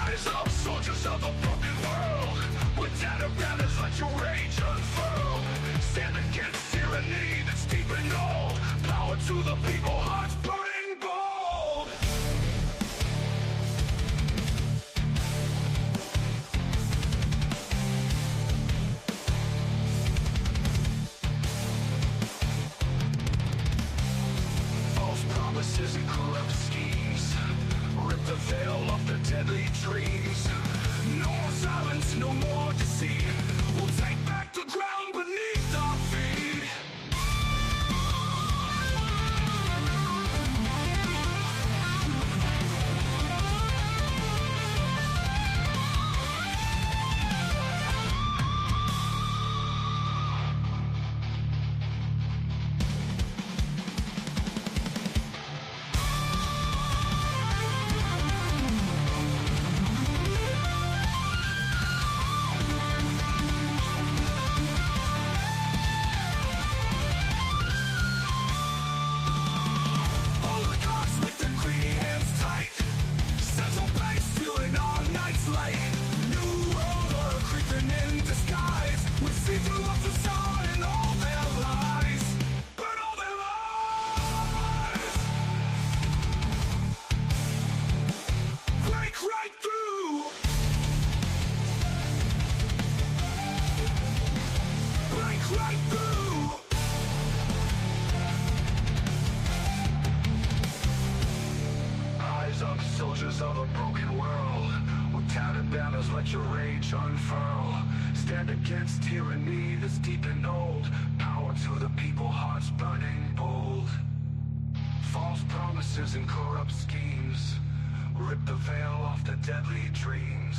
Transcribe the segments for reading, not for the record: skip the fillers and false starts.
Rise up, soldiers of a broken world. With tattered banners, let your rage unfurl. Stand against tyranny that's deep and old. Power to the people, hearts burning bold. False promises and corrupt schemes rip the veil off the deadly dreams. No more silence, no more deceit. We'll take back the ground beneath our feet. Hold the cards with the greedy hands tight. Central banks fueling our nights light. New world order creeping in disguise. We see through a facade and all their lies. Burn all their lies. Break right through. Break right through. Rise up, soldiers of a broken world. With tattered banners, let your rage unfurl. Stand against tyranny that's deep and old. Power to the people, hearts burning bold. False promises and corrupt schemes rip the veil off the deadly dreams.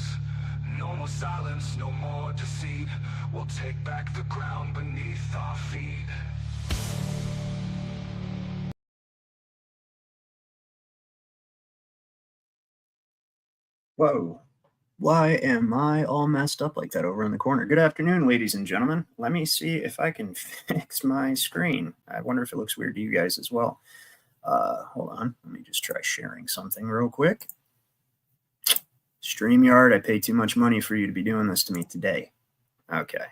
No more silence, no more deceit. We'll take back the ground beneath our feet. Whoa. Why am I all messed up like that over in the corner? Good afternoon, ladies and gentlemen. Let me see if I can fix my screen. I wonder if it looks weird to you guys as well. Hold on. Let me just try sharing something real quick. StreamYard, I pay too much money for you to be doing this to me today. Okay.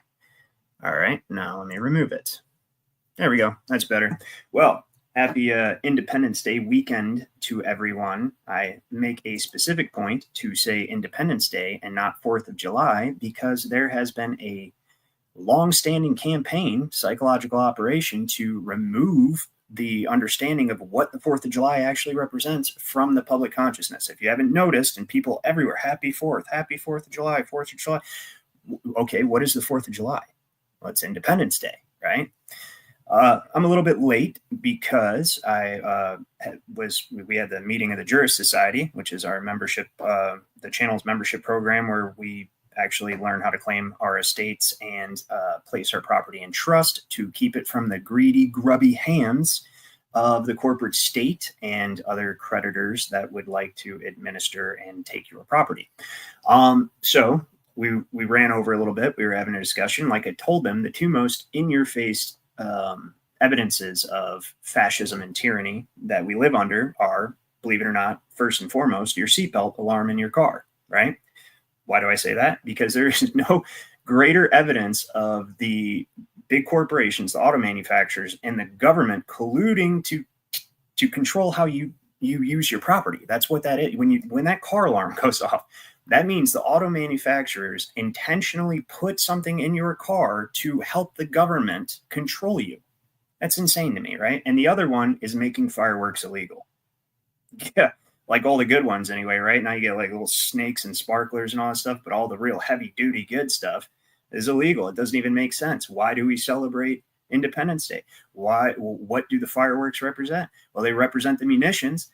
All right. Now let me remove it. There we go. That's better. Well, happy Independence Day weekend to everyone. I make a specific point to say Independence Day and not 4th of July because there has been a long-standing campaign, psychological operation, to remove the understanding of what the 4th of July actually represents from the public consciousness. If you haven't noticed, and people everywhere, happy 4th of July, 4th of July. Okay, what is the 4th of July? Well, it's Independence Day, right? I'm a little bit late because we had the meeting of the Jurist Society, which is our membership, the channel's membership program, where we actually learn how to claim our estates and place our property in trust to keep it from the greedy, grubby hands of the corporate state and other creditors that would like to administer and take your property. So we ran over a little bit. We were having a discussion. Like I told them, the two most in-your-face evidences of fascism and tyranny that we live under are, believe it or not, first and foremost, your seatbelt alarm in your car, right? Why do I say that? Because there is no greater evidence of the big corporations, the auto manufacturers, and the government colluding to control how you use your property. That's what that is. When that car alarm goes off, that means the auto manufacturers intentionally put something in your car to help the government control you. That's insane to me, right? And the other one is making fireworks illegal. Yeah, like all the good ones anyway, right? Now you get like little snakes and sparklers and all that stuff, but all the real heavy duty good stuff is illegal. It doesn't even make sense. Why do we celebrate Independence Day? What do the fireworks represent? Well, they represent the munitions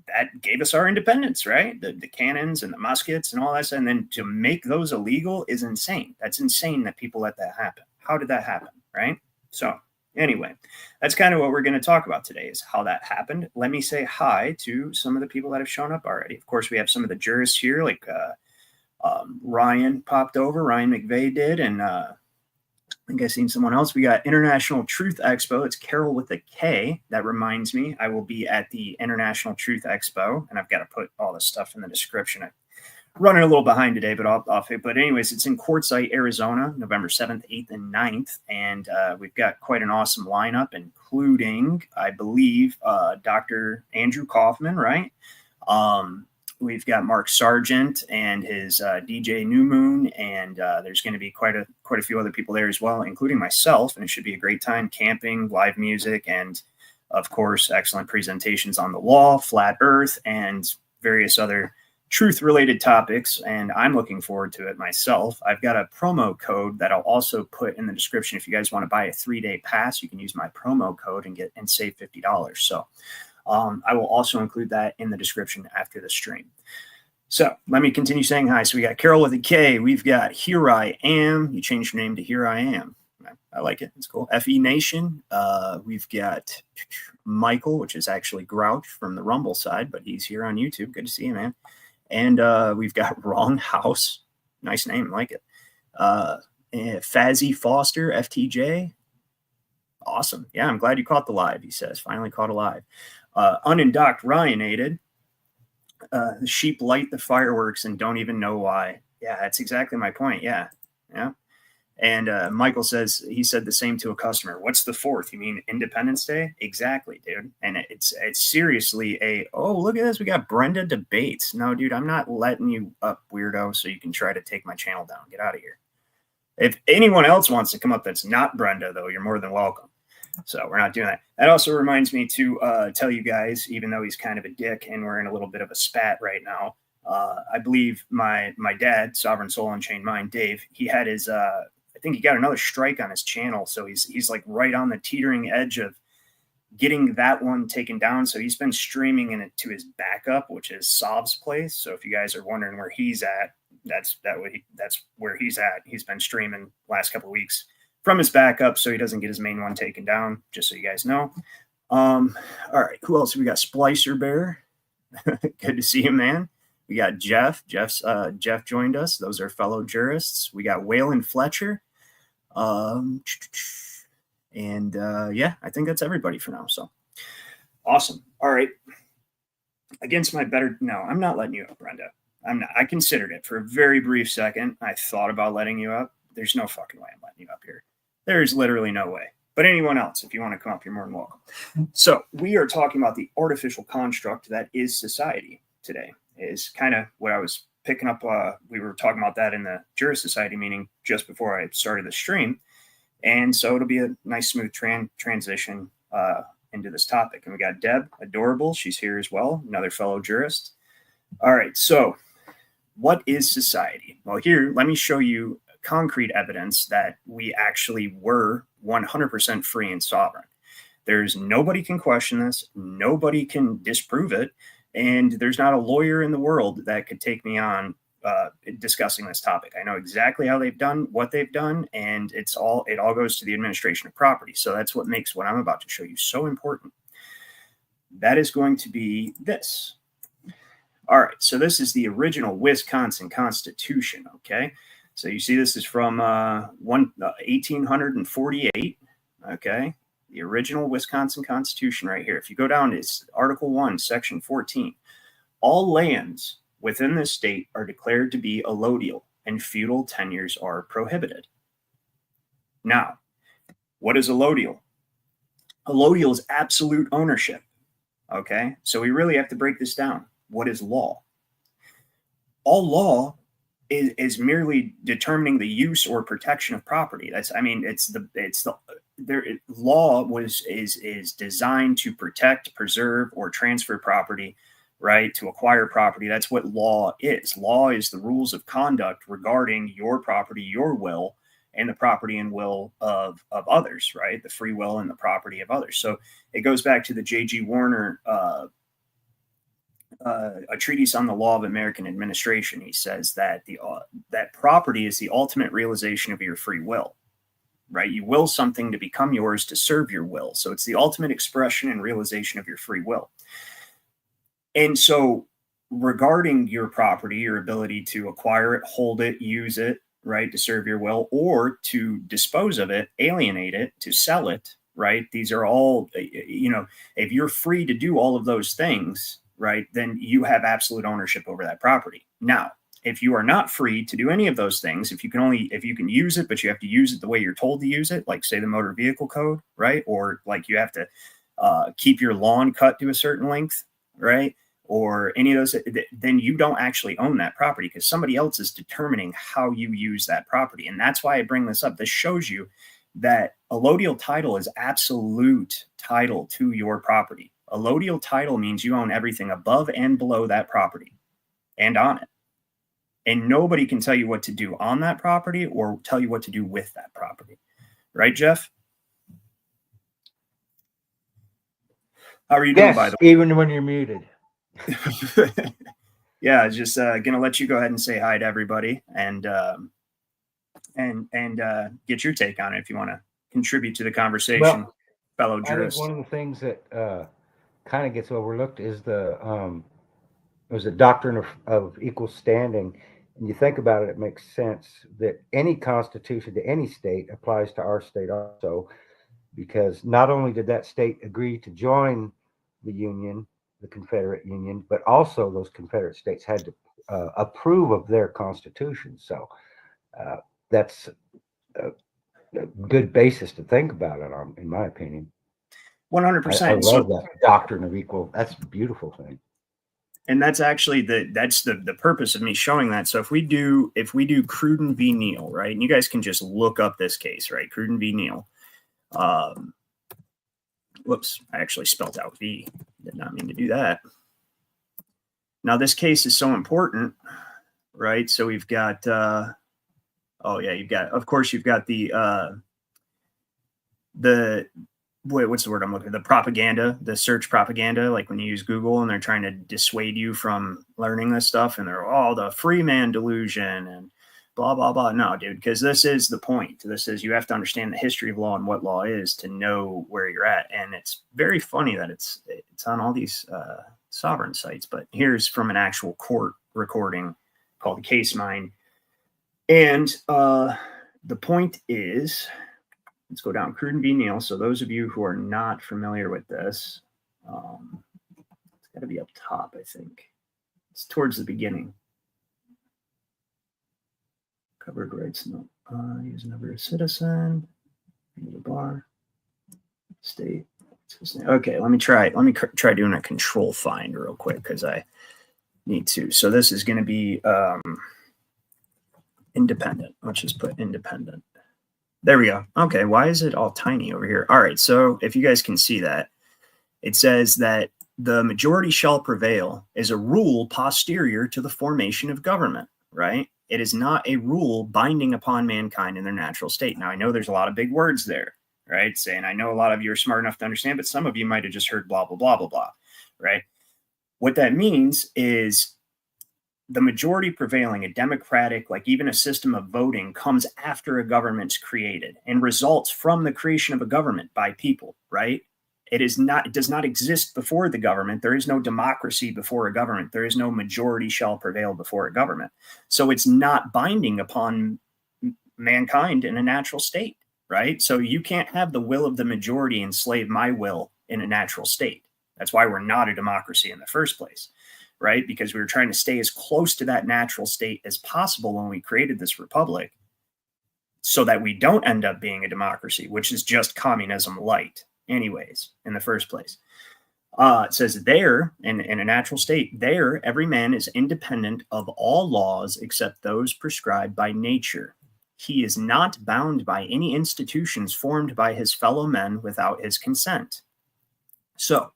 that gave us our independence, right? The cannons and the muskets and all that stuff. And then to make those illegal is insane. That's insane that people let that happen. How did that happen, right? So anyway, that's kind of what we're going to talk about today, is how that happened. Let me say hi to some of the people that have shown up already. Of course, we have some of the jurists here, like Ryan popped over. Ryan McVeigh did. And I think I've seen someone else. We got International Truth Expo. It's Carol with a K. That reminds me, I will be at the International Truth Expo, and I've got to put all this stuff in the description. I running a little behind today, but off it. But anyways, it's in Quartzsite, Arizona, November 7th, 8th, and 9th. And we've got quite an awesome lineup, including, I believe, Dr. Andrew Kaufman, right? We've got Mark Sargent and his DJ New Moon, and there's going to be quite a few other people there as well, including myself. And it should be a great time, camping, live music, and of course, excellent presentations on the law, flat earth, and various other truth-related topics, and I'm looking forward to it myself. I've got a promo code that I'll also put in the description. If you guys want to buy a 3-day pass, you can use my promo code and save $50. So I will also include that in the description after the stream. So let me continue saying hi. So we got Carol with a K. We've got Here I Am. You changed your name to Here I Am. I like it. It's cool. FE Nation. We've got Michael, which is actually Grouch from the Rumble side, but he's here on YouTube. Good to see you, man. And we've got Wrong House. Nice name. I like it. Fazzy Foster, FTJ. Awesome. Yeah, I'm glad you caught the live, he says. Finally caught a live. Unendocked Ryanated. The sheep light the fireworks and don't even know why. Yeah, that's exactly my point. Yeah. Yeah. And Michael says, he said the same to a customer. What's the 4th? You mean Independence Day? Exactly, dude. And it's seriously oh, look at this. We got Brenda debates. No, dude, I'm not letting you up, weirdo, so you can try to take my channel down. Get out of here. If anyone else wants to come up that's not Brenda, though, you're more than welcome. So we're not doing that. That also reminds me to tell you guys, even though he's kind of a dick and we're in a little bit of a spat right now, I believe my dad, Sovereign Soul Unchained Mind, Dave, he had his I think he got another strike on his channel. So he's like right on the teetering edge of getting that one taken down. So he's been streaming in it to his backup, which is Sov's place. So if you guys are wondering where he's at, that's where he's at. He's been streaming last couple of weeks from his backup, so he doesn't get his main one taken down, just so you guys know. All right, who else? We got Splicer Bear. Good to see you, man. We got Jeff. Jeff joined us. Those are fellow jurists. We got Waylon Fletcher. Yeah, I think that's everybody for now. So awesome. All right. Against my better, no, I'm not letting you up, Brenda. I'm not. I considered it for a very brief second. I thought about letting you up. There's no fucking way I'm letting you up here. There's literally no way. But anyone else, if you want to come up, you're more than welcome. So we are talking about the artificial construct that is society today. Is kind of what I was picking up. We were talking about that in the Jurist Society meeting just before I started the stream. And so it'll be a nice, smooth transition into this topic. And we got Deb, adorable. She's here as well, another fellow jurist. All right, so what is society? Well, here, let me show you concrete evidence that we actually were 100% free and sovereign. There's nobody can question this. Nobody can disprove it. And there's not a lawyer in the world that could take me on discussing this topic. I know exactly how they've done what they've done, and it all goes to the administration of property. So that's what makes what I'm about to show you so important. That is going to be this. All right, so this is the original Wisconsin Constitution, okay? So you see this is from 1848, okay? The original Wisconsin Constitution right here. If you go down, it's Article 1, Section 14. All lands within this state are declared to be allodial, and feudal tenures are prohibited. Now, what is allodial? Allodial is absolute ownership, okay? So we really have to break this down. What is law? All law is merely determining the use or protection of property. Law is designed to protect, preserve, or transfer property, right? To acquire property. That's what law is. Law is the rules of conduct regarding your property, your will, and the property and will of others, right? The free will and the property of others. So it goes back to the J.G. Warner a treatise on the law of American administration. He says that that property is the ultimate realization of your free will, right? You will something to become yours to serve your will. So it's the ultimate expression and realization of your free will. And so regarding your property, your ability to acquire it, hold it, use it, right, to serve your will, or to dispose of it, alienate it, to sell it, right? These are all, if you're free to do all of those things, right, then you have absolute ownership over that property. Now, if you are not free to do any of those things, if you can use it, but you have to use it the way you're told to use it, like say the motor vehicle code, right? Or like you have to keep your lawn cut to a certain length, right? Or any of those, then you don't actually own that property because somebody else is determining how you use that property. And that's why I bring this up. This shows you that allodial title is absolute title to your property. Allodial title means you own everything above and below that property and on it. And nobody can tell you what to do on that property or tell you what to do with that property. Right, Jeff? How are you doing, by the way? Even when you're muted. Yeah, just going to let you go ahead and say hi to everybody and get your take on it if you want to contribute to the conversation, fellow jurists. I think one of the things that kind of gets overlooked is the doctrine of equal standing. And you think about it, it makes sense that any constitution to any state applies to our state also, because not only did that state agree to join the Union, the Confederate Union, but also those Confederate states had to approve of their constitution. So that's a good basis to think about it on, in my opinion. 100%. I love that doctrine of equal. That's a beautiful thing. And that's actually the purpose of me showing that. So if we do Cruden v. Neal, right, and you guys can just look up this case, right, Cruden v. Neal. Whoops, I actually spelled out V. Did not mean to do that. Now this case is so important, right? So we've got, of course you've got what's the word I'm looking for? The propaganda, the search propaganda, like when you use Google and they're trying to dissuade you from learning this stuff and they're the free man delusion and blah, blah, blah. No, dude, because this is the point. This is, you have to understand the history of law and what law is to know where you're at. And it's very funny that it's on all these sovereign sites, but here's from an actual court recording called Case Mine. And the point is, let's go down Cruden v. Neal. So those of you who are not familiar with this, it's got to be up top, I think. It's towards the beginning. Covered rights, no. He's never a citizen. The bar. State. Okay, let me try doing a control find real quick because I need to. So this is going to be independent. Let's just put independent. There we go. Okay, why is it all tiny over here? All right, so if you guys can see that, it says that the majority shall prevail is a rule posterior to the formation of government, right? It is not a rule binding upon mankind in their natural state. Now, I know there's a lot of big words there, right? Saying, I know a lot of you are smart enough to understand, but some of you might have just heard blah, blah, blah, blah, blah, right? What that means is the majority prevailing, a democratic, like even a system of voting, comes after a government's created and results from the creation of a government by people, right? It does not exist before the government. There is no democracy before a government. There is no majority shall prevail before a government. So it's not binding upon mankind in a natural state, right? So you can't have the will of the majority enslave my will in a natural state. That's why we're not a democracy in the first place, right? Because we were trying to stay as close to that natural state as possible when we created this republic so that we don't end up being a democracy, which is just communism light. Anyways, in the first place, it says there in a natural state, there every man is independent of all laws except those prescribed by nature. He is not bound by any institutions formed by his fellow men without his consent. So,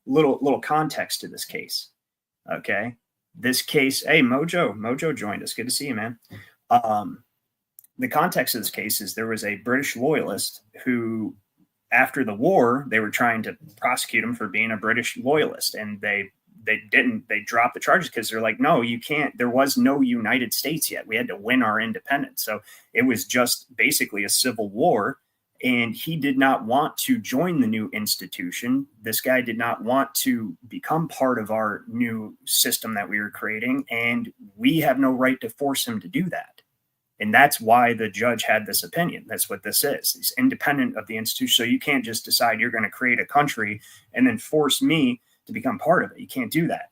little context to this case. Okay, this case. Hey, Mojo joined us. Good to see you, man. The context of this case is there was a British loyalist who, after the war, they were trying to prosecute him for being a British loyalist, and they dropped the charges because they're like, no, you can't. There was no United States yet. We had to win our independence. So it was just basically a civil war, and he did not want to join the new institution. This guy did not want to become part of our new system that we were creating, and we have no right to force him to do that. And that's why the judge had this opinion. That's what this is. He's independent of the institution. So you can't just decide you're going to create a country and then force me to become part of it. You can't do that.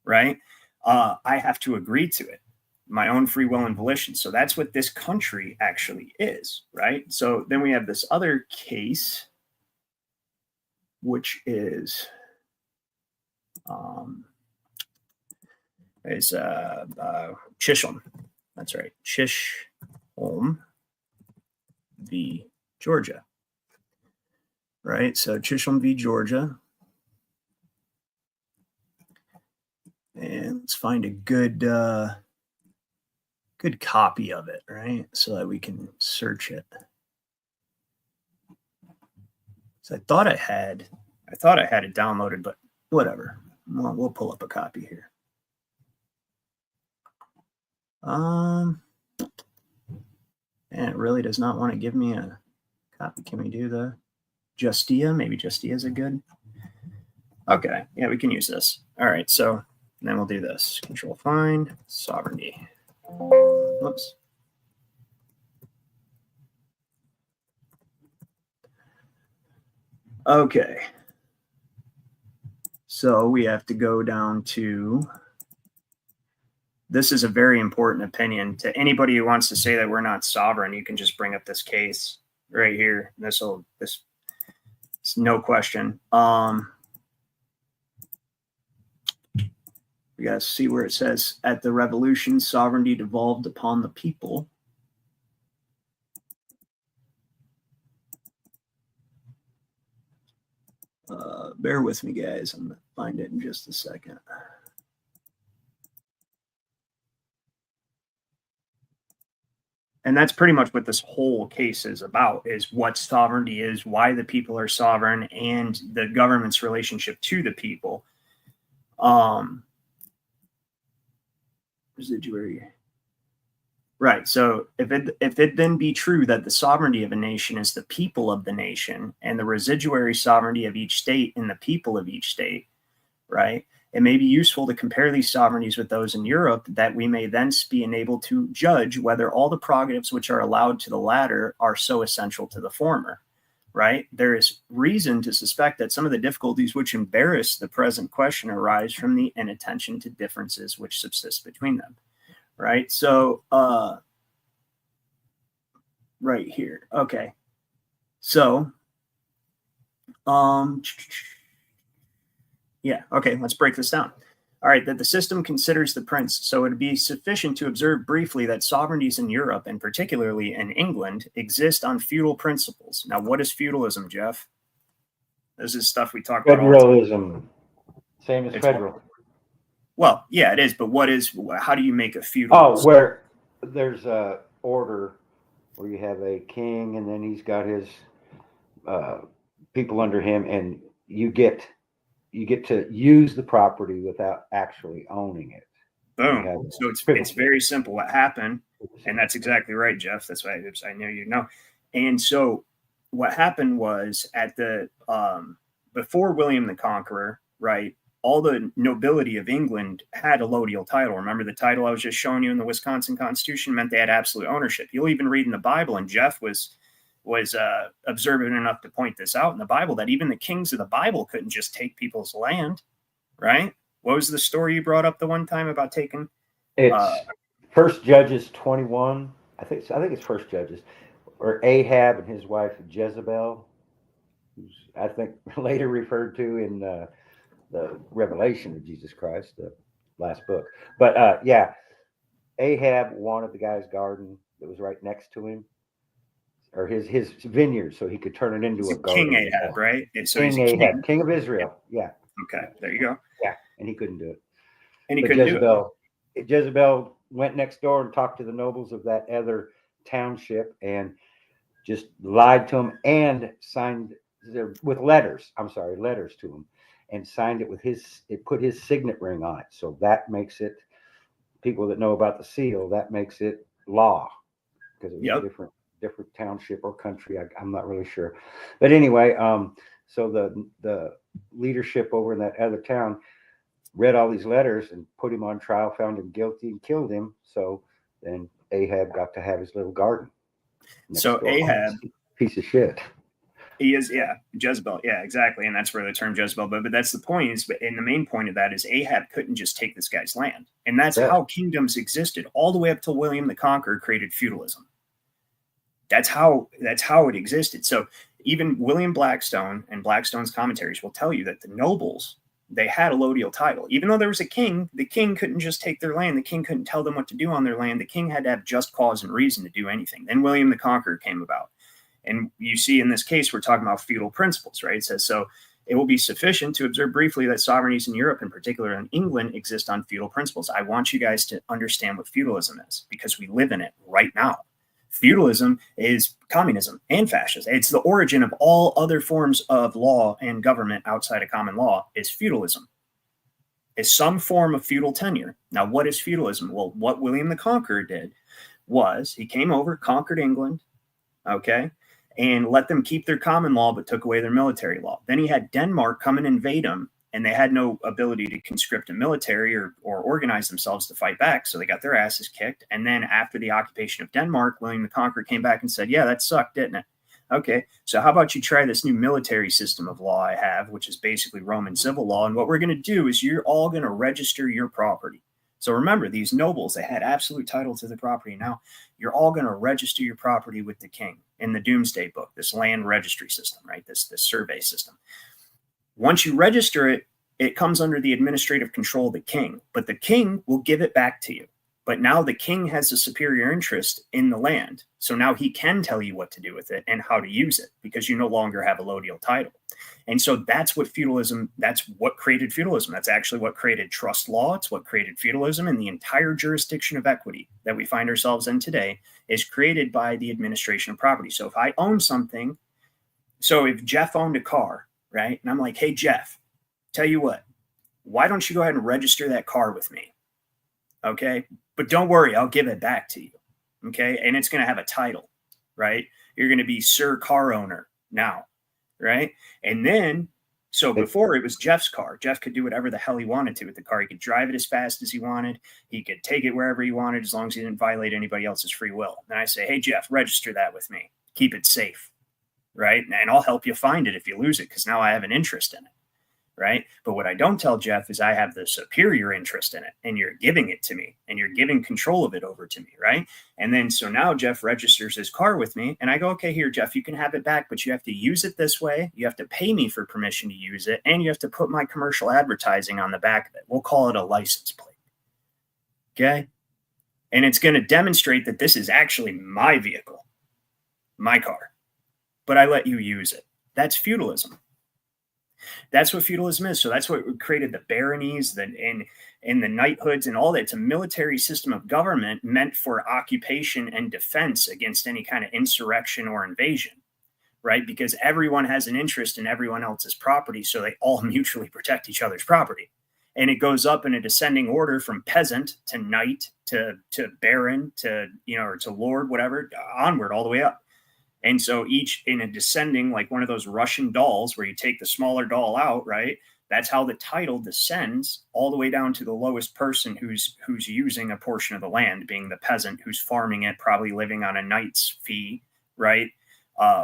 Right? I have to agree to it, my own free will and volition. So that's what this country actually is, right? So then we have this other case, which is Chisholm. That's right, Chisholm v. Georgia. Right, so Chisholm v. Georgia. And let's find a good good copy of it, right? So that we can search it. So I thought I had it downloaded, but whatever. We'll pull up a copy here. And it really does not want to give me a copy. Can we do the Justia? Maybe Justia is a good. Okay, yeah, we can use this. All right, so then we'll do this. Control find sovereignty. Whoops. Okay. So we have to go down to, this is a very important opinion to anybody who wants to say that we're not sovereign. You can just bring up this case right here. This it's no question. We got to see where it says, at the revolution, sovereignty devolved upon the people. Bear with me, guys. I'm going to find it in just a second. And that's pretty much what this whole case is about, is what sovereignty is, why the people are sovereign, and the government's relationship to the people. Residuary. Right. So if it then be true that the sovereignty of a nation is the people of the nation, and the residuary sovereignty of each state in the people of each state, right, it may be useful to compare these sovereignties with those in Europe, that we may thence be enabled to judge whether all the prerogatives which are allowed to the latter are so essential to the former. Right. There is reason to suspect that some of the difficulties which embarrass the present question arise from the inattention to differences which subsist between them. Right. So, right here. Okay. So, yeah. Okay. Let's break this down. All right. That the system considers the prince. So it'd be sufficient to observe briefly that sovereignties in Europe, and particularly in England, exist on feudal principles. Now, what is feudalism, Jeff? This is stuff we talk about. Federalism. Same as federal. Well, yeah, it is. But how do you make a feudal? Oh, where there's a order where you have a king, and then he's got his people under him, and you get to use the property without actually owning it. Boom. So it's very simple. What happened, and that's exactly right, Jeff. That's why I knew you know. And so what happened was at the before William the Conqueror, right? All the nobility of England had a allodial title. Remember the title I was just showing you in the Wisconsin Constitution meant they had absolute ownership. You'll even read in the Bible, and Jeff was observant enough to point this out in the Bible, that even the kings of the Bible couldn't just take people's land, right? What was the story you brought up the one time about taking? It's First Judges 21. I think it's First Judges, or Ahab and his wife Jezebel, who's I think later referred to in the Revelation of Jesus Christ, the last book. But yeah, Ahab wanted the guy's garden that was right next to him, or his vineyard, so he could turn it into a garden. King Ahab, right? So King Ahab, king of Israel. Yeah. Okay, there you go. Yeah, and he couldn't do it. And Jezebel went next door and talked to the nobles of that other township and just lied to them and signed with letters to him, and signed it with put his signet ring on it. So that makes it, people that know about the seal, that makes it law, because it was a different township or country. I'm not really sure. But anyway, so the leadership over in that other town read all these letters and put him on trial, found him guilty, and killed him. So then Ahab got to have his little garden. So Ahab, piece of shit. He is, yeah, Jezebel, yeah, exactly, and that's where the term Jezebel. But that's the point is, and the main point of that is Ahab couldn't just take this guy's land, and that's Yeah. how kingdoms existed all the way up till William the Conqueror created feudalism. That's how it existed. So even William Blackstone and Blackstone's commentaries will tell you that the nobles, they had a allodial title. Even though there was a king, the king couldn't just take their land. The king couldn't tell them what to do on their land. The king had to have just cause and reason to do anything. Then William the Conqueror came about. And you see in this case, we're talking about feudal principles, right? It says, so it will be sufficient to observe briefly that sovereignties in Europe, in particular in England, exist on feudal principles. I want you guys to understand what feudalism is because we live in it right now. Feudalism is communism and fascism. It's the origin of all other forms of law and government outside of common law is feudalism. It's some form of feudal tenure. Now, what is feudalism? Well, what William the Conqueror did was he came over, conquered England, okay, and let them keep their common law, but took away their military law. Then he had Denmark come and invade them, and they had no ability to conscript a military or organize themselves to fight back. So they got their asses kicked. And then after the occupation of Denmark, William the Conqueror came back and said, yeah, that sucked, didn't it? Okay, so how about you try this new military system of law I have, which is basically Roman civil law. And what we're going to do is you're all going to register your property. So remember, these nobles, they had absolute title to the property. Now you're all going to register your property with the king in the Doomsday Book, this land registry system, right? This survey system. Once you register it, it comes under the administrative control of the king, but the king will give it back to you. But now the king has a superior interest in the land. So now he can tell you what to do with it and how to use it because you no longer have a allodial title. And so that's what feudalism, that's what created feudalism. That's actually what created trust law. It's what created feudalism, and the entire jurisdiction of equity that we find ourselves in today is created by the administration of property. So if I own something, so if Jeff owned a car, right? And I'm like, hey, Jeff, tell you what, why don't you go ahead and register that car with me? Okay. But don't worry, I'll give it back to you. Okay. And it's going to have a title, right? You're going to be Sir Car Owner now, right? And then, so before it was Jeff's car. Jeff could do whatever the hell he wanted to with the car. He could drive it as fast as he wanted. He could take it wherever he wanted as long as he didn't violate anybody else's free will. And I say, hey, Jeff, register that with me. Keep it safe, right? And I'll help you find it if you lose it because now I have an interest in it. Right. But what I don't tell Jeff is I have the superior interest in it and you're giving it to me and you're giving control of it over to me. Right. And then so now Jeff registers his car with me and I go, OK, here, Jeff, you can have it back, but you have to use it this way. You have to pay me for permission to use it. And you have to put my commercial advertising on the back of it. We'll call it a license plate. OK. And it's going to demonstrate that this is actually my vehicle, my car, but I let you use it. That's feudalism. That's what feudalism is. So that's what created the baronies and the knighthoods and all that. It's a military system of government meant for occupation and defense against any kind of insurrection or invasion, right? Because everyone has an interest in everyone else's property, so they all mutually protect each other's property. And it goes up in a descending order from peasant to knight to baron to, or to lord, whatever, onward all the way up. And so each in a descending, like one of those Russian dolls where you take the smaller doll out, right? That's how the title descends all the way down to the lowest person who's using a portion of the land, being the peasant who's farming it, probably living on a knight's fee, right?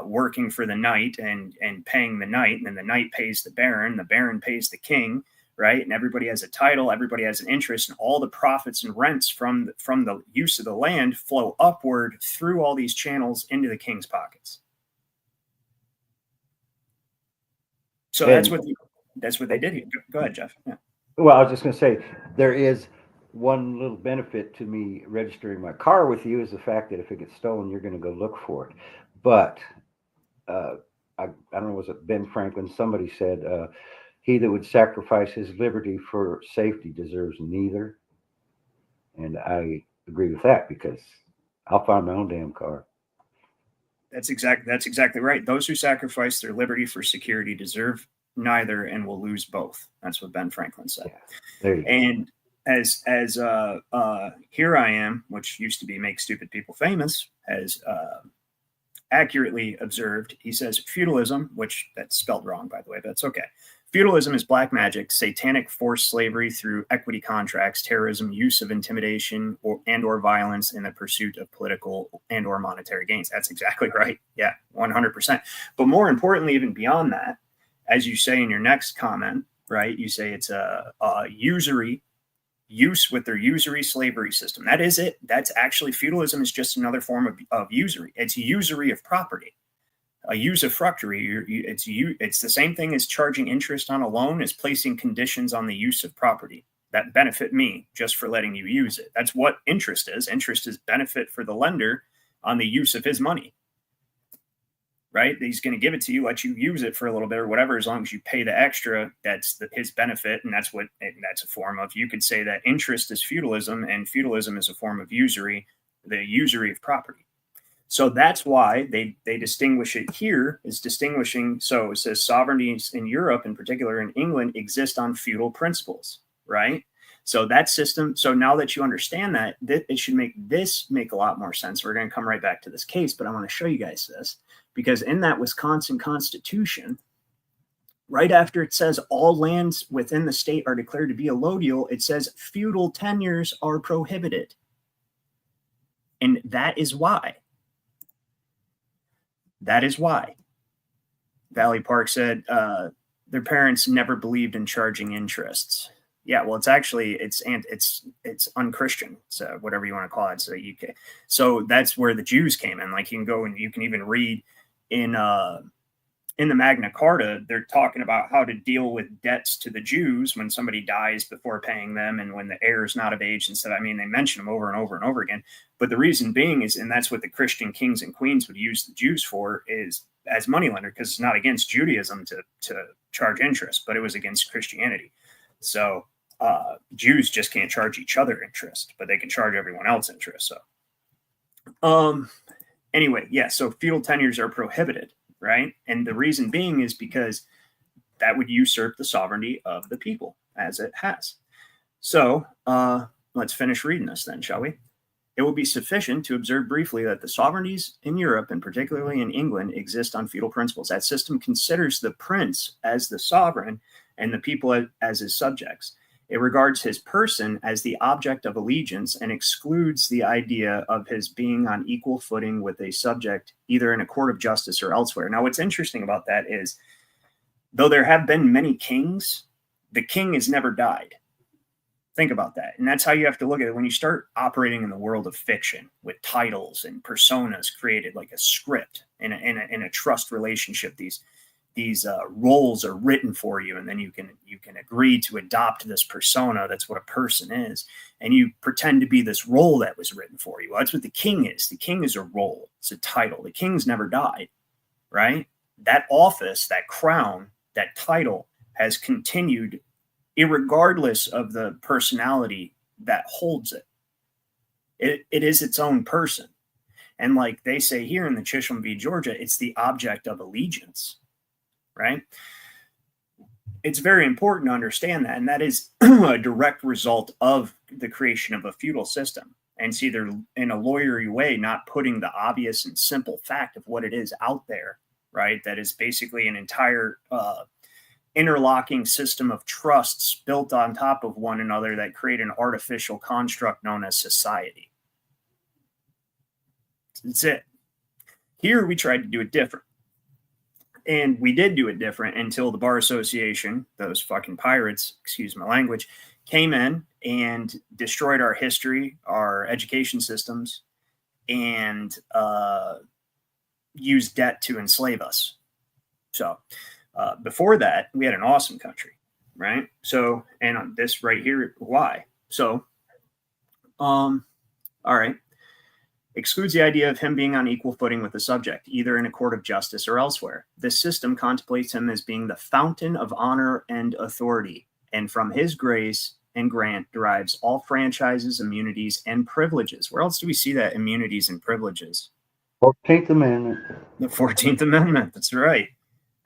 Working for the knight and paying the knight. And then the knight pays the baron pays the king, right? And everybody has a title, everybody has an interest, and all the profits and rents from the use of the land flow upward through all these channels into the king's pockets. So that's what they did here. Go ahead, Jeff. Yeah. Well, I was just going to say, there is one little benefit to me registering my car with you is the fact that if it gets stolen, you're going to go look for it. But I don't know, was it Ben Franklin? Somebody said, he that would sacrifice his liberty for safety deserves neither. And I agree with that because I'll find my own damn car. That's exactly right. Those who sacrifice their liberty for security deserve neither and will lose both. That's what Ben Franklin said. Yeah, there you go. And as Here I Am, which used to be Make Stupid People Famous, has accurately observed, he says feudalism, which that's spelled wrong, by the way, but it's okay. Feudalism is black magic, satanic forced slavery through equity contracts, terrorism, use of intimidation or violence in the pursuit of political and or monetary gains. That's exactly right. Yeah, 100%. But more importantly, even beyond that, as you say in your next comment, right, you say it's a usury use with their usury slavery system. That is it. That's actually feudalism is just another form of usury. It's usury of property. A usufructuary, it's the same thing as charging interest on a loan, as placing conditions on the use of property that benefit me just for letting you use it. That's what interest is. Interest is benefit for the lender on the use of his money, right? He's going to give it to you, let you use it for a little bit or whatever, as long as you pay the extra. That's his benefit, and that's a form of. You could say that interest is feudalism, and feudalism is a form of usury, the usury of property. So that's why they distinguish it here as distinguishing. So it says sovereignties in Europe, in particular in England, exist on feudal principles, right? So that system. So now that you understand that, it should make a lot more sense. We're going to come right back to this case, but I want to show you guys this, because in that Wisconsin Constitution, right after it says all lands within the state are declared to be allodial, it says feudal tenures are prohibited. And that is why. That is why Valley Park said their parents never believed in charging interests. Yeah, well, it's unchristian, so whatever you want to call it. So so that's where the Jews came in. Like you can go and you can even read in the Magna Carta, they're talking about how to deal with debts to the Jews when somebody dies before paying them, and when the heir is not of age and stuff. I mean, they mention them over and over and over again. But the reason being is, and that's what the Christian kings and queens would use the Jews for, is as moneylender, because it's not against Judaism to charge interest, but it was against Christianity. So Jews just can't charge each other interest, but they can charge everyone else interest. So anyway, yeah, so feudal tenures are prohibited. Right. And the reason being is because that would usurp the sovereignty of the people, as it has. So let's finish reading this then, shall we? It will be sufficient to observe briefly that the sovereignties in Europe, and particularly in England, exist on feudal principles. That system considers the prince as the sovereign and the people as his subjects. It regards his person as the object of allegiance and excludes the idea of his being on equal footing with a subject, either in a court of justice or elsewhere. Now, what's interesting about that is, though there have been many kings, the king has never died. Think about that. And that's how you have to look at it. When you start operating in the world of fiction with titles and personas created like a script in a trust relationship, these roles are written for you, and then you can agree to adopt this persona. That's what a person is, and you pretend to be this role that was written for you. Well, that's what the king is. The king is a role. It's a title. The king's never died, right? That office, that crown, that title has continued irregardless of the personality that holds it. It is its own person. And like they say here in the Chisholm v. Georgia, it's the object of allegiance. Right? It's very important to understand that. And that is a direct result of the creation of a feudal system. And it's either in a lawyery way, not putting the obvious and simple fact of what it is out there, right? That is basically an entire interlocking system of trusts built on top of one another that create an artificial construct known as society. That's it. Here we tried to do it different. And we did do it different until the Bar Association, those fucking pirates, excuse my language, came in and destroyed our history, our education systems, and used debt to enslave us. So before that, we had an awesome country, right? So, and on this right here, why? So, all right. Excludes the idea of him being on equal footing with the subject, either in a court of justice or elsewhere. This system contemplates him as being the fountain of honor and authority, and from his grace and grant derives all franchises, immunities, and privileges. Where else do we see that, immunities and privileges? 14th Amendment. The 14th Amendment. That's right.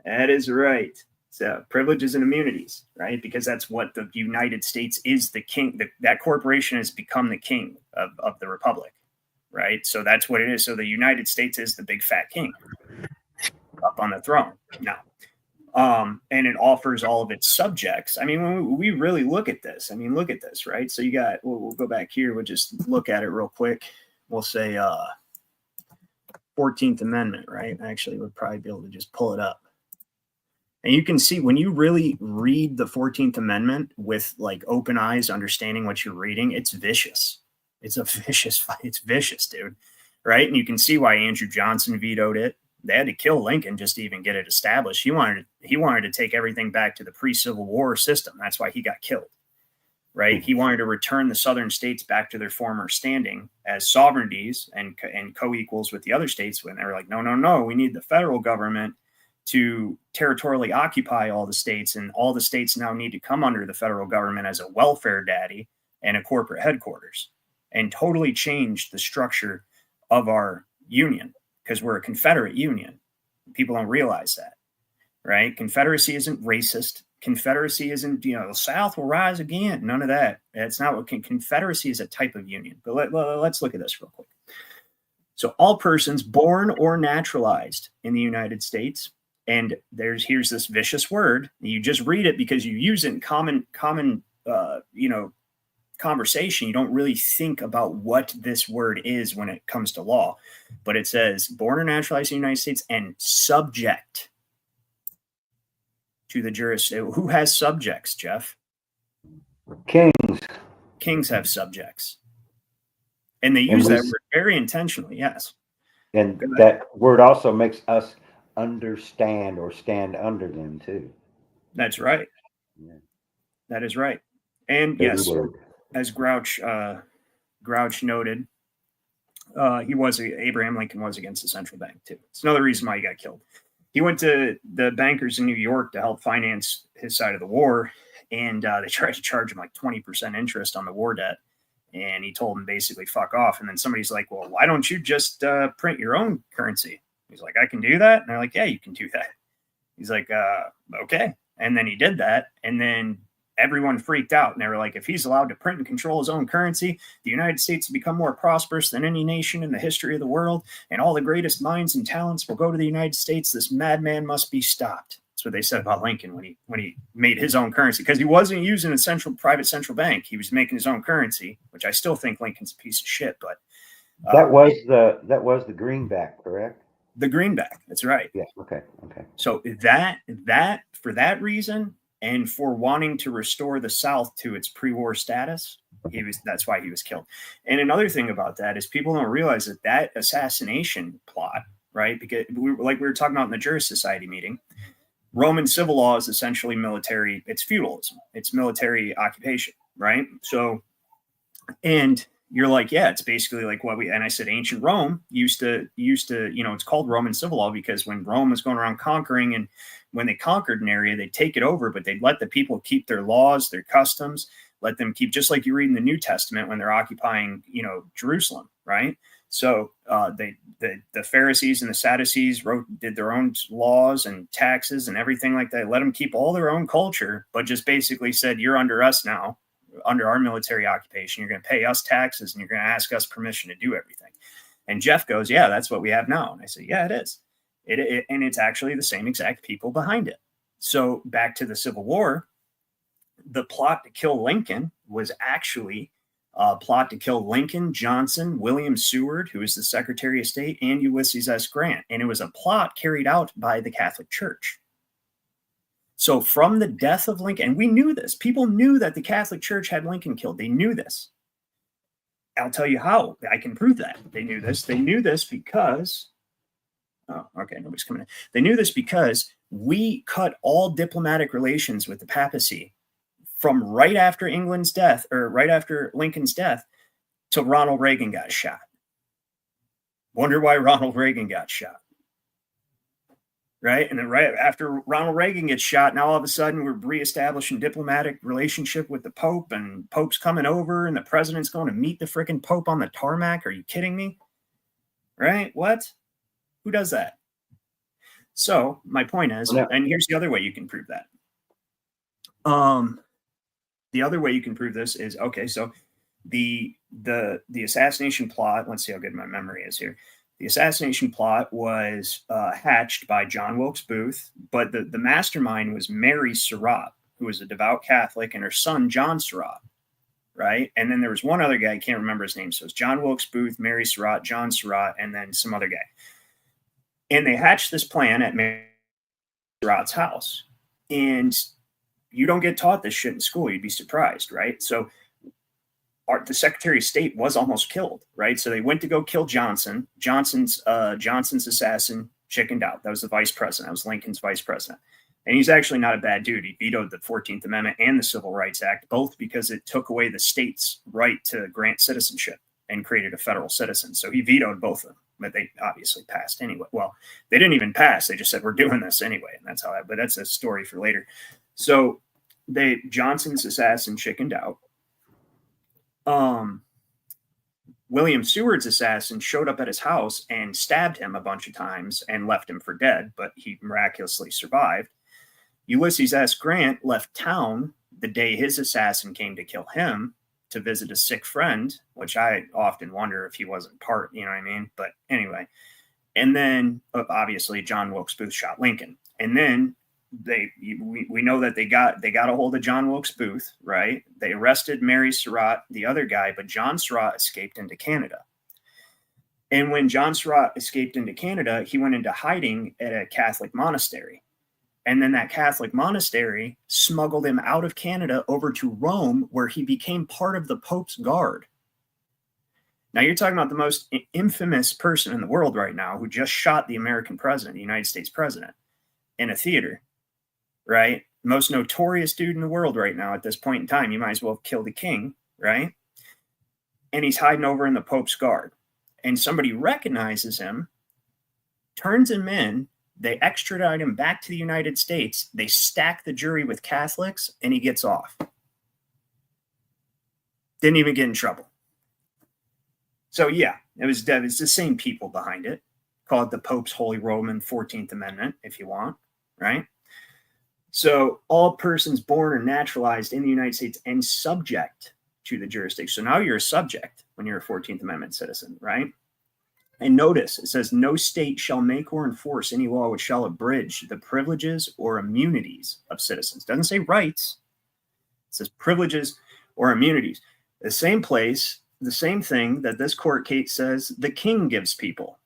That is right. So privileges and immunities, right? Because that's what the United States is, the king. That corporation has become the king of the republic. Right. So that's what it is. So the United States is the big fat king up on the throne. Now, And it offers all of its subjects. I mean, when we really look at this, look at this, right? So you got, we'll go back here. We'll just look at it real quick. We'll say 14th Amendment, right? Actually, we'll probably be able to just pull it up. And you can see when you really read the 14th Amendment with like open eyes, understanding what you're reading, it's vicious. It's a vicious fight. It's vicious, dude. Right? And you can see why Andrew Johnson vetoed it. They had to kill Lincoln just to even get it established. He wanted to take everything back to the pre-Civil War system. That's why he got killed. Right? He wanted to return the southern states back to their former standing as sovereignties and co-equals with the other states, when they were like, no, we need the federal government to territorially occupy all the states, and all the states now need to come under the federal government as a welfare daddy and a corporate headquarters, and totally change the structure of our union, because we're a Confederate union. People don't realize that, right? Confederacy isn't racist. Confederacy isn't, the South will rise again. None of that. That's not what Confederacy is. A type of union. But let's look at this real quick. So all persons born or naturalized in the United States, and here's this vicious word. You just read it because you use it in common conversation. You don't really think about what this word is when it comes to law, but it says born or naturalized in the United States and subject to the jurisdiction. Who has subjects, Jeff? Kings. Kings have subjects. And they use that word very intentionally, yes. And that word also makes us understand or stand under them too. That's right. Yeah. That is right. And yes, as Grouch noted, Abraham Lincoln was against the central bank too. It's another reason why he got killed. He went to the bankers in New York to help finance his side of the war, and they tried to charge him like 20% interest on the war debt. And he told him basically fuck off. And then somebody's like, well, why don't you just print your own currency? He's like, I can do that. And they're like, yeah, you can do that. He's like, okay. And then he did that. And then everyone freaked out. And they were like, if he's allowed to print and control his own currency, the United States will become more prosperous than any nation in the history of the world. And all the greatest minds and talents will go to the United States. This madman must be stopped. That's what they said about Lincoln when he made his own currency, because he wasn't using a private central bank. He was making his own currency, which I still think Lincoln's a piece of shit. But that was the greenback, correct? The greenback. That's right. Yeah. Okay. So that for that reason, and for wanting to restore the South to its pre-war status, that's why he was killed. And another thing about that is people don't realize that assassination plot, right? Because we were talking about in the Jurist Society meeting, Roman civil law is essentially military. It's feudalism. It's military occupation, right? So, and you're like, yeah, it's basically like and I said ancient Rome used to, it's called Roman civil law because when Rome was going around conquering, and when they conquered an area, they'd take it over, but they'd let the people keep their laws, their customs, let them keep, just like you read in the New Testament when they're occupying, Jerusalem, right? So the Pharisees and the Sadducees did their own laws and taxes and everything like that. Let them keep all their own culture, but just basically said, you're under us now, under our military occupation. You're going to pay us taxes and you're going to ask us permission to do everything. And Jeff goes, yeah, that's what we have now. And I say, yeah, it is. And it's actually the same exact people behind it. So back to the Civil War, the plot to kill Lincoln was actually a plot to kill Lincoln, Johnson, William Seward, who was the Secretary of State, and Ulysses S. Grant. And it was a plot carried out by the Catholic Church. So from the death of Lincoln, and we knew this, people knew that the Catholic Church had Lincoln killed. They knew this. I'll tell you how I can prove that. They knew this. They knew this because, oh, okay, nobody's coming in. They knew this because we cut all diplomatic relations with the papacy from right after England's death, or right after Lincoln's death, till Ronald Reagan got shot. Wonder why Ronald Reagan got shot. Right? And then right after Ronald Reagan gets shot, now all of a sudden we're reestablishing diplomatic relationship with the Pope, and Pope's coming over and the president's going to meet the freaking Pope on the tarmac. Are you kidding me? Right? What? Who does that? So my point is, and here's the other way you can prove that. The other way you can prove this is, okay, so the assassination plot, let's see how good my memory is here. The assassination plot was hatched by John Wilkes Booth, but the mastermind was Mary Surratt, who was a devout Catholic, and her son, John Surratt, right? And then there was one other guy, I can't remember his name. So it's John Wilkes Booth, Mary Surratt, John Surratt, and then some other guy. And they hatched this plan at Mary Surratt's house. And you don't get taught this shit in school. You'd be surprised, right? So the Secretary of State was almost killed, right? So they went to go kill Johnson. Johnson's assassin chickened out. That was the vice president. That was Lincoln's vice president. And he's actually not a bad dude. He vetoed the 14th Amendment and the Civil Rights Act, both because it took away the state's right to grant citizenship and created a federal citizen. So he vetoed both of them, but they obviously passed anyway. Well, they didn't even pass. They just said, we're doing this anyway. And that's but that's a story for later. So Johnson's assassin chickened out. William Seward's assassin showed up at his house and stabbed him a bunch of times and left him for dead, but he miraculously survived. Ulysses S. Grant left town the day his assassin came to kill him to visit a sick friend, which I often wonder if he wasn't part, you know what I mean? But anyway, and then obviously John Wilkes Booth shot Lincoln. And then we know that they got a hold of John Wilkes Booth, right? They arrested Mary Surratt, the other guy, but John Surratt escaped into Canada. And when John Surratt escaped into Canada, he went into hiding at a Catholic monastery. And then that Catholic monastery smuggled him out of Canada over to Rome, where he became part of the Pope's guard. Now you're talking about the most infamous person in the world right now who just shot the American president, the United States president, in a theater, right? Most notorious dude in the world right now at this point in time. You might as well have killed a king, right? And he's hiding over in the Pope's guard. And somebody recognizes him, turns him in, they extradite him back to the United States. They stack the jury with Catholics, and he gets off. Didn't even get in trouble. So yeah, it was the same people behind it. Call it the Pope's Holy Roman 14th Amendment, if you want, right? So all persons born or naturalized in the United States and subject to the jurisdiction. So now you're a subject when you're a 14th Amendment citizen, right? And notice, it says, no state shall make or enforce any law which shall abridge the privileges or immunities of citizens. It doesn't say rights. It says privileges or immunities. The same place, the same thing that this court case says the king gives people,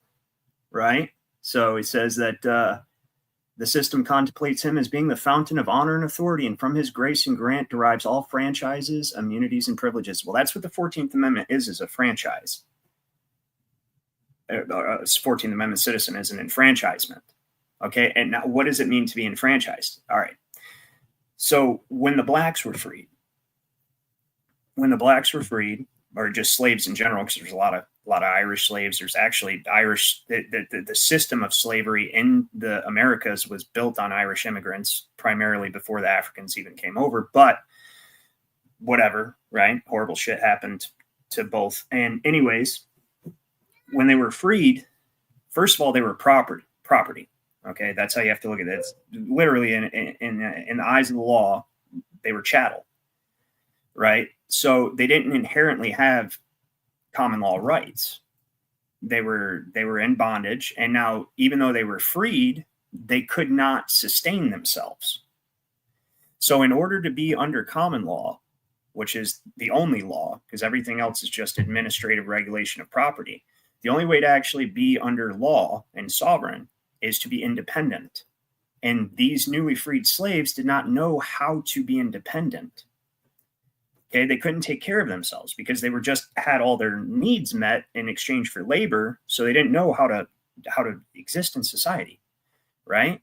right? So it says that the system contemplates him as being the fountain of honor and authority, and from his grace and grant derives all franchises, immunities, and privileges. Well, that's what the 14th Amendment is a franchise. 14th Amendment citizen is an enfranchisement. Okay. And now what does it mean to be enfranchised? All right. So when the blacks were freed, or just slaves in general, because there's a lot of Irish slaves. There's actually Irish, the system of slavery in the Americas was built on Irish immigrants, primarily before the Africans even came over, but whatever, right? Horrible shit happened to both. And anyways, when they were freed, first of all, they were property. Okay, that's how you have to look at it. It's literally in the eyes of the law, they were chattel, right? So they didn't inherently have common law rights. They were in bondage, and now even though they were freed, they could not sustain themselves. So in order to be under common law, which is the only law, because everything else is just administrative regulation of property, the only way to actually be under law and sovereign is to be independent. And these newly freed slaves did not know how to be independent. Okay, they couldn't take care of themselves because they were just had all their needs met in exchange for labor, so they didn't know how to exist in society, right?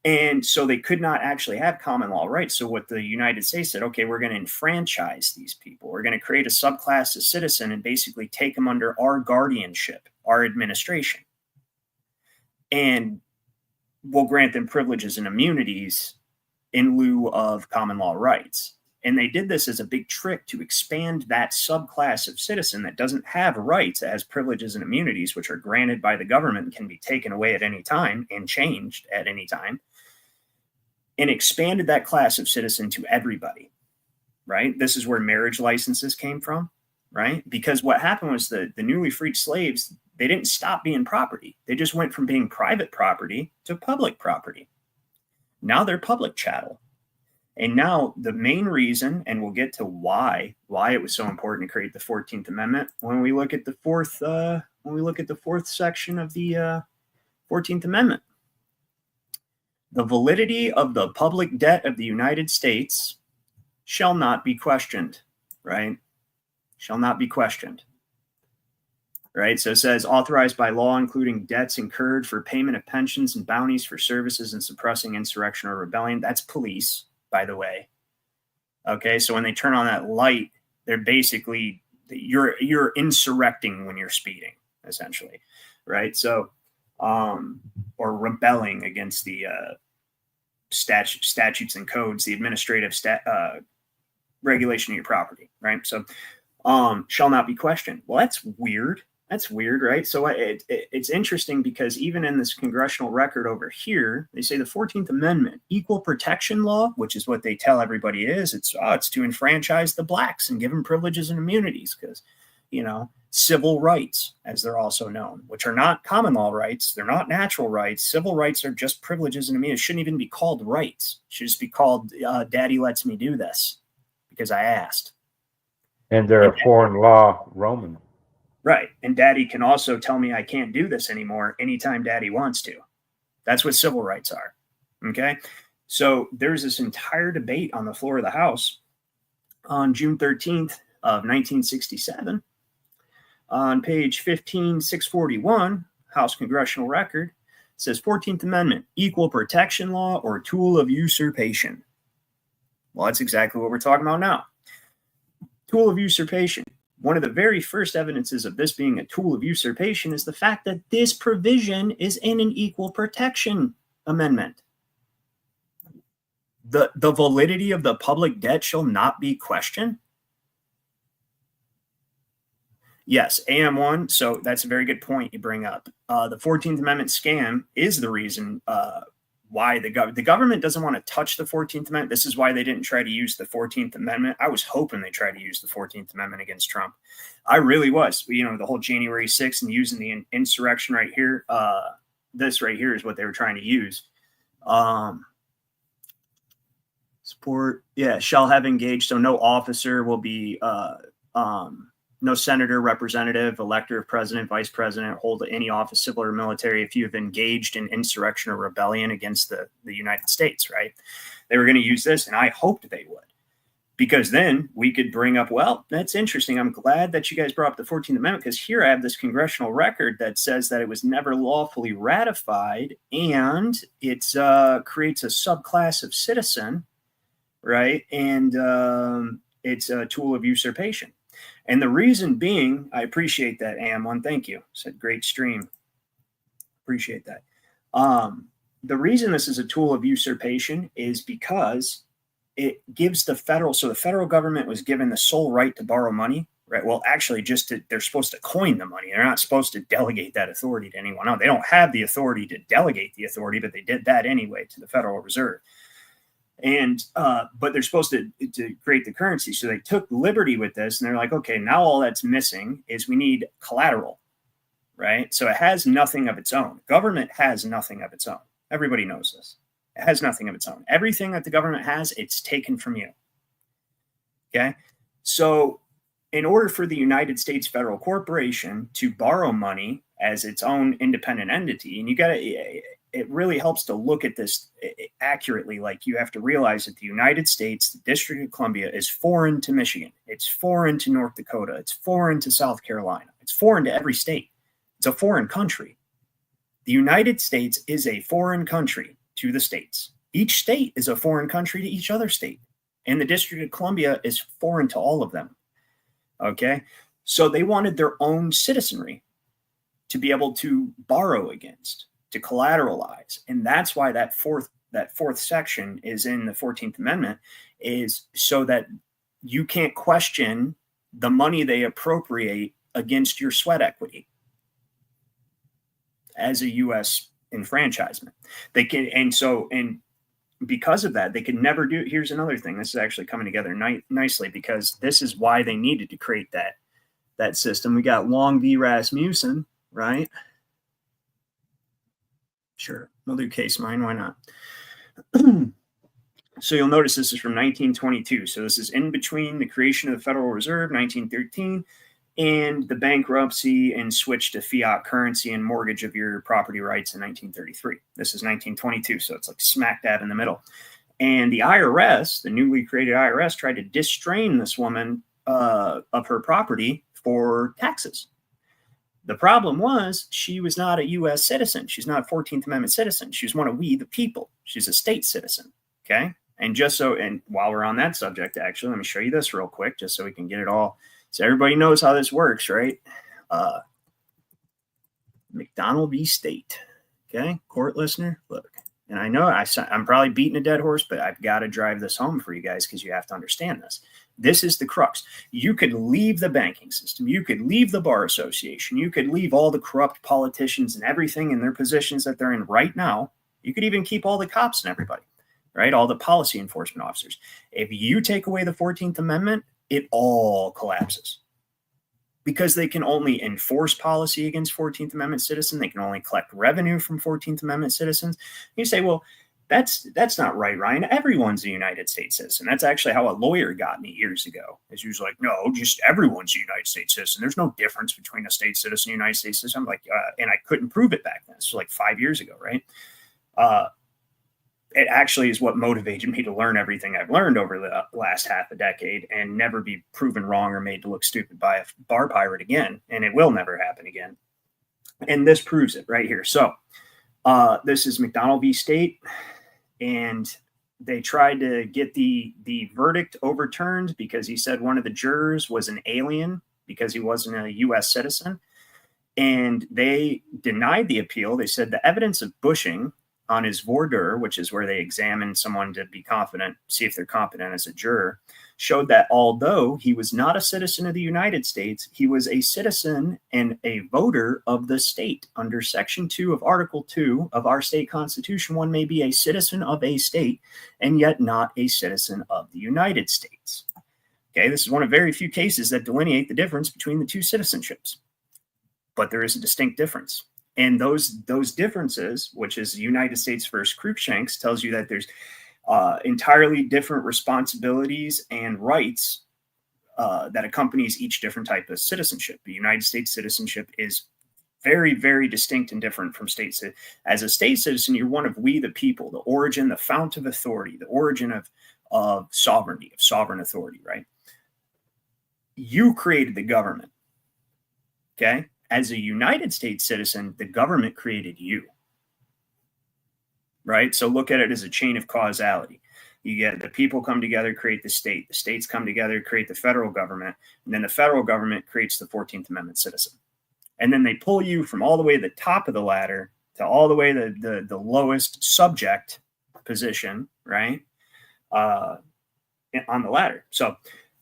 And so they could not actually have common law rights. So what the United States said, okay, we're going to enfranchise these people. We're going to create a subclass of citizen and basically take them under our guardianship, our administration. And we'll grant them privileges and immunities in lieu of common law rights. And they did this as a big trick to expand that subclass of citizen that doesn't have rights, as privileges and immunities, which are granted by the government and can be taken away at any time and changed at any time, and expanded that class of citizen to everybody, right? This is where marriage licenses came from, right? Because what happened was the newly freed slaves, They didn't stop being property. They just went from being private property to public property. Now they're public chattel. And now the main reason, and we'll get to why it was so important to create the 14th Amendment when we look at the fourth section of the 14th Amendment. The validity of the public debt of the United States shall not be questioned, right? Shall not be questioned, right? So it says authorized by law, including debts incurred for payment of pensions and bounties for services in suppressing insurrection or rebellion. That's police, by the way. Okay, so when they turn on that light, they're basically, you're insurrecting when you're speeding, essentially, right? So, or rebelling against the statutes and codes, the administrative regulation of your property, right? So, shall not be questioned. Well, that's weird. That's weird, right? So it's interesting because even in this congressional record over here, they say the 14th Amendment, equal protection law, which is what they tell everybody it's to enfranchise the blacks and give them privileges and immunities because, civil rights, as they're also known, which are not common law rights. They're not natural rights. Civil rights are just privileges and immunities. It shouldn't even be called rights. It should just be called, Daddy lets me do this because I asked. And they're a foreign law Roman. Right. And Daddy can also tell me I can't do this anymore anytime Daddy wants to. That's what civil rights are. Okay. So there's this entire debate on the floor of the House on June 13th of 1967. On page 15641, House Congressional Record, says 14th Amendment, equal protection law or tool of usurpation. Well, that's exactly what we're talking about now. Tool of usurpation. One of the very first evidences of this being a tool of usurpation is the fact that this provision is in an equal protection amendment. The validity of the public debt shall not be questioned. Yes, AM1. So that's a very good point you bring up. The 14th Amendment scam is the reason why the government doesn't want to touch the 14th Amendment. This is why they didn't try to use the 14th Amendment. I was hoping they tried to use the 14th Amendment against Trump. I really was. The whole January 6th and using the insurrection right here. This right here is what they were trying to use. Support, shall have engaged. So no officer will be, no senator, representative, elector of president, vice president, hold any office, civil or military, if you have engaged in insurrection or rebellion against the United States, right? They were going to use this, and I hoped they would. Because then we could bring up, well, that's interesting. I'm glad that you guys brought up the 14th Amendment, because here I have this congressional record that says that it was never lawfully ratified, and it creates a subclass of citizen, right? And it's a tool of usurpation. And the reason being, I appreciate that, AM1. Thank you. Said great stream. Appreciate that. The reason this is a tool of usurpation is because it gives the federal government was given the sole right to borrow money, right? Well, actually, they're supposed to coin the money. They're not supposed to delegate that authority to anyone else. They don't have the authority to delegate the authority, but they did that anyway to the Federal Reserve. And but they're supposed to create the currency. So they took liberty with this, and they're like, okay, now all that's missing is we need collateral, right? So it has nothing of its own. Government has nothing of its own. Everybody knows this. It has nothing of its own. Everything that the government has, it's taken from you. Okay? So in order for the United States Federal Corporation to borrow money as its own independent entity, and it really helps to look at this accurately. Like, you have to realize that the United States, the District of Columbia, is foreign to Michigan. It's foreign to North Dakota. It's foreign to South Carolina. It's foreign to every state. It's a foreign country. The United States is a foreign country to the states. Each state is a foreign country to each other state. And the District of Columbia is foreign to all of them. Okay? So they wanted their own citizenry to be able to borrow against, to collateralize. And that's why that fourth section is in the 14th Amendment, is so that you can't question the money they appropriate against your sweat equity as a U.S. enfranchisement. They can, and because of that, they can never do. Here's another thing. This is actually coming together nicely, because this is why they needed to create that system. We got Long v. Rasmussen. right? Sure, we'll do case mine. Why not? So you'll notice this is from 1922. So this is in between the creation of the Federal Reserve, 1913, and the bankruptcy and switch to fiat currency and mortgage of your property rights in 1933. This is 1922, so it's like smack dab in the middle. And the IRS, the newly created IRS, tried to distrain this woman of her property for taxes. The problem was she was not a U.S. citizen. She's not a 14th Amendment citizen. She was one of we the people. She's a state citizen. Okay. And just so, and while we're on that subject, actually, let me show you this real quick, just so we can get it all. So everybody knows how this works, right? McDonald v. State. Okay. Court listener, look. And I know I'm probably beating a dead horse, but I've got to drive this home for you guys because you have to understand this. This is the crux. You could leave the banking system. You could leave the bar association. You could leave all the corrupt politicians and everything in their positions that they're in right now. You could even keep all the cops and everybody, right? All the policy enforcement officers. If you take away the 14th Amendment, it all collapses. Because they can only enforce policy against 14th Amendment citizens. They can only collect revenue from 14th Amendment citizens. You say, well, that's not right, Ryan. Everyone's a United States citizen. That's actually how a lawyer got me years ago. Is he was like, no, just everyone's a United States citizen. There's no difference between a state citizen and a United States citizen. I'm like, and I couldn't prove it back then. This was like 5 years ago, right? It actually is what motivated me to learn everything I've learned over the last half a decade and never be proven wrong or made to look stupid by a bar pirate again. And it will never happen again. And this proves it right here. So this is McDonald v. State. And they tried to get the verdict overturned because he said one of the jurors was an alien because he wasn't a U.S. citizen. And they denied the appeal. They said the evidence of bushing on his voir dire, which is where they examine someone to be confident, see if they're competent as a juror, showed that although he was not a citizen of the United States, he was a citizen and a voter of the state. Under Section 2 of Article 2 of our state constitution, one may be a citizen of a state and yet not a citizen of the United States. Okay, this is one of very few cases that delineate the difference between the two citizenships. But there is a distinct difference. And those differences, which is United States versus Cruikshanks, tells you that there's entirely different responsibilities and rights that accompanies each different type of citizenship. The United States citizenship is very, very distinct and different from states. As a state citizen, you're one of we the people, the origin, the fount of authority, the origin of sovereignty, of sovereign authority, right? You created the government, okay? As a United States citizen, the government created you, right? So look at it as a chain of causality. You get the people come together, create the state. The states come together, create the federal government. And then the federal government creates the 14th Amendment citizen. And then they pull you from all the way to the top of the ladder to all the way to the lowest subject position, right? On the ladder. So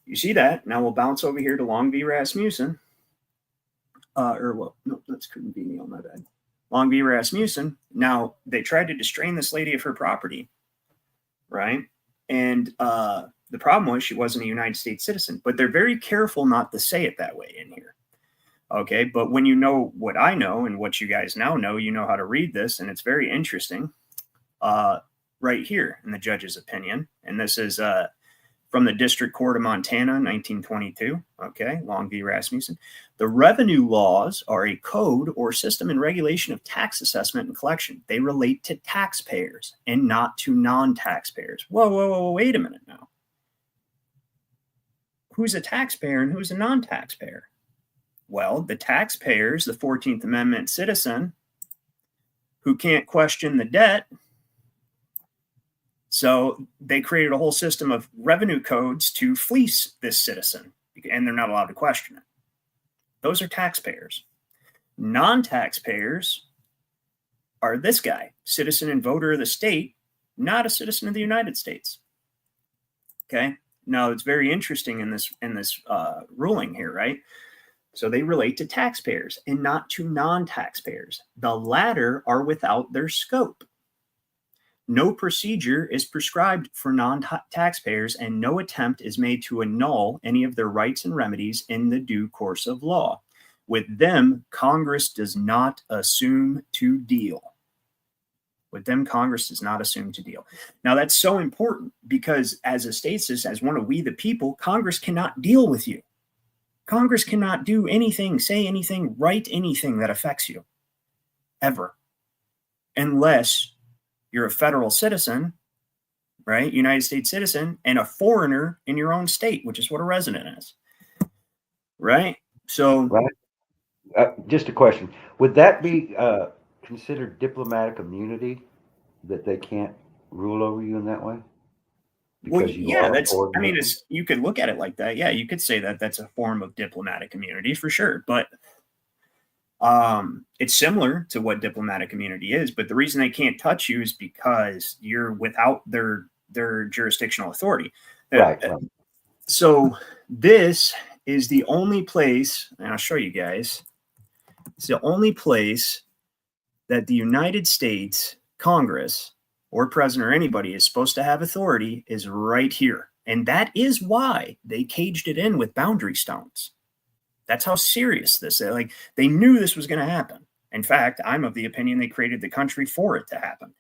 you see that. Now we'll bounce over here to Long v. Rasmussen. No, that's couldn't be Neil, my bad. Long v. Rasmussen. Now, they tried to distrain this lady of her property, right? And the problem was she wasn't a United States citizen, but they're very careful not to say it that way in here. Okay, but when you know what I know and what you guys now know, you know how to read this, and it's very interesting right here in the judge's opinion. And this is from the District Court of Montana, 1922. Okay, Long v. Rasmussen. The revenue laws are a code or system and regulation of tax assessment and collection. They relate to taxpayers and not to non-taxpayers. Whoa, wait a minute now. Who's a taxpayer and who's a non-taxpayer? Well, the taxpayers, the 14th Amendment citizen who can't question the debt. So they created a whole system of revenue codes to fleece this citizen, and they're not allowed to question it. Those are taxpayers. Non-taxpayers are this guy, citizen and voter of the state, not a citizen of the United States. Okay. Now it's very interesting in this ruling here, right? So they relate to taxpayers and not to non-taxpayers. The latter are without their scope. No procedure is prescribed for non-taxpayers, and no attempt is made to annul any of their rights and remedies in the due course of law. With them, Congress does not assume to deal. With them, Congress does not assume to deal. Now, that's so important because as a statist, as one of we the people, Congress cannot deal with you. Congress cannot do anything, say anything, write anything that affects you, ever, unless you're a federal citizen, right? United States citizen, and a foreigner in your own state, which is what a resident is, right? So, right. Just a question: would that be considered diplomatic immunity that they can't rule over you in that way? Well, Because you yeah, are that's, I mean, foreign. you could look at it like that. Yeah, you could say that that's a form of diplomatic immunity for sure. But it's similar to what diplomatic immunity is. But the reason they can't touch you is because you're without their jurisdictional authority. Right. So this is the only place, and I'll show you guys, it's the only place that the United States Congress or president or anybody is supposed to have authority is right here. And that is why they caged it in with boundary stones. That's how serious this is. Like, they knew this was going to happen. In fact, I'm of the opinion they created the country for it to happen.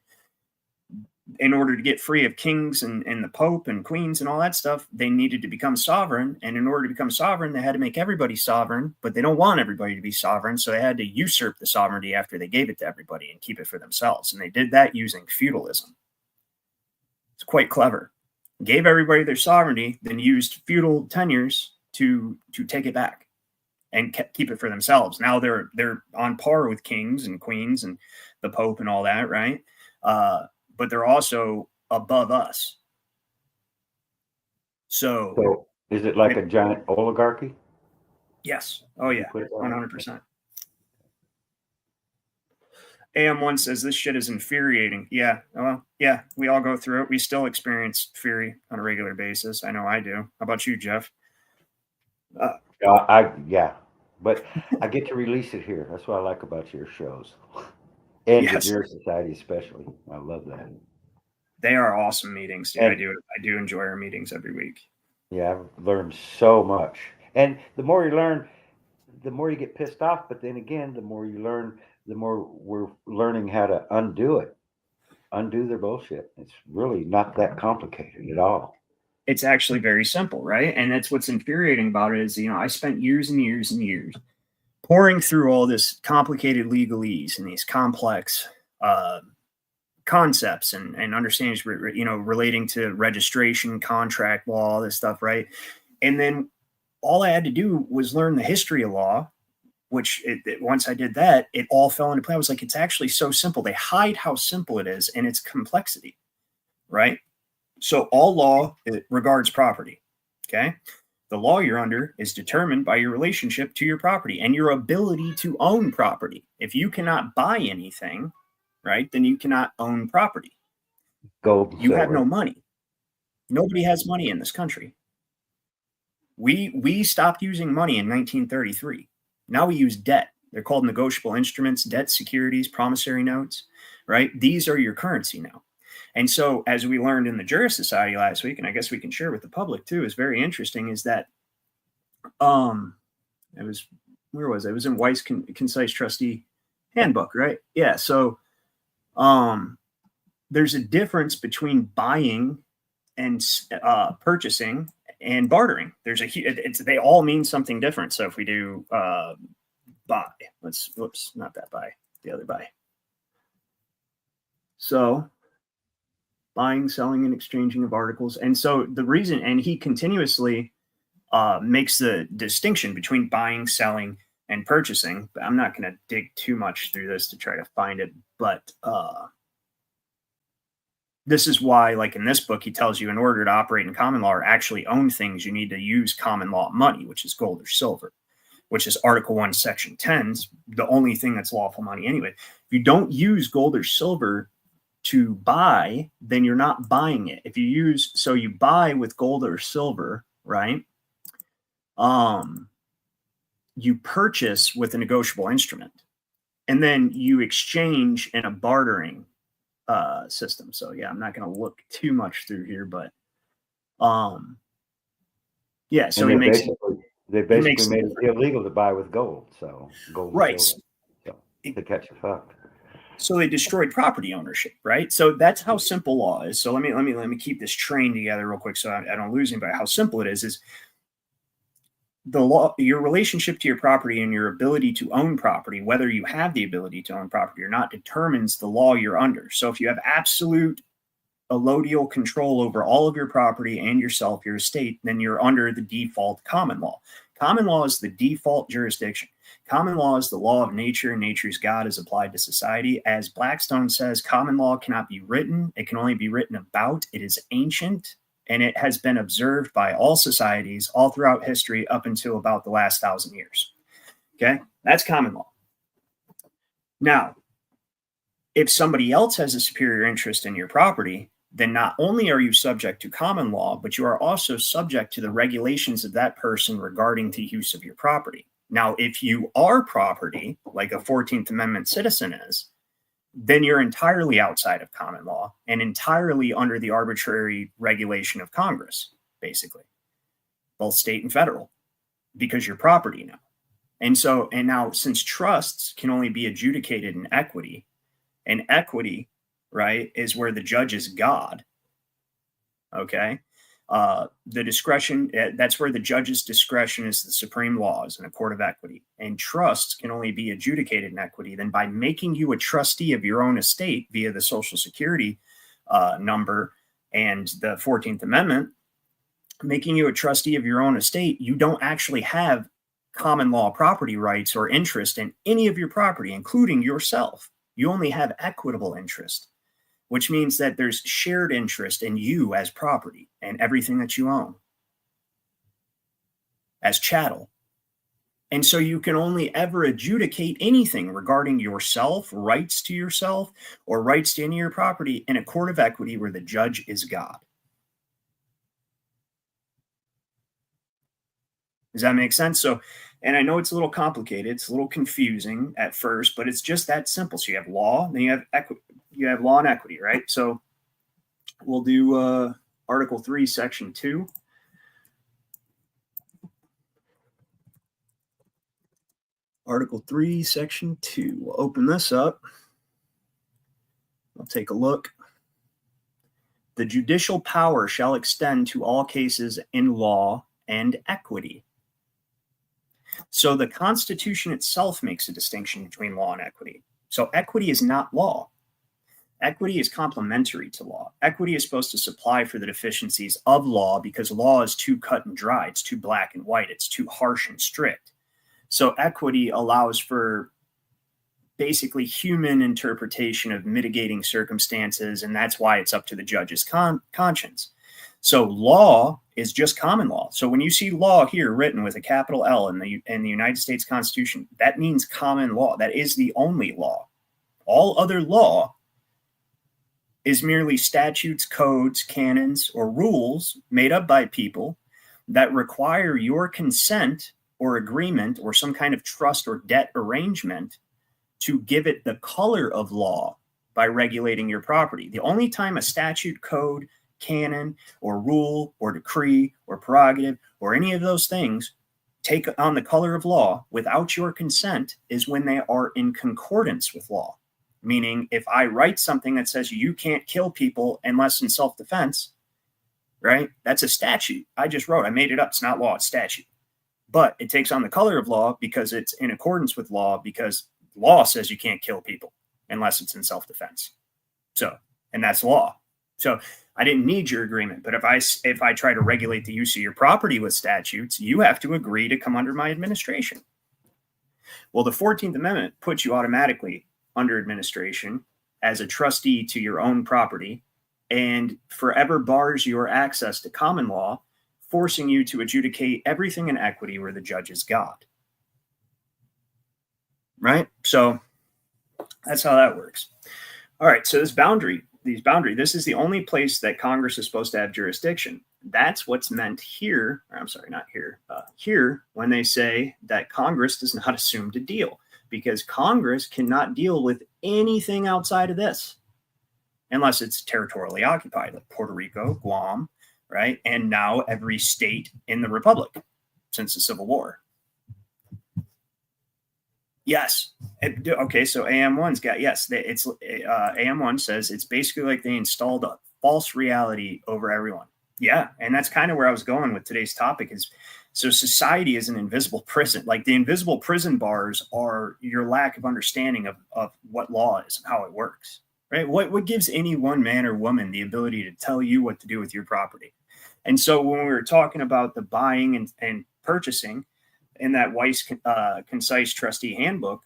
In order to get free of kings and the Pope and queens and all that stuff, they needed to become sovereign. And in order to become sovereign, they had to make everybody sovereign, but they don't want everybody to be sovereign. So they had to usurp the sovereignty after they gave it to everybody and keep it for themselves. And they did that using feudalism. It's quite clever. Gave everybody their sovereignty, then used feudal tenures to take it back and keep it for themselves. Now they're on par with kings and queens and the Pope and all that, right? But they're also above us. So is it like a giant oligarchy? Yes. Oh, yeah. 100%. AM1 says this shit is infuriating. Yeah. Well, yeah, we all go through it. We still experience fury on a regular basis. I know I do. How about you, Jeff? Yeah. But I get to release it here. That's what I like about your shows. And the Jurist Society especially. I love that. They are awesome meetings. I do enjoy our meetings every week. Yeah, I've learned so much. And the more you learn, the more you get pissed off. But then again, the more you learn, the more we're learning how to undo their bullshit. It's really not that complicated at all. It's actually very simple, right? And that's what's infuriating about it is, I spent years and years and years pouring through all this complicated legalese and these complex concepts and understandings, relating to registration, contract law, all this stuff, right? And then all I had to do was learn the history of law, which once I did that, it all fell into play. I was like, it's actually so simple. They hide how simple it is and its complexity, right? So all law regards property, okay? The law you're under is determined by your relationship to your property and your ability to own property. If you cannot buy anything, right, then you cannot own property. You have no money. Nobody has money in this country. We stopped using money in 1933. Now we use debt. They're called negotiable instruments, debt securities, promissory notes, right? These are your currency now. And so, as we learned in the Jurist Society last week, and I guess we can share with the public too, is very interesting, is that it was, where was it? It was in Weiss Concise Trustee Handbook, right? Yeah. So there's a difference between buying and purchasing and bartering. They all mean something different. So if we do buy, not that buy, the other buy. So buying, selling, and exchanging of articles. And so the reason, and he continuously makes the distinction between buying, selling, and purchasing. I'm not going to dig too much through this to try to find it, but this is why, like in this book, he tells you in order to operate in common law or actually own things, you need to use common law money, which is gold or silver, which is Article 1, Section 10's the only thing that's lawful money anyway. If you don't use gold or silver to buy, then you're not buying it. If you you buy with gold or silver, right? You purchase with a negotiable instrument, and then you exchange in a bartering system. So yeah, I'm not going to look too much through here, but yeah. So he makes They basically made it illegal to buy with gold. So gold and right. silver. So to catch a fuck. So they destroyed property ownership, right? So that's how simple law is. So let me keep this train together real quick so I don't lose anybody. How simple it is the law, your relationship to your property and your ability to own property, whether you have the ability to own property or not, determines the law you're under. So if you have absolute allodial control over all of your property and yourself, your estate, then you're under the default common law. Common law is the default jurisdiction. Common law is the law of nature, and nature's God is applied to society. As Blackstone says, common law cannot be written. It can only be written about. It is ancient, and it has been observed by all societies all throughout history up until about the last 1,000 years. Okay, that's common law. Now, if somebody else has a superior interest in your property, then not only are you subject to common law, but you are also subject to the regulations of that person regarding the use of your property. Now, if you are property, like a 14th Amendment citizen is, then you're entirely outside of common law and entirely under the arbitrary regulation of Congress, basically, both state and federal, because you're property now. And now, since trusts can only be adjudicated in equity, and equity, right, is where the judge is God. Okay. The discretion, that's where the judge's discretion is the supreme laws in a court of equity. And trusts can only be adjudicated in equity. Then by making you a trustee of your own estate via the Social Security number and the 14th Amendment, making you a trustee of your own estate, you don't actually have common law property rights or interest in any of your property, including yourself. You only have equitable interest, which means that there's shared interest in you as property and everything that you own as chattel. And so you can only ever adjudicate anything regarding yourself, rights to yourself, or rights to any of your property in a court of equity where the judge is God. Does that make sense? So, and I know it's a little complicated, it's a little confusing at first, but it's just that simple. So you have law, then you have equity, you have law and equity, right? So we'll do Article 3, Section 2. Article 3, Section 2. We'll open this up. I'll take a look. The judicial power shall extend to all cases in law and equity. So the Constitution itself makes a distinction between law and equity. So equity is not law. Equity is complementary to law. Equity is supposed to supply for the deficiencies of law because law is too cut and dry. It's too black and white. It's too harsh and strict. So equity allows for basically human interpretation of mitigating circumstances, and that's why it's up to the judge's conscience. So law is just common law. So when you see law here written with a capital L in the United States Constitution, that means common law. That is the only law. All other law is merely statutes, codes, canons, or rules made up by people that require your consent or agreement or some kind of trust or debt arrangement to give it the color of law by regulating your property. The only time a statute, code, canon, or rule, or decree, or prerogative, or any of those things take on the color of law without your consent is when they are in concordance with law. Meaning, if I write something that says you can't kill people unless in self-defense, right? That's a statute. I just wrote, I made it up. It's not law, it's statute. But it takes on the color of law because it's in accordance with law, because law says you can't kill people unless it's in self-defense. So, and that's law. So I didn't need your agreement, but if I try to regulate the use of your property with statutes, you have to agree to come under my administration. Well, the 14th Amendment puts you automatically under administration as a trustee to your own property and forever bars your access to common law, forcing you to adjudicate everything in equity where the judge is God. Right? So that's how that works. All right. So this boundary, this is the only place that Congress is supposed to have jurisdiction. That's what's meant here. Or I'm sorry, not here. Here, when they say that Congress does not assume to deal, because Congress cannot deal with anything outside of this unless it's territorially occupied, like Puerto Rico, Guam, right? And now every state in the Republic. since the Civil War. Yes. Okay. So AM1's got, yes, AM1 says it's basically like they installed a false reality over everyone. Yeah. And that's kind of where I was going with today's topic is, so society is an invisible prison. Like the invisible prison bars are your lack of understanding of what law is and how it works, right? What gives any one man or woman the ability to tell you what to do with your property? And so when we were talking about the buying and purchasing, in that Weiss concise trustee handbook,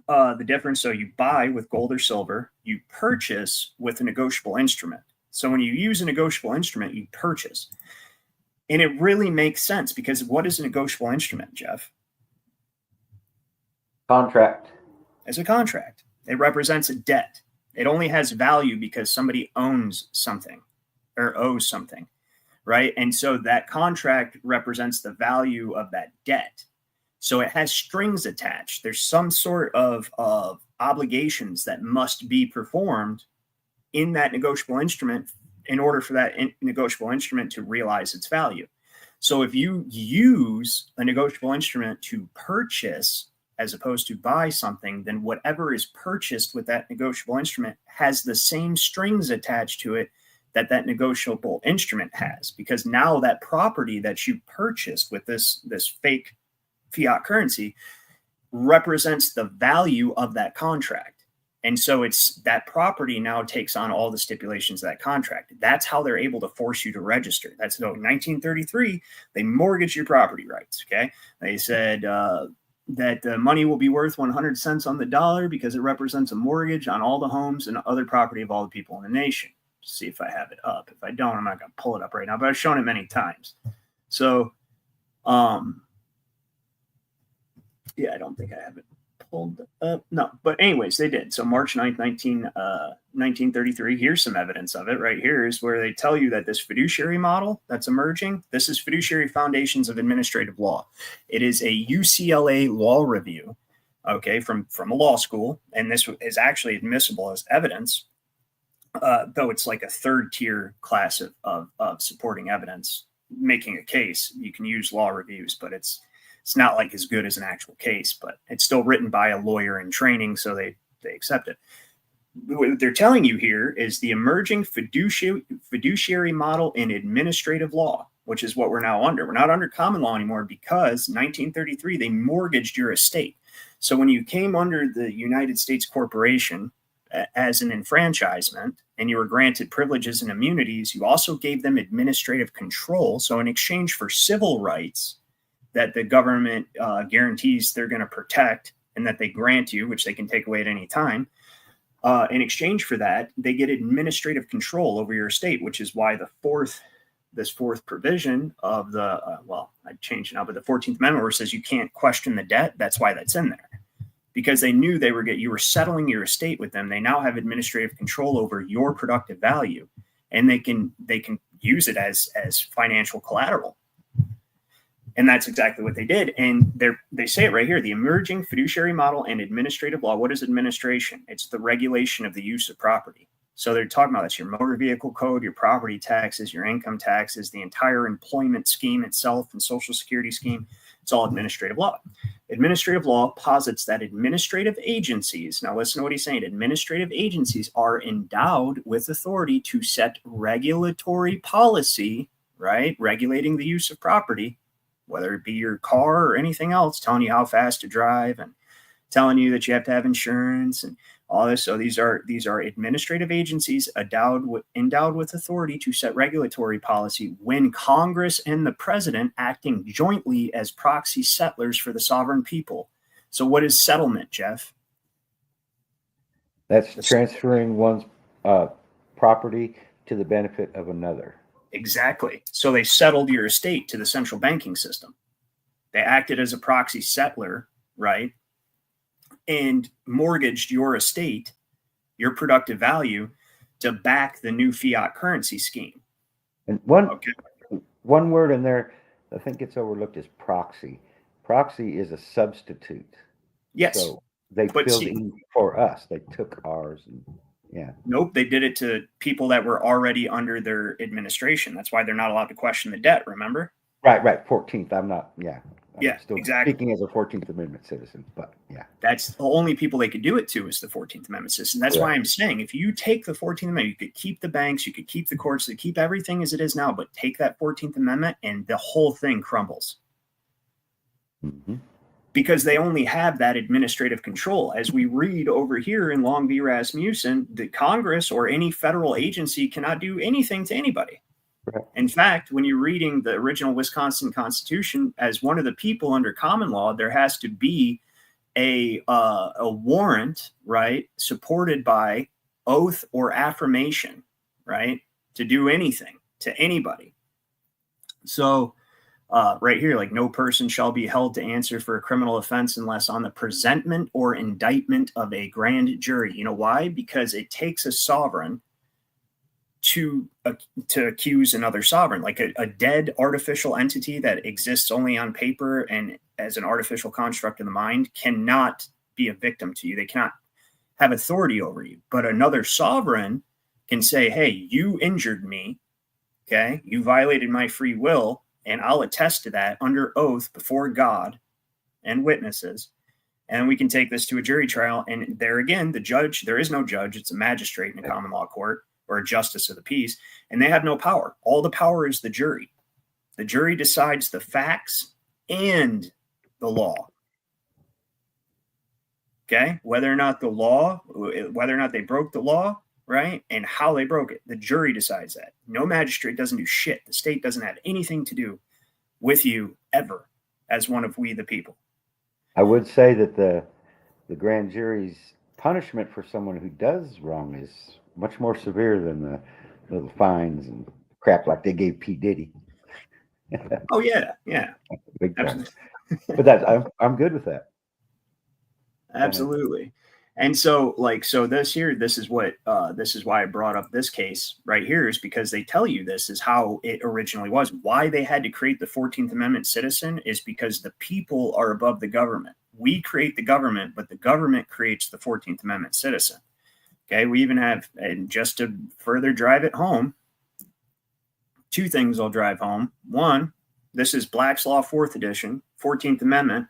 the difference, so you buy with gold or silver, you purchase with a negotiable instrument. So when you use a negotiable instrument, you purchase. And it really makes sense because what is a negotiable instrument, Jeff? Contract. It's a contract. It represents a debt. It only has value because somebody owns something or owes something. Right. And so that contract represents the value of that debt. So it has strings attached. There's some sort of obligations that must be performed in that negotiable instrument in order for that negotiable instrument to realize its value. So if you use a negotiable instrument to purchase as opposed to buy something, then whatever is purchased with that negotiable instrument has the same strings attached to it that negotiable instrument has, because now that property that you purchased with this fake fiat currency represents the value of that contract. And so it's that property now takes on all the stipulations of that contract. That's how they're able to force you to register. That's so 1933, they mortgaged your property rights. Okay. They said that the money will be worth 100 cents on the dollar because it represents a mortgage on all the homes and other property of all the people in the nation. See if I have it up. If I don't, I'm not going to pull it up right now, but I've shown it many times. So, yeah, I don't think I have it pulled up. No, but anyways, they did. So March 9th, 1933, here's some evidence of it right here is where they tell you that this fiduciary model that's emerging, this is Fiduciary Foundations of Administrative Law. It is a UCLA law review, okay, from a law school. And this is actually admissible as evidence. Though it's like a third tier class of supporting evidence, making a case. You can use law reviews, but it's not like as good as an actual case, but it's still written by a lawyer in training, so they accept it. What they're telling you here is the emerging fiduciary model in administrative law, which is what we're now under. We're not under common law anymore because 1933, they mortgaged your estate. So when you came under the United States Corporation as an enfranchisement and you were granted privileges and immunities, you also gave them administrative control. So in exchange for civil rights that the government guarantees they're going to protect and that they grant you, which they can take away at any time, in exchange for that, they get administrative control over your estate, which is why this fourth provision of the, I changed it now, but the 14th Amendment where it says you can't question the debt, that's why that's in there. Because they knew you were settling your estate with them. They now have administrative control over your productive value, and they can use it as financial collateral. And that's exactly what they did. And they say it right here, the emerging fiduciary model and administrative law. What is administration? It's the regulation of the use of property. So they're talking about that's your motor vehicle code, your property taxes, your income taxes, the entire employment scheme itself and social security scheme. It's all administrative law. Administrative law posits that administrative agencies, now listen to what he's saying, administrative agencies are endowed with authority to set regulatory policy, right? Regulating the use of property, whether it be your car or anything else, telling you how fast to drive and telling you that you have to have insurance and all this. So these are administrative agencies endowed with authority to set regulatory policy when Congress and the president acting jointly as proxy settlers for the sovereign people. So what is settlement, Jeff? That's transferring one's property to the benefit of another. Exactly. So they settled your estate to the central banking system. They acted as a proxy settler, right? And mortgaged your estate, your productive value, to back the new fiat currency scheme. And one word in there, I think it's overlooked, is proxy. Proxy is a substitute. Yes. So they filled in for us. They took ours. And, yeah. Nope. They did it to people that were already under their administration. That's why they're not allowed to question the debt, remember? Right. 14th. I'm not. Yeah. Yeah, still exactly. speaking as a 14th Amendment citizen, but yeah. That's the only people they could do it to is the 14th Amendment system. That's why I'm saying if you take the 14th Amendment, you could keep the banks, you could keep the courts, you could keep everything as it is now, but take that 14th Amendment and the whole thing crumbles. Mm-hmm. Because they only have that administrative control. As we read over here in Long v. Rasmussen, the Congress or any federal agency cannot do anything to anybody. Right. In fact, when you're reading the original Wisconsin Constitution, as one of the people under common law, there has to be a warrant, right, supported by oath or affirmation, right, to do anything to anybody. So right here, like no person shall be held to answer for a criminal offense unless on the presentment or indictment of a grand jury. You know why? Because it takes a sovereign to accuse another sovereign, like a dead artificial entity that exists only on paper and as an artificial construct of the mind cannot be a victim to you. They cannot have authority over you. But another sovereign can say, hey, you injured me. Okay. You violated my free will. And I'll attest to that under oath before God and witnesses. And we can take this to a jury trial. And there again, the judge, there is no judge. It's a magistrate in a common law court or a justice of the peace. And they have no power. All the power is the jury. The jury decides the facts and the law. Okay. Whether or not they broke the law, right? And how they broke it. The jury decides that. No magistrate doesn't do shit. The state doesn't have anything to do with you ever as one of we the people. I would say that the grand jury's punishment for someone who does wrong is much more severe than the little fines and crap like they gave P. Diddy. Oh yeah. Big time. But that I'm good with that. Absolutely. And so this is why I brought up this case right here is because they tell you this is how it originally was. Why they had to create the 14th Amendment citizen is because the people are above the government. We create the government, but the government creates the 14th Amendment citizen. Okay. We even have, and just to further drive it home, two things I'll drive home. One, this is Black's Law 4th edition, 14th Amendment.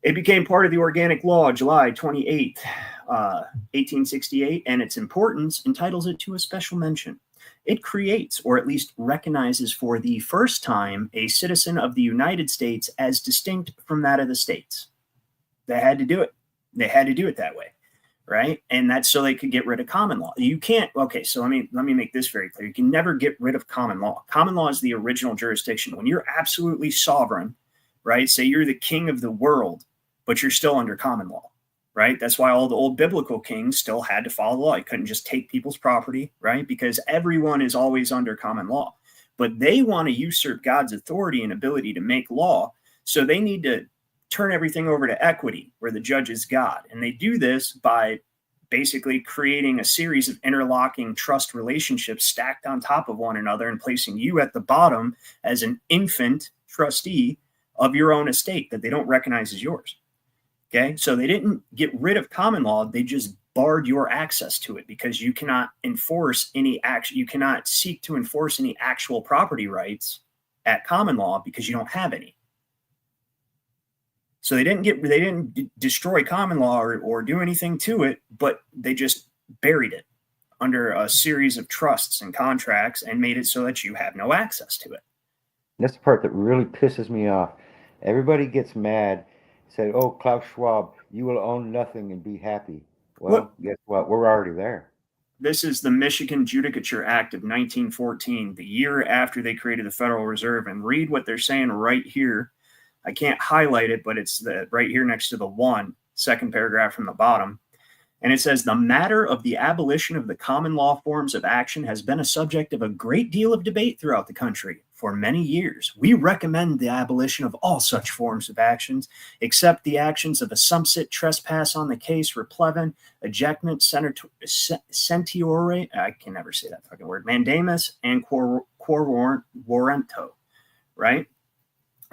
It became part of the Organic Law, July 28th, 1868, and its importance entitles it to a special mention. It creates, or at least recognizes for the first time, a citizen of the United States as distinct from that of the states. They had to do it. They had to do it that way, right? And that's so they could get rid of common law. You can't, okay, so let me make this very clear. You can never get rid of common law. Common law is the original jurisdiction. When you're absolutely sovereign, right? Say you're the king of the world, but you're still under common law, right? That's why all the old biblical kings still had to follow the law. You couldn't just take people's property, right? Because everyone is always under common law. But they want to usurp God's authority and ability to make law. So they need to turn everything over to equity, where the judge is God. And they do this by basically creating a series of interlocking trust relationships stacked on top of one another and placing you at the bottom as an infant trustee of your own estate that they don't recognize as yours. Okay, so they didn't get rid of common law. They just barred your access to it because you cannot enforce any action. You cannot seek to enforce any actual property rights at common law because you don't have any. So they didn't destroy common law or do anything to it, but they just buried it under a series of trusts and contracts and made it so that you have no access to it. That's the part that really pisses me off. Everybody gets mad. Said, oh, Klaus Schwab, you will own nothing and be happy. Well, guess what? We're already there. This is the Michigan Judicature Act of 1914, the year after they created the Federal Reserve. And read what they're saying right here. I can't highlight it, but it's right here next to the second paragraph from the bottom. And it says, the matter of the abolition of the common law forms of action has been a subject of a great deal of debate throughout the country for many years. We recommend the abolition of all such forms of actions, except the actions of assumpsit, trespass on the case, replevin, ejectment, sentiore, I can never say that fucking word, mandamus, and quor warranto, right?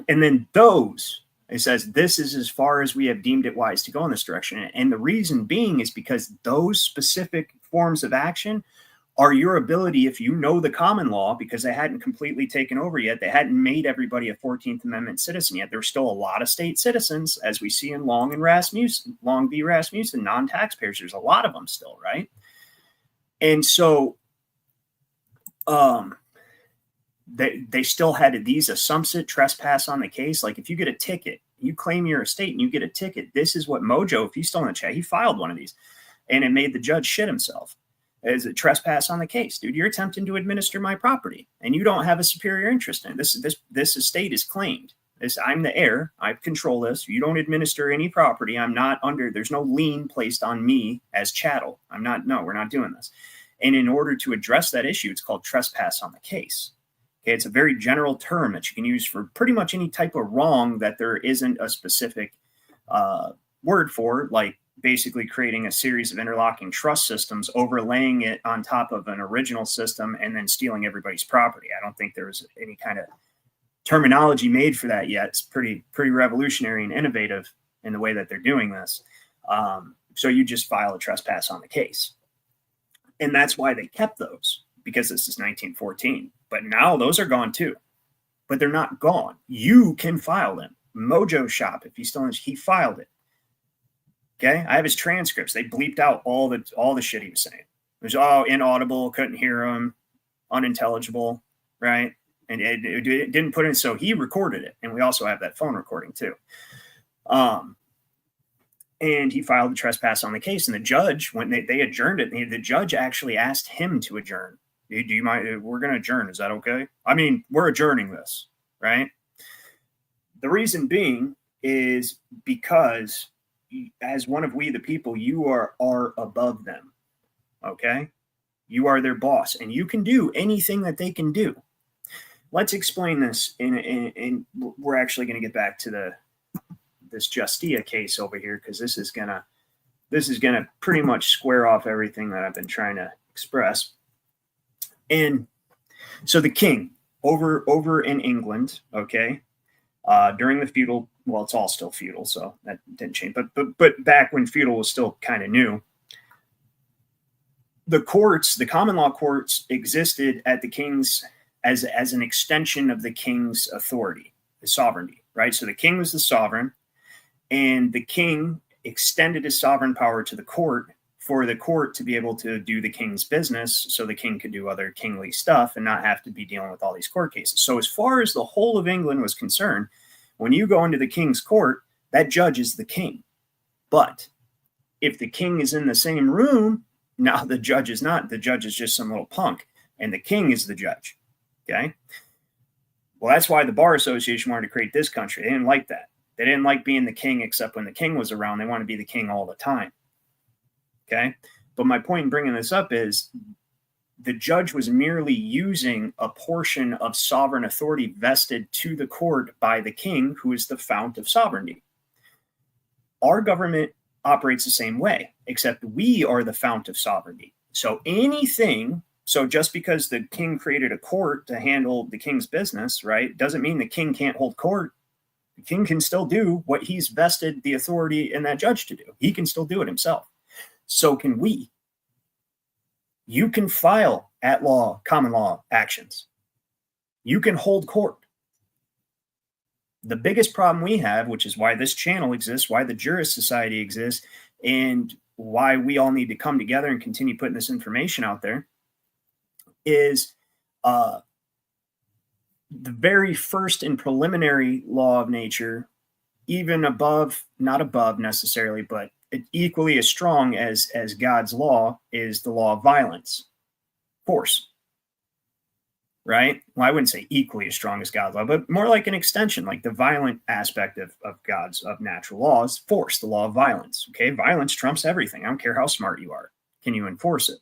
And then those, it says, this is as far as we have deemed it wise to go in this direction. And the reason being is because those specific forms of action are your ability, if you know the common law, because they hadn't completely taken over yet, they hadn't made everybody a 14th Amendment citizen yet. There's still a lot of state citizens, as we see in Long v. Rasmussen, non-taxpayers. There's a lot of them still, right? And so they still had these assumpsit trespass on the case. Like if you get a ticket, you claim your estate and you get a ticket. This is what Mojo, if he's still in the chat, he filed one of these, and it made the judge shit himself. As a trespass on the case, dude. You're attempting to administer my property, and you don't have a superior interest in it. This estate is claimed. I'm the heir. I control this. You don't administer any property. I'm not under. There's no lien placed on me as chattel. I'm not. No, we're not doing this. And in order to address that issue, it's called trespass on the case. Okay, it's a very general term that you can use for pretty much any type of wrong that there isn't a specific word for, like basically creating a series of interlocking trust systems, overlaying it on top of an original system, and then stealing everybody's property. I don't think there's any kind of terminology made for that yet. It's pretty revolutionary and innovative in the way that they're doing this. So you just file a trespass on the case. And that's why they kept those, because this is 1914. But now those are gone too. But they're not gone. You can file them. Mojo Shop, if he's still in, he filed it. Okay, I have his transcripts. They bleeped out all the shit he was saying. It was all inaudible, couldn't hear him, unintelligible, right? And it didn't put in, so he recorded it. And we also have that phone recording too. And he filed the trespass on the case. And the judge, when they adjourned it, the judge actually asked him to adjourn. Do you mind? We're going to adjourn. Is that okay? I mean, we're adjourning this, right? The reason being is because as one of we the people, you are above them. Okay? You are their boss, and you can do anything that they can do. Let's explain this, and we're actually going to get back to this Justia case over here, because this is gonna pretty much square off everything that I've been trying to express. And so the king over in England, okay, during the feudal, well, it's all still feudal, so that didn't change. But back when feudal was still kind of new, the courts, the common law courts, existed at the king's as an extension of the king's authority, the sovereignty, right? So the king was the sovereign, and the king extended his sovereign power to the court for the court to be able to do the king's business, so the king could do other kingly stuff and not have to be dealing with all these court cases. So as far as the whole of England was concerned, when you go into the king's court, that judge is the king. But if the king is in the same room, now the judge is not. The judge is just some little punk, and the king is the judge. Okay? Well, that's why the Bar Association wanted to create this country. They didn't like that. They didn't like being the king except when the king was around. They want to be the king all the time. Okay? But my point in bringing this up is the judge was merely using a portion of sovereign authority vested to the court by the king, who is the fount of sovereignty. Our government operates the same way, except we are the fount of sovereignty. So just because the king created a court to handle the king's business, right, doesn't mean the king can't hold court. The king can still do what he's vested the authority in that judge to do. He can still do it himself. So can we. You can file at law, common law actions. You can hold court. The biggest problem we have, which is why this channel exists, why the Jurist Society exists, and why we all need to come together and continue putting this information out there, is the very first and preliminary law of nature, even above, not above necessarily, but equally as strong as God's law, is the law of violence, force. Right? Well, I wouldn't say equally as strong as God's law, but more like an extension, like the violent aspect of natural law is force, the law of violence. Okay, violence trumps everything. I don't care how smart you are. Can you enforce it?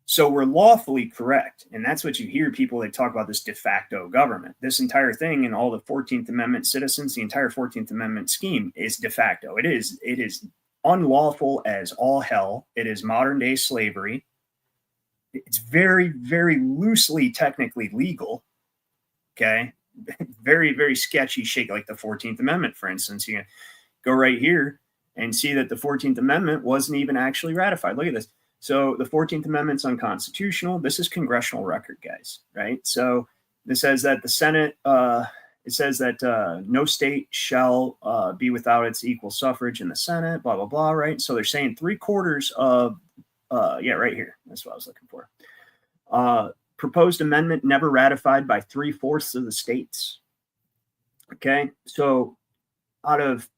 So we're lawfully correct. And that's what you hear people that talk about, this de facto government. This entire thing and all the 14th Amendment citizens, the entire 14th Amendment scheme is de facto. It is unlawful as all hell. It is modern day slavery. It's very, very loosely technically legal. Okay. Very, very sketchy shit, like the 14th Amendment, for instance. You can go right here and see that the 14th Amendment wasn't even actually ratified. Look at this. So the 14th Amendment's unconstitutional. This is congressional record, guys, right? So this says that the Senate, it says that no state shall be without its equal suffrage in the Senate, blah, blah, blah, right? So they're saying 3/4 of, yeah, right here. That's what I was looking for. Proposed amendment never ratified by 3/4 of the states. Okay, so out of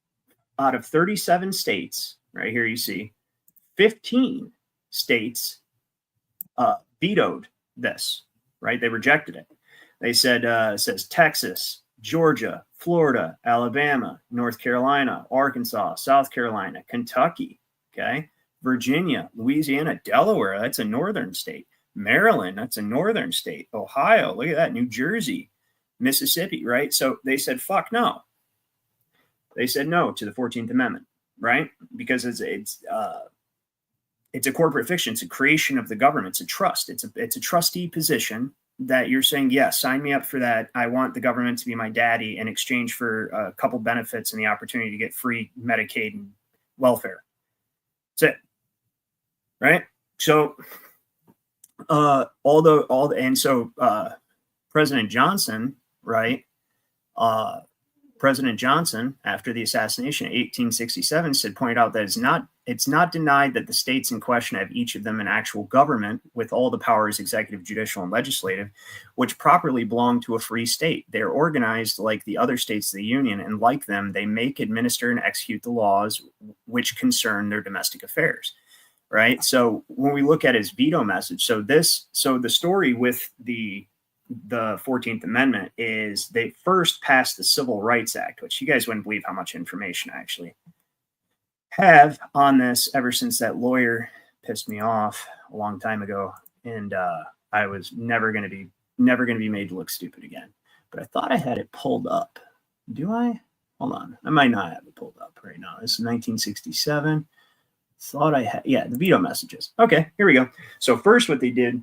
37 states, right here you see 15 states vetoed this, right? They rejected it. They said, it says Texas, Georgia, Florida, Alabama, North Carolina, Arkansas, South Carolina, Kentucky, okay, Virginia, Louisiana, Delaware, that's a northern state, Maryland, that's a northern state, Ohio, look at that, New Jersey, Mississippi, right? So they said, fuck no. They said no to the 14th Amendment, right? Because it's a corporate fiction. It's a creation of the government. It's a trust. It's a trustee position that you're saying, yes, sign me up for that. I want the government to be my daddy in exchange for a couple benefits and the opportunity to get free Medicaid and welfare. That's it. Right? So President Johnson, right? President Johnson, after the assassination in 1867, pointed out that it's not denied that the states in question have each of them an actual government with all the powers, executive, judicial, and legislative, which properly belong to a free state. They are organized like the other states of the Union, and like them, they make, administer, and execute the laws which concern their domestic affairs. Right. So when we look at his veto message, so the story with the 14th Amendment is they first passed the Civil Rights Act, which you guys wouldn't believe how much information I actually have on this ever since that lawyer pissed me off a long time ago. And I was never going to be made to look stupid again. But I thought I had it pulled up. Do I? Hold on. I might not have it pulled up right now. This is 1967. Thought I had, yeah, the veto messages. Okay, here we go. So first what they did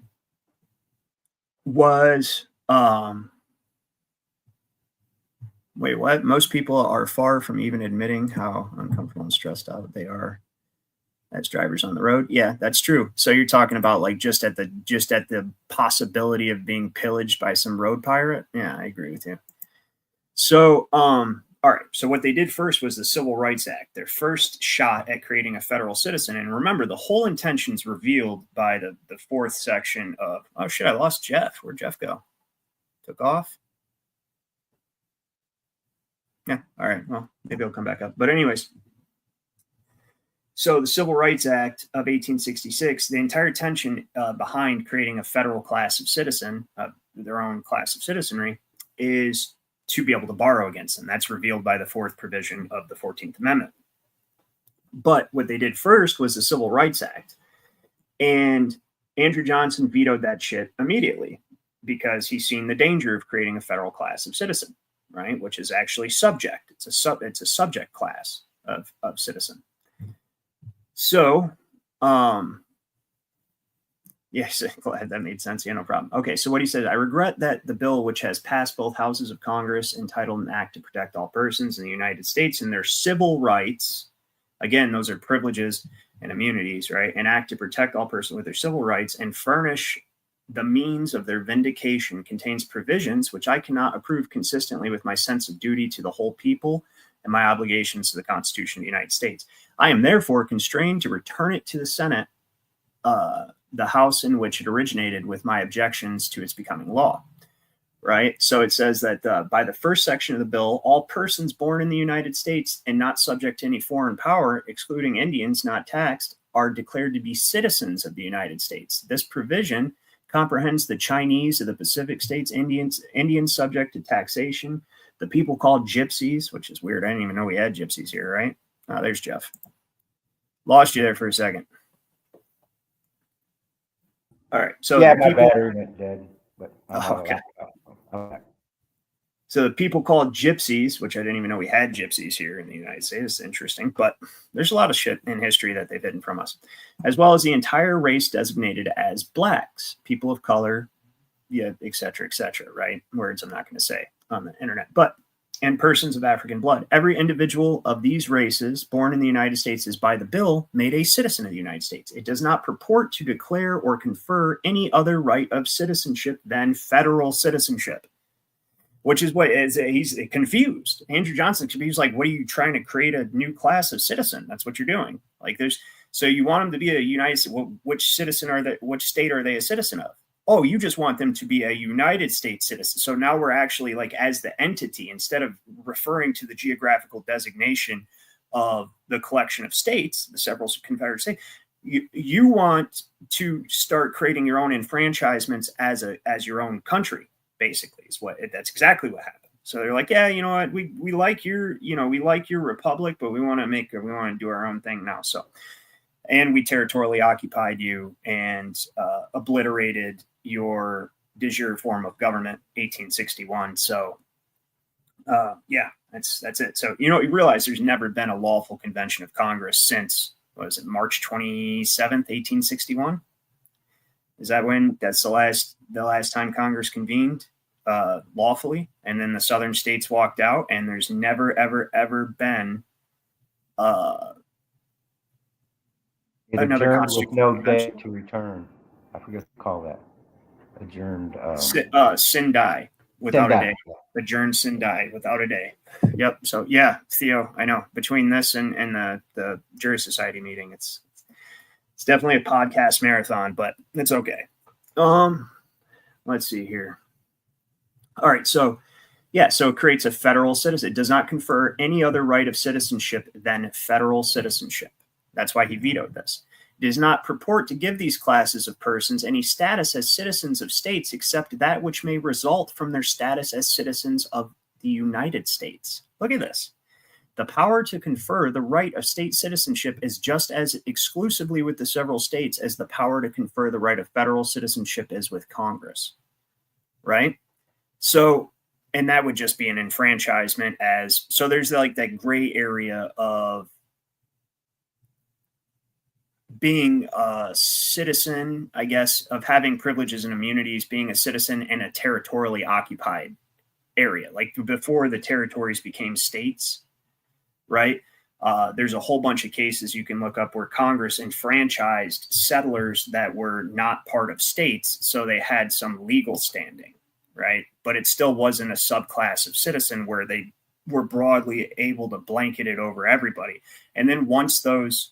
was wait, what? Most people are far from even admitting how uncomfortable and stressed out they are as drivers on the road. Yeah, that's true. So you're talking about like just at the possibility of being pillaged by some road pirate. Yeah, I agree with you. So all right, so what they did first was the Civil Rights Act, their first shot at creating a federal citizen. And remember, the whole intention's revealed by the fourth section of, oh shit, I lost Jeff. Where'd Jeff go? Took off? Yeah, all right, well, maybe he'll come back up. But anyways, so the Civil Rights Act of 1866, the entire intention behind creating a federal class of citizen, their own class of citizenry, is to be able to borrow against them. That's revealed by the fourth provision of the 14th Amendment. But what they did first was the Civil Rights Act. And Andrew Johnson vetoed that shit immediately because he's seen the danger of creating a federal class of citizen, right? Which is actually subject. It's a subject class of citizen. So, yes, glad that made sense. Yeah, no problem. Okay, so what he said, I regret that the bill, which has passed both houses of Congress, entitled an act to protect all persons in the United States and their civil rights, again, those are privileges and immunities, right? An act to protect all persons with their civil rights and furnish the means of their vindication, contains provisions which I cannot approve consistently with my sense of duty to the whole people and my obligations to the Constitution of the United States. I am therefore constrained to return it to the Senate, the House in which it originated, with my objections to its becoming law, right? So it says that by the first section of the bill, all persons born in the United States and not subject to any foreign power, excluding Indians not taxed, are declared to be citizens of the United States. This provision comprehends the Chinese of the Pacific States, Indians subject to taxation, the people called gypsies, which is weird. I didn't even know we had gypsies here, right? Oh, there's Jeff. Lost you there for a second. All right. So yeah, my battery went dead. But okay. So the people called gypsies, which I didn't even know we had gypsies here in the United States. It's interesting, but there's a lot of shit in history that they've hidden from us, as well as the entire race designated as blacks, people of color, yeah, et cetera, right? Words I'm not going to say on the internet. But and persons of African blood. Every individual of these races born in the United States is by the bill made a citizen of the United States. It does not purport to declare or confer any other right of citizenship than federal citizenship, which is what is he's confused. Andrew Johnson should be like, what are you trying to create a new class of citizen? That's what you're doing. Like so you want them to be a United States, well, which citizen are they, which state are they a citizen of? Oh, you just want them to be a United States citizen. So now we're actually like as the entity, instead of referring to the geographical designation of the collection of states, the several Confederate states, you want to start creating your own enfranchisements as your own country, basically, that's exactly what happened. So they're like, yeah, you know what, we like your, we like your republic, but we want to do our own thing now. So, and we territorially occupied you and obliterated your de jure form of government, 1861. So, yeah, that's it. So, you realize there's never been a lawful convention of Congress since, what was it, March 27th, 1861? Is that when? That's the last time Congress convened lawfully, and then the southern states walked out, and there's never, ever been another constitutional with no day to return. I forget to call that. Adjourned. Sindai without a day. Adjourned Sindai without a day. Yep. So yeah, Theo, I know between this and the Jurist Society meeting, it's definitely a podcast marathon, but it's okay. Let's see here. All right. So yeah, so it creates a federal citizen. It does not confer any other right of citizenship than federal citizenship. That's why he vetoed this. It does not purport to give these classes of persons any status as citizens of states except that which may result from their status as citizens of the United States. Look at this. The power to confer the right of state citizenship is just as exclusively with the several states as the power to confer the right of federal citizenship is with Congress. Right? So, and that would just be an enfranchisement so there's like that gray area of being a citizen, I guess, of having privileges and immunities, being a citizen in a territorially occupied area, like before the territories became states, right? There's a whole bunch of cases you can look up where Congress enfranchised settlers that were not part of states, so they had some legal standing, right? But it still wasn't a subclass of citizen where they were broadly able to blanket it over everybody. And then once those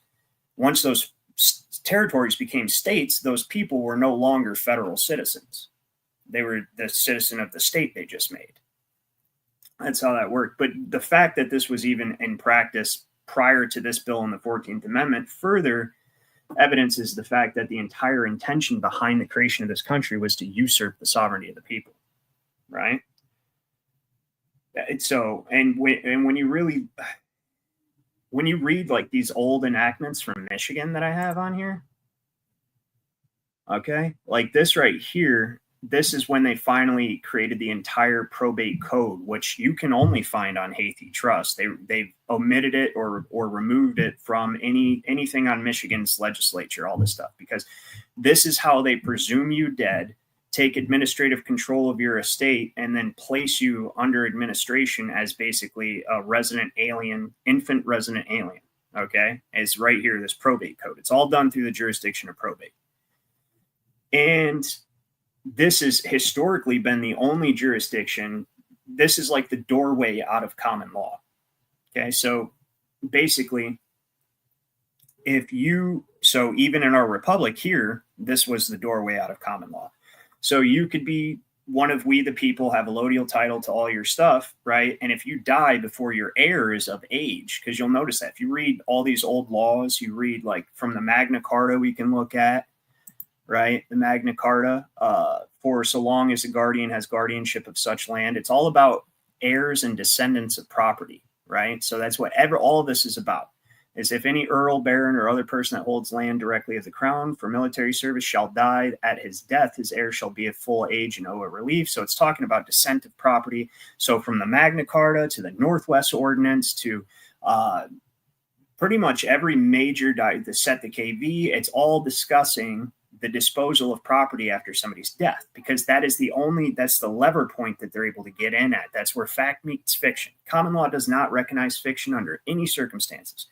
territories became states, those people were no longer federal citizens. They were the citizen of the state they just made. That's how that worked. But the fact that this was even in practice prior to this bill in the 14th Amendment further evidences the fact that the entire intention behind the creation of this country was to usurp the sovereignty of the people, right? So, and when you read like these old enactments from Michigan that I have on here, okay, like this right here, this is when they finally created the entire probate code, which you can only find on Hathi Trust. They've omitted it or removed it from anything on Michigan's legislature, all this stuff, because this is how they presume you dead, take administrative control of your estate, and then place you under administration as basically a resident alien, infant resident alien. Okay, it's right here, this probate code. It's all done through the jurisdiction of probate. And this has historically been the only jurisdiction. This is like the doorway out of common law. Okay, so basically, so even in our republic here, this was the doorway out of common law. So you could be one of we the people, have allodial title to all your stuff, right? And if you die before your heir is of age, because you'll notice that if you read all these old laws, you read like from the Magna Carta we can look at, right? The Magna Carta, for so long as the guardian has guardianship of such land, it's all about heirs and descendants of property, right? So that's what all of this is about. Is if any earl, baron, or other person that holds land directly of the crown for military service shall die, at his death, his heir shall be of full age and owe a relief. So it's talking about descent of property. So from the Magna Carta to the Northwest Ordinance to pretty much every major the KV, it's all discussing the disposal of property after somebody's death, because that's the lever point that they're able to get in at. That's where fact meets fiction. Common law does not recognize fiction under any circumstances,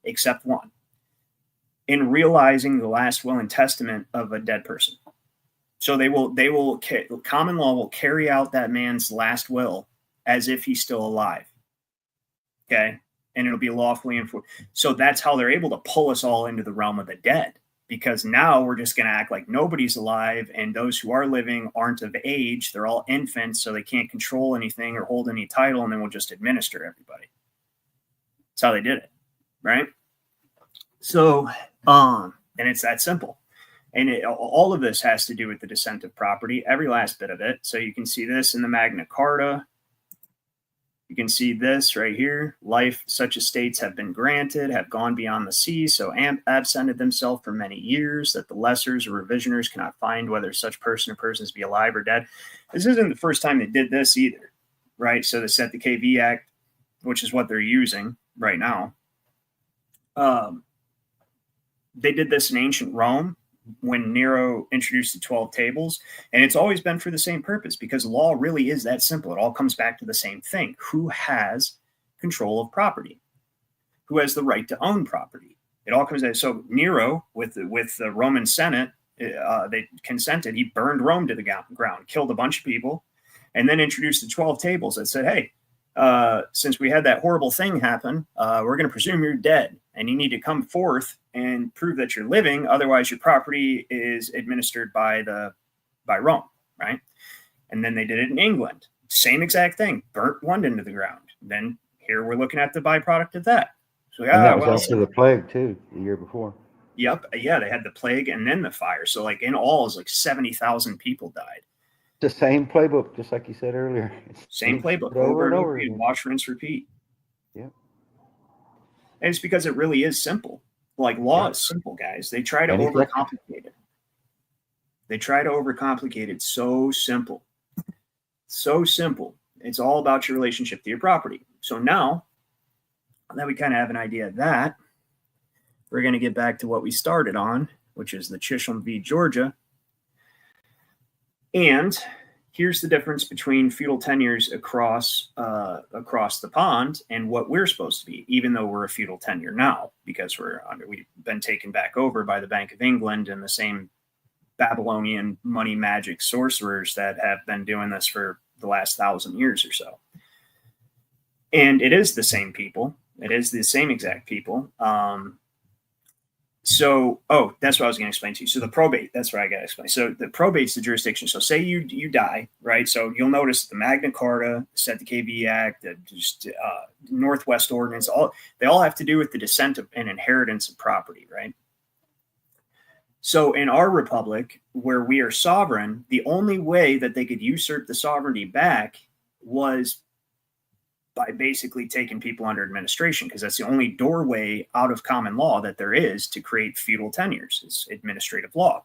except one: in realizing the last will and testament of a dead person. So common law will carry out that man's last will as if he's still alive. Okay. And it'll be lawfully enforced. So that's how they're able to pull us all into the realm of the dead, because now we're just going to act like nobody's alive, and those who are living aren't of age. They're all infants, so they can't control anything or hold any title, and then we'll just administer everybody. That's how they did it, right? So, and it's that simple. And all of this has to do with the descent of property, every last bit of it. So you can see this in the Magna Carta. You can see this right here. Life, such estates have been granted, have gone beyond the sea, so absented themselves for many years, that the lessers or revisioners cannot find whether such person or persons be alive or dead. This isn't the first time they did this either, right? So they set the KV Act, which is what they're using right now. They did this in ancient Rome when Nero introduced the 12 tables, and it's always been for the same purpose, because law really is that simple. It all comes back to the same thing: who has control of property, who has the right to own property. It all comes down. So Nero, with the Roman Senate, they consented. He burned Rome to the ground, killed a bunch of people, and then introduced the 12 tables that said, hey, since we had that horrible thing happen, we're going to presume you're dead, and you need to come forth and prove that you're living. Otherwise, your property is administered by Rome, right? And then they did it in England. Same exact thing. Burnt London to the ground. Then here we're looking at the byproduct of that. So and that was after the plague too, the year before. Yep. Yeah, they had the plague and then the fire. So like in all, is like 70,000 people died. The same playbook, just like you said earlier. Same playbook over and over again. Wash, rinse, repeat. Yeah. And it's because it really is simple. Like law is simple, guys. They try to overcomplicate it. They try to overcomplicate it. So simple. So simple. It's all about your relationship to your property. So now that we kind of have an idea of that, we're going to get back to what we started on, which is the Chisholm v. Georgia. And here's the difference between feudal tenures across the pond and what we're supposed to be, even though we're a feudal tenure now, because we've been taken back over by the Bank of England and the same Babylonian money magic sorcerers that have been doing this for the last 1,000 years or so. And it is the same people. It is the same exact people. That's what I was going to explain to you. So the probate, that's what I got to explain. So the probate's the jurisdiction. So say you die, right? So you'll notice the Magna Carta, set the KV Act, the Northwest Ordinance, they all have to do with the descent of and inheritance of property, right? So in our republic, where we are sovereign, the only way that they could usurp the sovereignty back was by basically taking people under administration, because that's the only doorway out of common law that there is to create feudal tenures, is administrative law.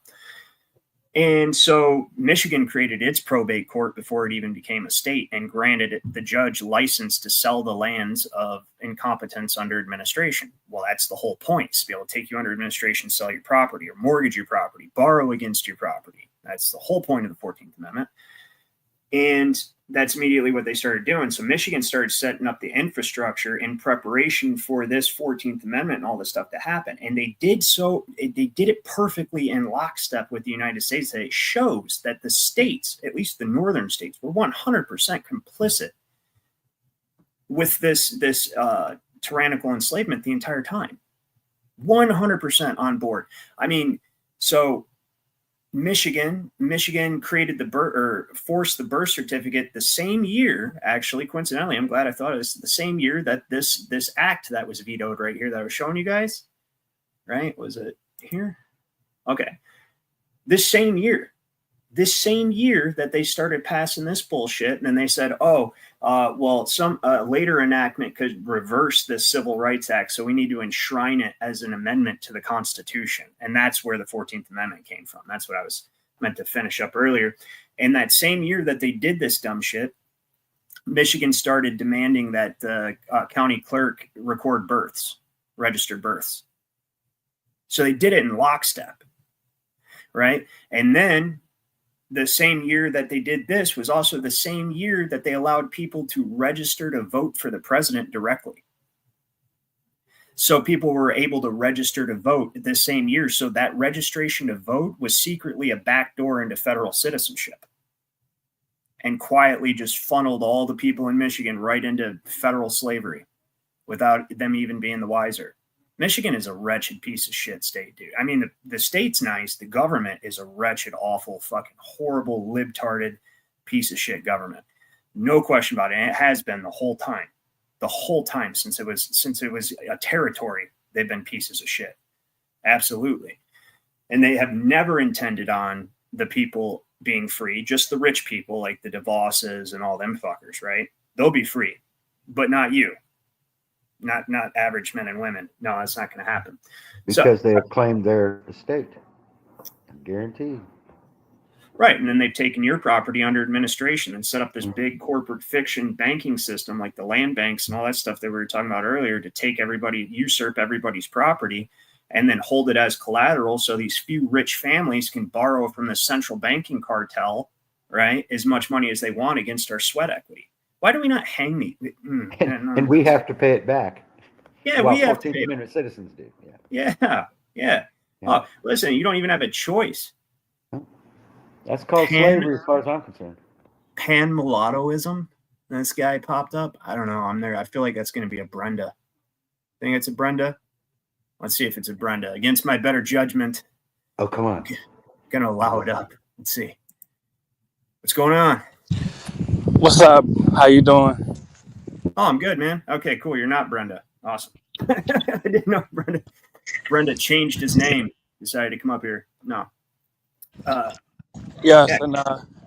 And so Michigan created its probate court before it even became a state and granted the judge license to sell the lands of incompetence under administration. Well, that's the whole point, is to be able to take you under administration, sell your property or mortgage your property, borrow against your property. That's the whole point of the 14th Amendment. And that's immediately what they started doing. So Michigan started setting up the infrastructure in preparation for this 14th Amendment and all this stuff to happen. And they did it perfectly in lockstep with the United States. That it shows that the states, at least the northern states, were 100% complicit with this tyrannical enslavement the entire time. 100% on board. I mean, so Michigan created forced the birth certificate the same year, actually, coincidentally, I'm glad I thought of this, the same year that this act that was vetoed right here that I was showing you guys, right? Was it here? Okay. This same year that they started passing this bullshit, and then they said, some later enactment could reverse the Civil Rights Act, so we need to enshrine it as an amendment to the Constitution. And that's where the 14th Amendment came from. That's what I was meant to finish up earlier. And that same year that they did this dumb shit, Michigan started demanding that the county clerk record births, registered births. So they did it in lockstep. right? And then the same year that they did this was also the same year that they allowed people to register to vote for the president directly. So people were able to register to vote this same year. So that registration to vote was secretly a backdoor into federal citizenship, and quietly just funneled all the people in Michigan right into federal slavery without them even being the wiser. Michigan is a wretched piece of shit state, dude. I mean, the state's nice. The government is a wretched, awful, fucking horrible, libtarded piece of shit government. No question about it. And it has been the whole time. The whole time since it was a territory, they've been pieces of shit. Absolutely. And they have never intended on the people being free, just the rich people like the DeVosses and all them fuckers, right? They'll be free, but not you. Not average men and women. No, that's not going to happen. Because they have claimed their estate. Guaranteed. Right. And then they've taken your property under administration and set up this big corporate fiction banking system like the land banks and all that stuff that we were talking about earlier to take everybody, usurp everybody's property, and then hold it as collateral so these few rich families can borrow from the central banking cartel, right, as much money as they want against our sweat equity. Why do we not hang these? And we have to pay it back. Yeah, well, we have to 14th Amendment citizens do. Yeah. Oh, listen, you don't even have a choice. That's called slavery as far as I'm concerned. Pan mulattoism. This guy popped up. I don't know. I'm there. I feel like that's going to be a Brenda. Think it's a Brenda? Let's see if it's a Brenda. Against my better judgment. Oh, come on. Going to allow it up. Let's see. What's going on? What's up? How you doing? Oh, I'm good, man. Okay, cool. You're not Brenda. Awesome. I didn't know Brenda changed his name. Decided to come up here. No. Yes, and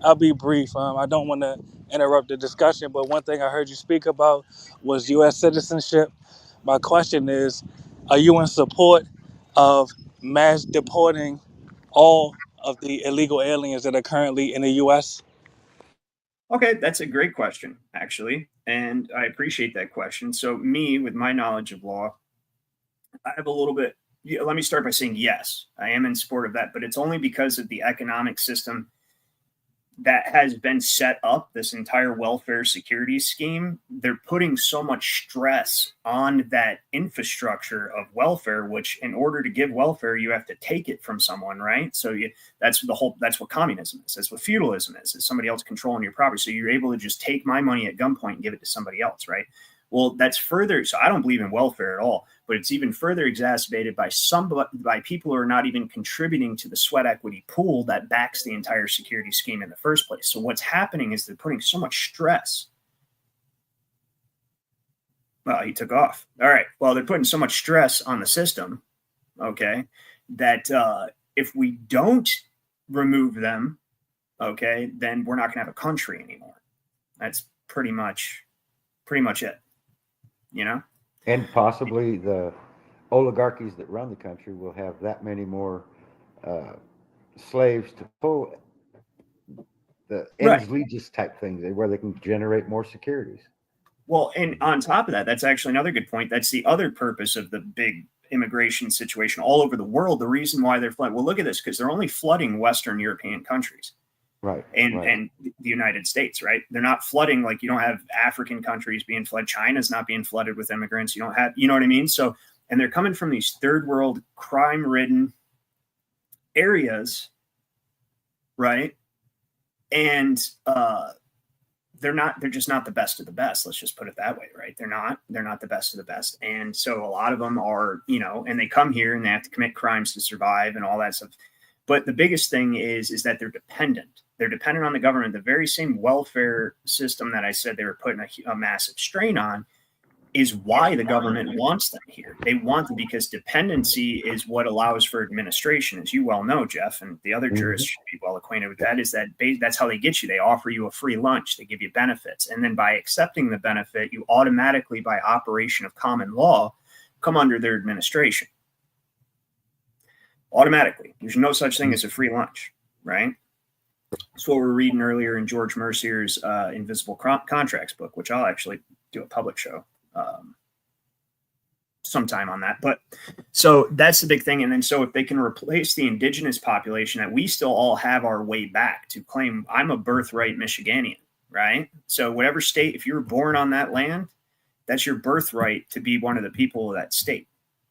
I'll be brief. I don't want to interrupt the discussion, but one thing I heard you speak about was U.S. citizenship. My question is, are you in support of mass deporting all of the illegal aliens that are currently in the U.S.? Okay, that's a great question, actually, and I appreciate that question. So me, with my knowledge of law, I have a little bit. Let me start by saying yes, I am in support of that, but it's only because of the economic system that has been set up, this entire welfare security scheme. They're putting so much stress on that infrastructure of welfare, which in order to give welfare, you have to take it from someone, right? So that's what communism is. That's what feudalism is somebody else controlling your property. So you're able to just take my money at gunpoint and give it to somebody else, right? Well, that's further. So I don't believe in welfare at all, but it's even further exacerbated by people who are not even contributing to the sweat equity pool that backs the entire security scheme in the first place. So what's happening is they're putting so much stress. Well, he took off. All right. Well, they're putting so much stress on the system, okay, that if we don't remove them, okay, then we're not going to have a country anymore. That's pretty much it. You know, and possibly the oligarchies that run the country will have that many more slaves to pull the ends legis type things where they can generate more securities. Well, and on top of that, that's actually another good point. That's the other purpose of the big immigration situation all over the world. The reason why they're flooding. Well, look at this, because they're only flooding Western European countries. Right. And the United States, right? They're not flooding, like you don't have African countries being flooded. China's not being flooded with immigrants. You don't have, you know what I mean? So, and they're coming from these third world crime ridden areas, right? And they're just not the best of the best. Let's just put it that way, right? They're not the best of the best. And so a lot of them are, and they come here and they have to commit crimes to survive and all that stuff. But the biggest thing is that they're dependent. They're dependent on the government. The very same welfare system that I said they were putting a massive strain on is why the government wants them here. They want them because dependency is what allows for administration. As you well know, Jeff, and the other jurists should be well acquainted with that, is that that's how they get you. They offer you a free lunch. They give you benefits. And then by accepting the benefit, you automatically, by operation of common law, come under their administration. Automatically. There's no such thing as a free lunch, right? That's what we're reading earlier in George Mercier's Invisible Contracts book, which I'll actually do a public show some time on that. But so that's the big thing. And then so if they can replace the indigenous population, that we still all have our way back to claim, I'm a birthright Michiganian, right? So whatever state, if you were born on that land, that's your birthright to be one of the people of that state.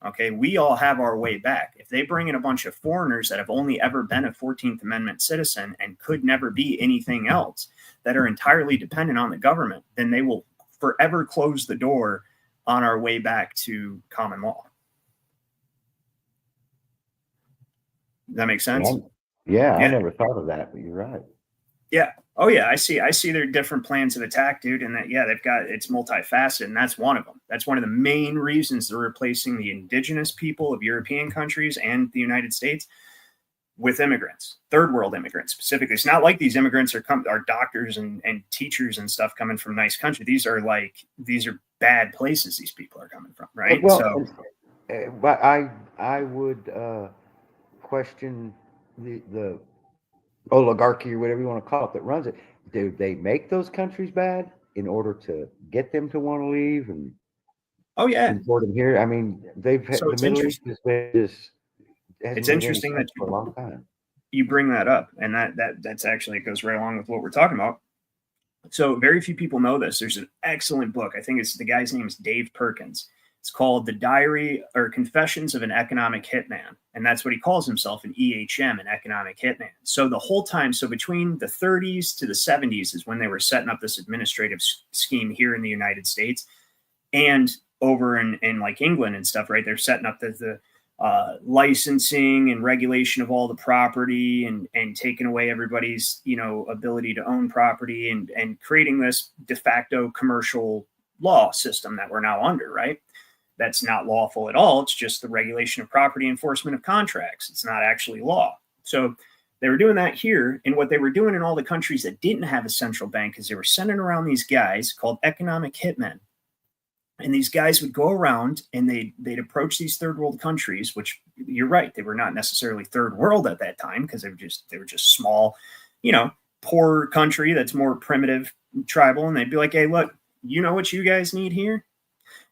Okay, we all have our way back. If they bring in a bunch of foreigners that have only ever been a 14th Amendment citizen and could never be anything else, that are entirely dependent on the government, then they will forever close the door on our way back to common law. Does that make sense? Yeah, I never thought of that, but you're right. Yeah. Oh yeah, I see their different plans of attack, dude, and that they've got, it's multifaceted, and that's one of them. That's one of the main reasons they're replacing the indigenous people of European countries and the United States with immigrants, third world immigrants specifically. It's not like these immigrants are doctors and teachers and stuff coming from nice country. These are bad places these people are coming from, right? Well, but I would question the oligarchy or whatever you want to call it that runs it. Do they make those countries bad in order to get them to want to leave and import them here? I mean, they've had, the Middle East has been just. It's interesting that for a long time you bring that up, and that's actually, it goes right along with what we're talking about. So very few people know this. There's an excellent book. I think the guy's name is Dave Perkins. It's called The Diary or Confessions of an Economic Hitman. And that's what he calls himself, an EHM, an economic hitman. So the whole time, so between the 30s to the 70s is when they were setting up this administrative scheme here in the United States, and over in like England and stuff, right? They're setting up the licensing and regulation of all the property and taking away everybody's, ability to own property and creating this de facto commercial law system that we're now under, right? That's not lawful at all. It's just the regulation of property, enforcement of contracts. It's not actually law. So they were doing that here. And what they were doing in all the countries that didn't have a central bank is they were sending around these guys called economic hitmen. And these guys would go around and they'd approach these third world countries, which you're right, they were not necessarily third world at that time because they were just small, poor country that's more primitive, tribal. And they'd be like, hey, look, you know what you guys need here?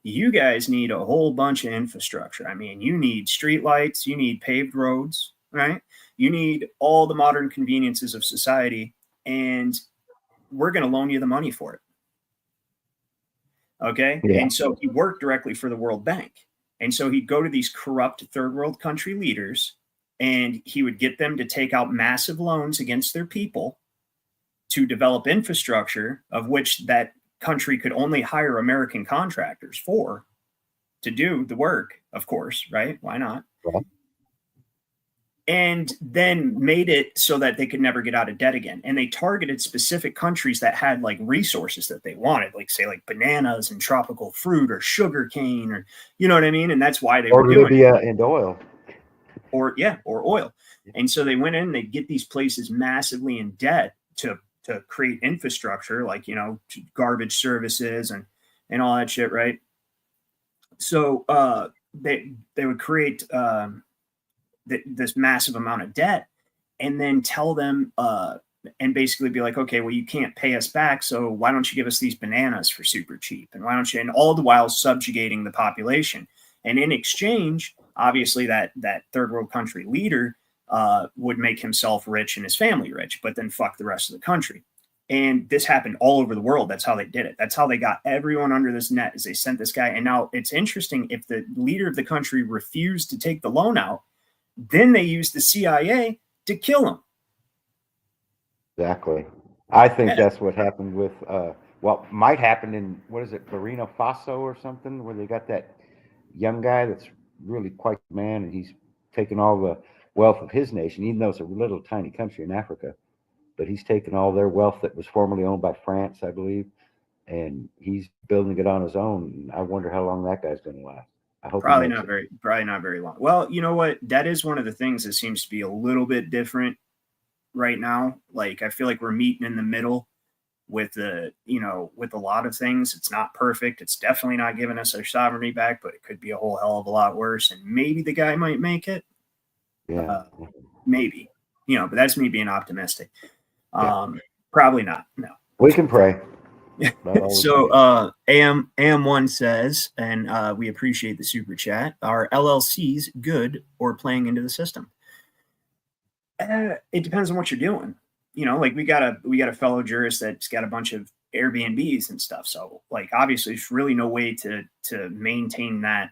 You guys need a whole bunch of infrastructure. I mean, you need streetlights, you need paved roads, right? You need all the modern conveniences of society, and we're going to loan you the money for it. Okay. Yeah. And so he worked directly for the World Bank. And so he'd go to these corrupt third world country leaders and he would get them to take out massive loans against their people to develop infrastructure, of which that country could only hire American contractors for to do the work, of course, right? Why not? Yeah. And then made it so that they could never get out of debt again. And they targeted specific countries that had like resources that they wanted, like say like bananas and tropical fruit or sugar cane, or you know what I mean? And that's why they were doing Libya and oil. Or oil. And so they went in, they get these places massively in debt to create infrastructure, like, garbage services and all that shit, right? So they would create this massive amount of debt and then tell them and basically be like, okay, well, you can't pay us back, so why don't you give us these bananas for super cheap? And why don't you, and all the while subjugating the population. And in exchange, obviously that third world country leader would make himself rich and his family rich, but then fuck the rest of the country. And this happened all over the world. That's how they did it. That's how they got everyone under this net, is they sent this guy. And now it's interesting, if the leader of the country refused to take the loan out, then they used the CIA to kill him. Exactly. I think that's what happened with what might happen in, what is it, Burkina Faso or something, where they got that young guy that's really quite the man, and he's taken all the wealth of his nation, even though it's a little tiny country in Africa, but he's taken all their wealth that was formerly owned by France, I believe, and he's building it on his own. I wonder how long that guy's going to last. I hope probably not very long. Well, you know what? That is one of the things that seems to be a little bit different right now. Like, I feel like we're meeting in the middle with with a lot of things. It's not perfect. It's definitely not giving us our sovereignty back, but it could be a whole hell of a lot worse. And maybe the guy might make it. Yeah. Maybe, but that's me being optimistic. Probably not. No. We can pray. Not all the So time. AM1 says, and we appreciate the super chat, are LLCs good or playing into the system? It depends on what you're doing. You know, like we got a fellow jurist that's got a bunch of Airbnbs and stuff. So like obviously there's really no way to maintain that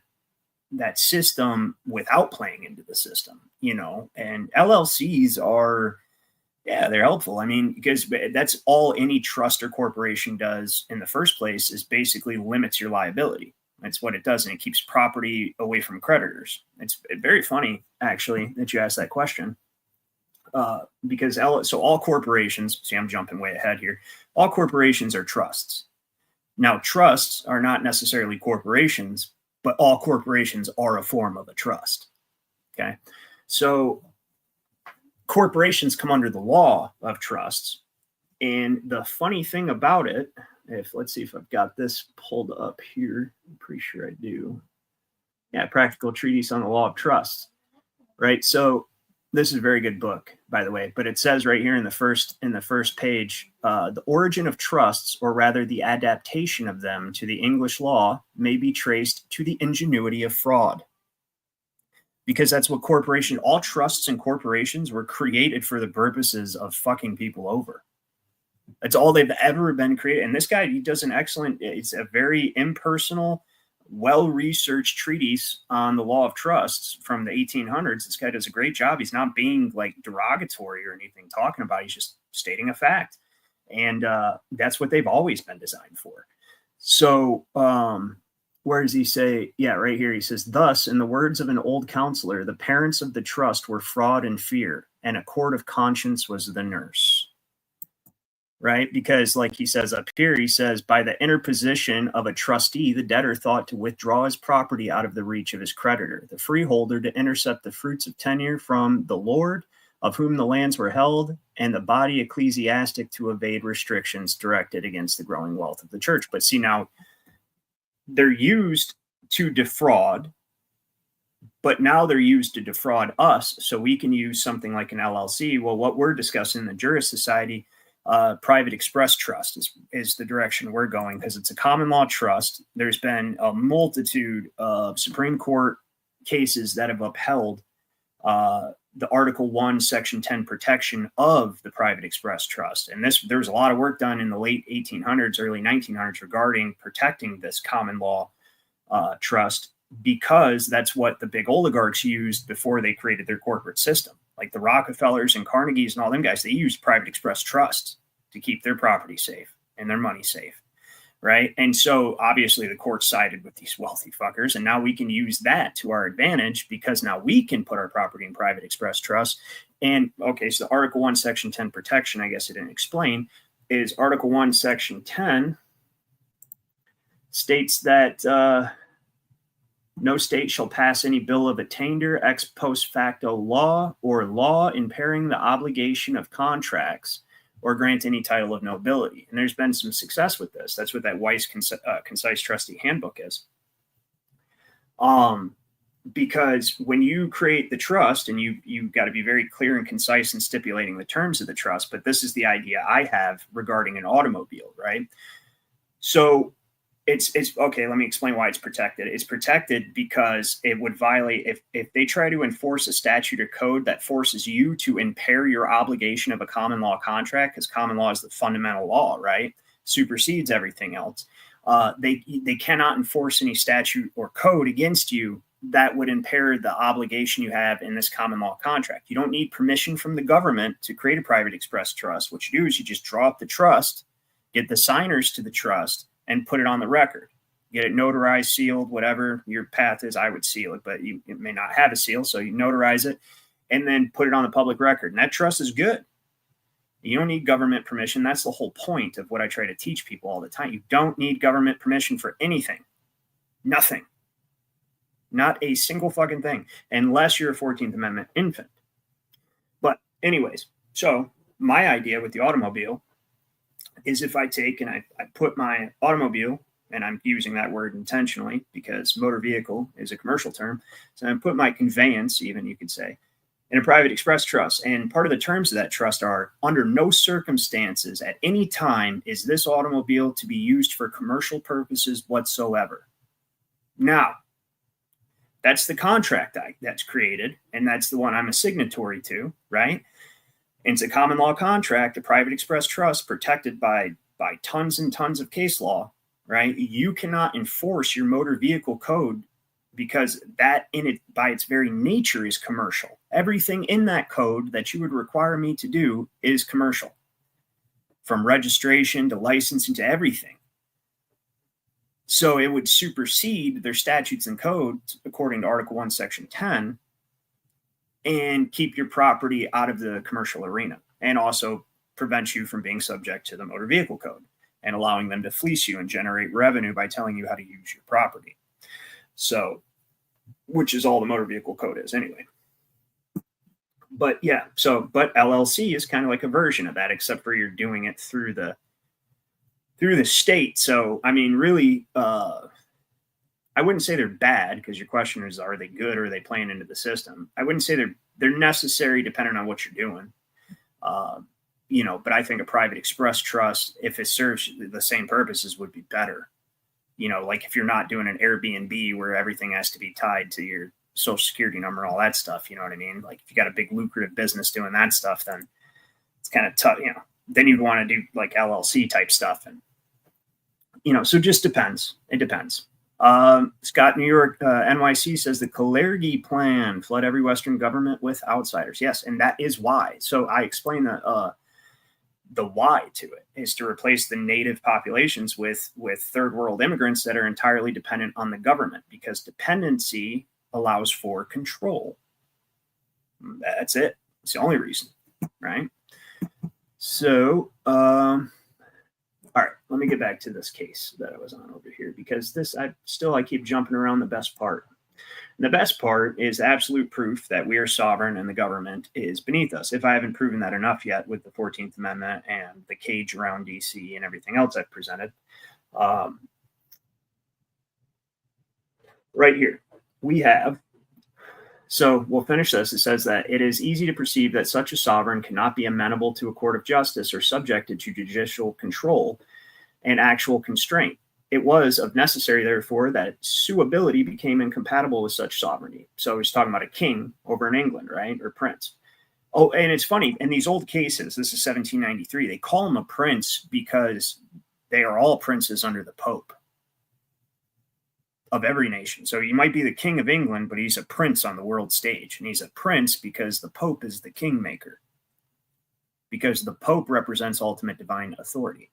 system without playing into the system, you know. And LLCs are, yeah, they're helpful. I mean, because that's all any trust or corporation does in the first place is basically limits your liability. That's what it does, and it keeps property away from creditors. It's very funny, actually, that you asked that question. Because so all corporations, see, I'm jumping way ahead here. All corporations are trusts. Now, trusts are not necessarily corporations, but all corporations are a form of a trust. Okay. So corporations come under the law of trusts. And the funny thing about it, let's see if I've got this pulled up here. I'm pretty sure I do. Yeah, Practical Treatise on the Law of Trusts. Right. So this is a very good book, by the way, but it says right here in the first page, the origin of trusts, or rather the adaptation of them to the English law, may be traced to the ingenuity of fraud. Because that's what all trusts and corporations were created for, the purposes of fucking people over. That's all they've ever been created. And this guy, he does it's a very impersonal, well-researched treatise on the law of trusts from the 1800s. This guy does a great job. He's not being like derogatory or anything talking about it. He's just stating a fact. And that's what they've always been designed for. So where does he say? Yeah, right here. He says, thus, in the words of an old counselor, the parents of the trust were fraud and fear, and a court of conscience was the nurse. Right? Because like he says up here, he says, by the interposition of a trustee, the debtor thought to withdraw his property out of the reach of his creditor, the freeholder to intercept the fruits of tenure from the lord of whom the lands were held, and the body ecclesiastic to evade restrictions directed against the growing wealth of the church. But see, now they're used to defraud, but now they're used to defraud us. So we can use something like an LLC. Well, what we're discussing in the Jurist Society, private express trust is the direction we're going, because it's a common law trust. There's been a multitude of Supreme Court cases that have upheld the Article 1, Section 10 protection of the private express trust. And there was a lot of work done in the late 1800s, early 1900s regarding protecting this common law trust, because that's what the big oligarchs used before they created their corporate system. Like the Rockefellers and Carnegies and all them guys, they used private express trusts to keep their property safe and their money safe, right? And so obviously the court sided with these wealthy fuckers, and now we can use that to our advantage, because now we can put our property in private express trust. And okay, so the Article 1, Section 10 protection, I guess I didn't explain, is Article 1, Section 10 states that no state shall pass any bill of attainder, ex post facto law, or law impairing the obligation of contracts, or grant any title of nobility. And there's been some success with this. That's what that Weiss Concise Trustee Handbook is. Because when you create the trust, and you've got to be very clear and concise in stipulating the terms of the trust, but this is the idea I have regarding an automobile, right? So it's okay. Let me explain why it's protected. It's protected because it would violate if they try to enforce a statute or code that forces you to impair your obligation of a common law contract, because common law is the fundamental law, right? Supersedes everything else. They cannot enforce any statute or code against you that would impair the obligation you have in this common law contract. You don't need permission from the government to create a private express trust. What you do is you just draw up the trust, get the signers to the trust, and put it on the record. Get it notarized, sealed, whatever your path is. I would seal it, but it may not have a seal, so you notarize it and then put it on the public record. And that trust is good. You don't need government permission. That's the whole point of what I try to teach people all the time. You don't need government permission for anything. Nothing. Not a single fucking thing, unless you're a 14th Amendment infant. But anyways, so my idea with the automobile is if I take and I put my automobile, and I'm using that word intentionally because motor vehicle is a commercial term. So I put my conveyance, even you could say, in a private express trust. And part of the terms of that trust are, under no circumstances at any time is this automobile to be used for commercial purposes whatsoever. Now, that's the contract that's created, and that's the one I'm a signatory to, right? And it's a common law contract, a private express trust protected by tons and tons of case law, right? You cannot enforce your motor vehicle code because that in it by its very nature is commercial. Everything in that code that you would require me to do is commercial, from registration to licensing to everything. So it would supersede their statutes and codes according to Article 1, Section 10, and keep your property out of the commercial arena, and also prevent you from being subject to the motor vehicle code and allowing them to fleece you and generate revenue by telling you how to use your property. So, which is all the motor vehicle code is anyway. But yeah, but LLC is kind of like a version of that, except for you're doing it through the state. So, I mean, really, I wouldn't say they're bad, because your question is, are they good or are they playing into the system? I wouldn't say they're necessary depending on what you're doing. But I think a private express trust, if it serves the same purposes, would be better. Like if you're not doing an Airbnb where everything has to be tied to your social security number, all that stuff, you know what I mean? Like if you got a big lucrative business doing that stuff, then it's kind of tough, then you'd want to do like LLC type stuff. And, so it just depends. It depends. Scott, New York, NYC says the Kalergi plan flood every Western government with outsiders. Yes. And that is why. So I explained that, the why to it is to replace the native populations with third world immigrants that are entirely dependent on the government, because dependency allows for control. That's it. It's the only reason, right? So, all right, let me get back to this case that I was on over here, because I keep jumping around the best part. And the best part is absolute proof that we are sovereign and the government is beneath us. If I haven't proven that enough yet with the 14th Amendment and the cage around DC and everything else I've presented. Right here, we have, so we'll finish this. It says that it is easy to perceive that such a sovereign cannot be amenable to a court of justice or subjected to judicial control and actual constraint. It was of necessary, therefore, that suability became incompatible with such sovereignty. So he's talking about a king over in England, right? Or prince. Oh, and it's funny, in these old cases, this is 1793, they call him a prince because they are all princes under the Pope of every nation. So you might be the king of England, but he's a prince on the world stage. And he's a prince because the Pope is the kingmaker, because the Pope represents ultimate divine authority.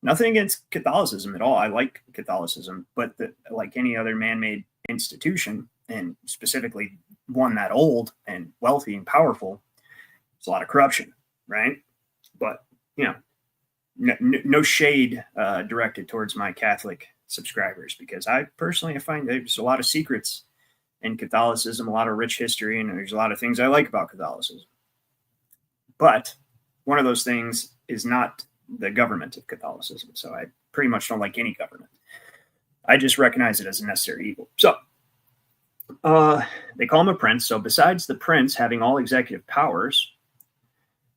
Nothing against Catholicism at all. I like Catholicism, but like any other man-made institution, and specifically one that old and wealthy and powerful, there's a lot of corruption, right? But, no shade directed towards my Catholic subscribers, because I personally find there's a lot of secrets in Catholicism, a lot of rich history, and there's a lot of things I like about Catholicism. But one of those things is not the government of Catholicism. So I pretty much don't like any government. I just recognize it as a necessary evil. So they call him a prince. So besides the prince having all executive powers,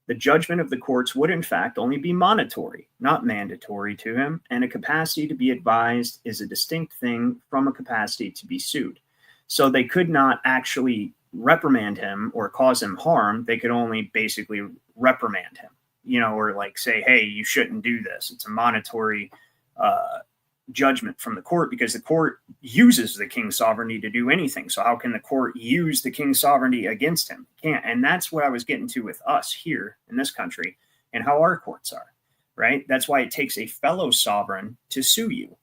the judgment of the courts would in fact only be monitory, not mandatory to him. And a capacity to be advised is a distinct thing from a capacity to be sued. So they could not actually reprimand him or cause him harm. They could only basically reprimand him. Or like say, hey, you shouldn't do this. It's a monitory judgment from the court, because the court uses the king's sovereignty to do anything. So how can the court use the king's sovereignty against him? Can't. And that's what I was getting to with us here in this country and how our courts are, right? That's why it takes a fellow sovereign to sue you,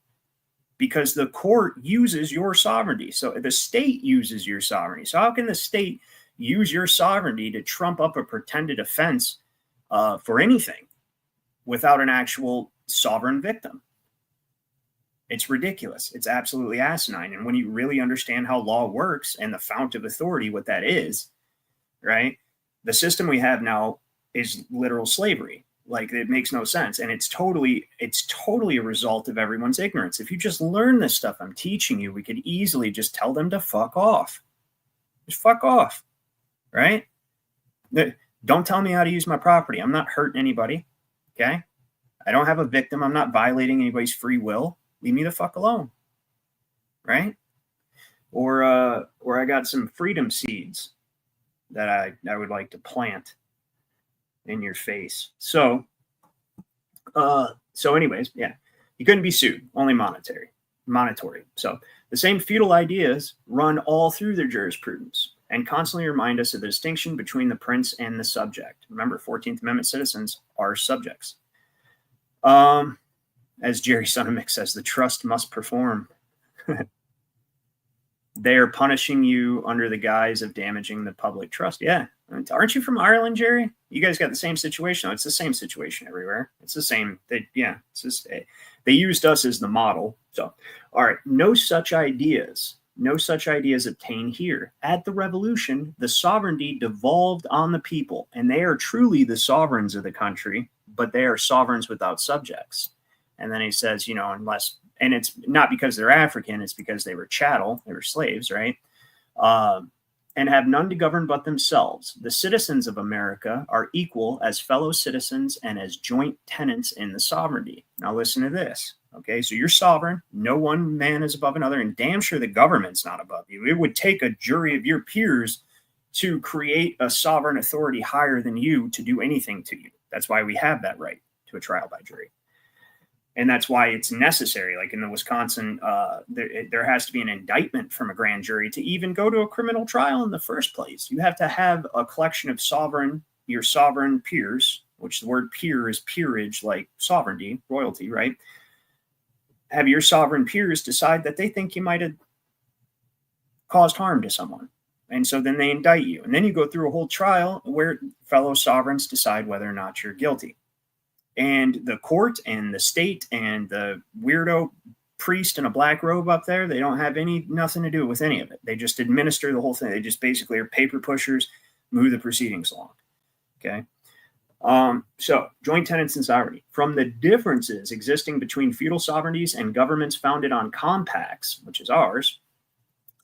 because the court uses your sovereignty. So the state uses your sovereignty. So how can the state use your sovereignty to trump up a pretended offense for anything without an actual sovereign victim? It's ridiculous. It's absolutely asinine. And when you really understand how law works and the fount of authority, what that is, right? The system we have now is literal slavery. Like, it makes no sense. And it's totally a result of everyone's ignorance. If you just learn this stuff I'm teaching you, we could easily just tell them to fuck off. Just fuck off. right? Don't tell me how to use my property. I'm not hurting anybody. Okay. I don't have a victim. I'm not violating anybody's free will. Leave me the fuck alone. Right. Or I got some freedom seeds that I would like to plant in your face. So anyways, yeah, you couldn't be sued, only monetary. So the same feudal ideas run all through their jurisprudence and constantly remind us of the distinction between the prince and the subject. Remember, 14th Amendment citizens are subjects. As Jerry Sonamick says, the trust must perform. They are punishing you under the guise of damaging the public trust. Yeah. Aren't you from Ireland, Jerry? You guys got the same situation. It's the same situation everywhere. It's the same. It's just, they used us as the model. So, all right. No such ideas obtain here. At the revolution, the sovereignty devolved on the people, and they are truly the sovereigns of the country, but they are sovereigns without subjects. And then he says, and it's not because they're African, it's because they were chattel, they were slaves, right? And have none to govern but themselves. The citizens of America are equal as fellow citizens and as joint tenants in the sovereignty. Now listen to this. Okay, so you're sovereign. No one man is above another, and damn sure the government's not above you. It would take a jury of your peers to create a sovereign authority higher than you to do anything to you. That's why we have that right to a trial by jury. And that's why it's necessary. Like in the Wisconsin, there has to be an indictment from a grand jury to even go to a criminal trial in the first place. You have to have a collection of your sovereign peers, which the word peer is peerage, like sovereignty, royalty, right? Have your sovereign peers decide that they think you might have caused harm to someone. And so then they indict you. And then you go through a whole trial where fellow sovereigns decide whether or not you're guilty. And the court and the state and the weirdo priest in a black robe up there, they don't have nothing to do with any of it. They just administer the whole thing. They just basically are paper pushers, move the proceedings along. Okay. So joint tenants and sovereignty. From the differences existing between feudal sovereignties and governments founded on compacts, which is ours,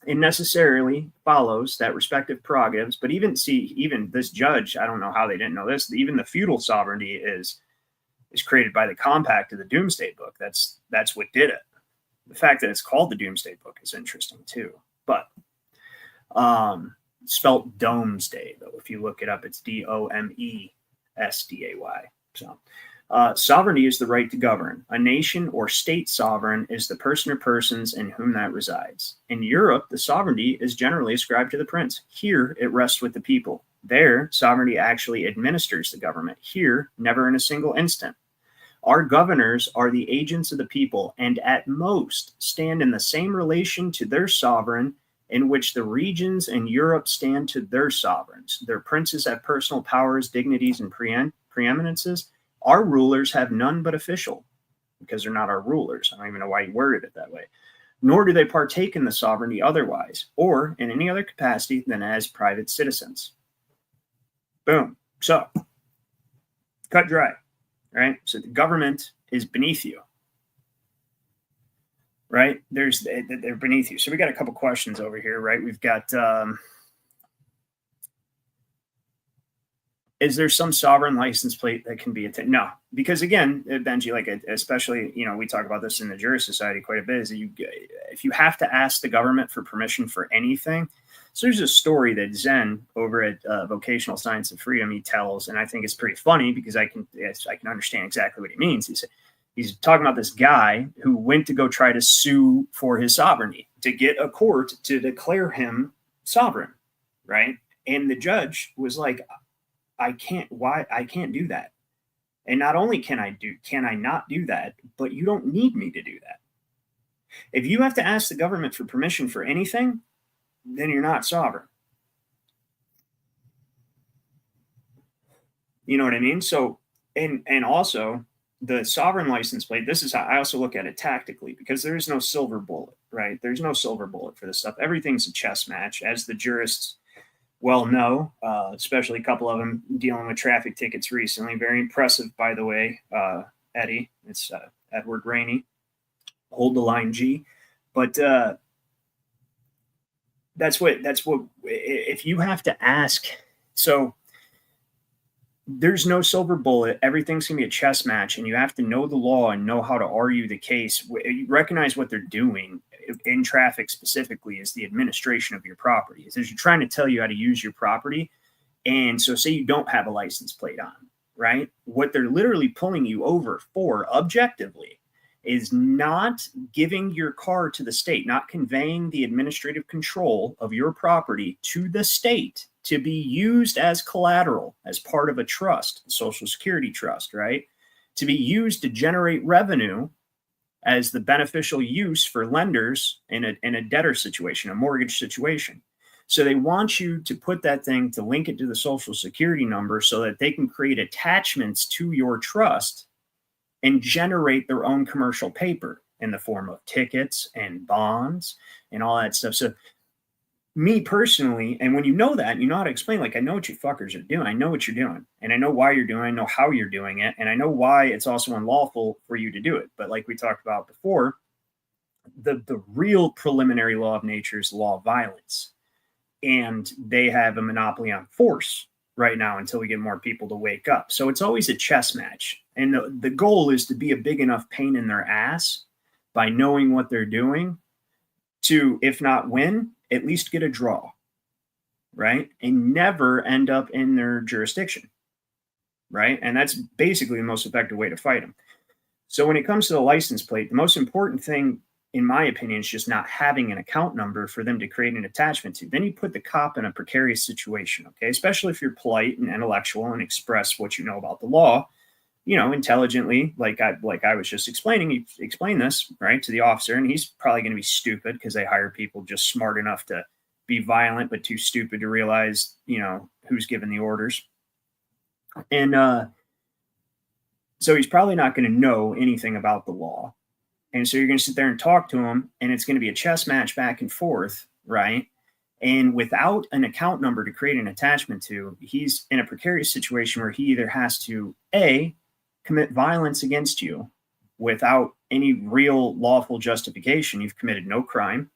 it necessarily follows that respective prerogatives, but even this judge, I don't know how they didn't know this, even the feudal sovereignty is created by the compact of the Doomsday Book. That's what did it. The fact that it's called the Doomsday Book is interesting too. But spelt Domesday, though. If you look it up, it's Domesday. So sovereignty is the right to govern. A nation or state sovereign is the person or persons in whom that resides. In Europe, the sovereignty is generally ascribed to the prince. Here, it rests with the people. There, sovereignty actually administers the government. Here, never in a single instant. Our governors are the agents of the people and at most stand in the same relation to their sovereign in which the regions in Europe stand to their sovereigns. Their princes have personal powers, dignities, and preeminences. Our rulers have none but official, because they're not our rulers. I don't even know why he worded it that way. Nor do they partake in the sovereignty otherwise, or in any other capacity than as private citizens. Boom. So, cut dry. Right? So the government is beneath you. Right? They're beneath you. So we got a couple questions over here, right? We've got, is there some sovereign license plate that can be attained? No, because again, Benji, like especially, we talk about this in the Jurist Society quite a bit, is if you have to ask the government for permission for anything. So there's a story that Zen over at Vocational Science and Freedom, he tells, and I think it's pretty funny because I can understand exactly what he means. He's talking about this guy who went to go try to sue for his sovereignty, to get a court to declare him sovereign, right? And the judge was like, I can't do that. And not only can I not do that, but you don't need me to do that. If you have to ask the government for permission for anything, then you're not sovereign. You know what I mean? So, and also the sovereign license plate, this is how I also look at it tactically, because there is no silver bullet, right? There's no silver bullet for this stuff. Everything's a chess match, as the jurists well know, especially a couple of them dealing with traffic tickets recently. Very impressive, by the way, Eddie. It's Edward Rainey. Hold the line, G. But that's what if you have to ask. So there's no silver bullet. Everything's gonna be a chess match, and you have to know the law and know how to argue the case. You recognize what they're doing in traffic specifically is the administration of your property. Is you're trying to tell you how to use your property. And so say you don't have a license plate on, right? What they're literally pulling you over for objectively is not giving your car to the state, not conveying the administrative control of your property to the state to be used as collateral, as part of a trust, a Social Security trust, right? To be used to generate revenue as the beneficial use for lenders in a debtor situation, a mortgage situation. So they want you to put that thing to link it to the Social Security number so that they can create attachments to your trust and generate their own commercial paper in the form of tickets and bonds and all that stuff. So me personally, and when you know that, you know how to explain, like, I know what you fuckers are doing. I know what you're doing, and I know why you're doing it. I know how you're doing it, and I know why it's also unlawful for you to do it. But like we talked about before, the real preliminary law of nature is the law of violence. And they have a monopoly on force right now until we get more people to wake up. So it's always a chess match. And the goal is to be a big enough pain in their ass by knowing what they're doing to, if not win, at least get a draw, right? And never end up in their jurisdiction, right? And that's basically the most effective way to fight them. So when it comes to the license plate, the most important thing, in my opinion, is just not having an account number for them to create an attachment to. Then you put the cop in a precarious situation, okay? Especially if you're polite and intellectual and express what you know about the law, you know, intelligently, like I was just explaining. You explain this, right, to the officer, and he's probably going to be stupid because they hire people just smart enough to be violent but too stupid to realize, you know, who's giving the orders. And so he's probably not going to know anything about the law. And so you're going to sit there and talk to him, and it's going to be a chess match back and forth, right? And without an account number to create an attachment to, he's in a precarious situation where he either has to, A, commit violence against you without any real lawful justification. You've committed no crime.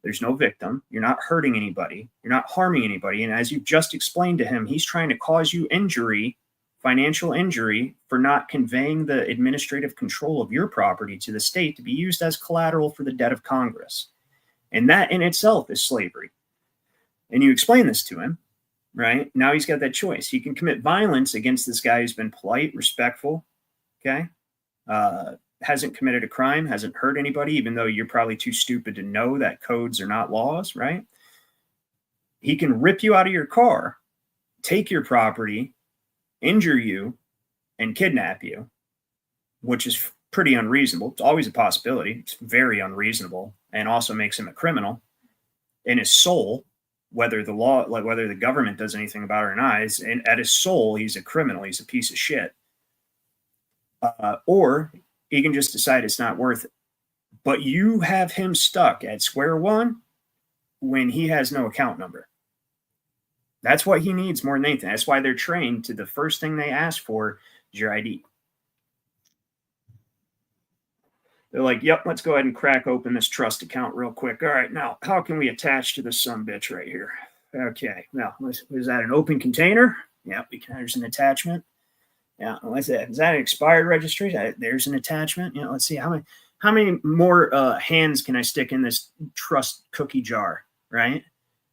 There's no victim. You're not hurting anybody. You're not harming anybody. And as you've just explained to him, he's trying to cause you injury, financial injury, for not conveying the administrative control of your property to the state to be used as collateral for the debt of Congress. And that in itself is slavery. And you explain this to him, right? Now he's got that choice. He can commit violence against this guy who's been polite, respectful, okay? Hasn't committed a crime, hasn't hurt anybody, even though you're probably too stupid to know that codes are not laws, right? He can rip you out of your car, take your property, injure you, and kidnap you, which is pretty unreasonable. It's always a possibility. It's very unreasonable, and also makes him a criminal in his soul, whether the law, like whether the government does anything about it or not. And at his soul, he's a criminal. He's a piece of shit. Or he can just decide it's not worth it. But you have him stuck at square one when he has no account number. That's what he needs more than anything. That's why they're trained to the first thing they ask for is your ID. They're like, yep, let's go ahead and crack open this trust account real quick. All right, now, how can we attach to this sumbitch right here? Okay, now, is that an open container? Yeah, there's an attachment. Yeah, is that an expired registry? There's an attachment. You know, let's see how many more hands can I stick in this trust cookie jar, right?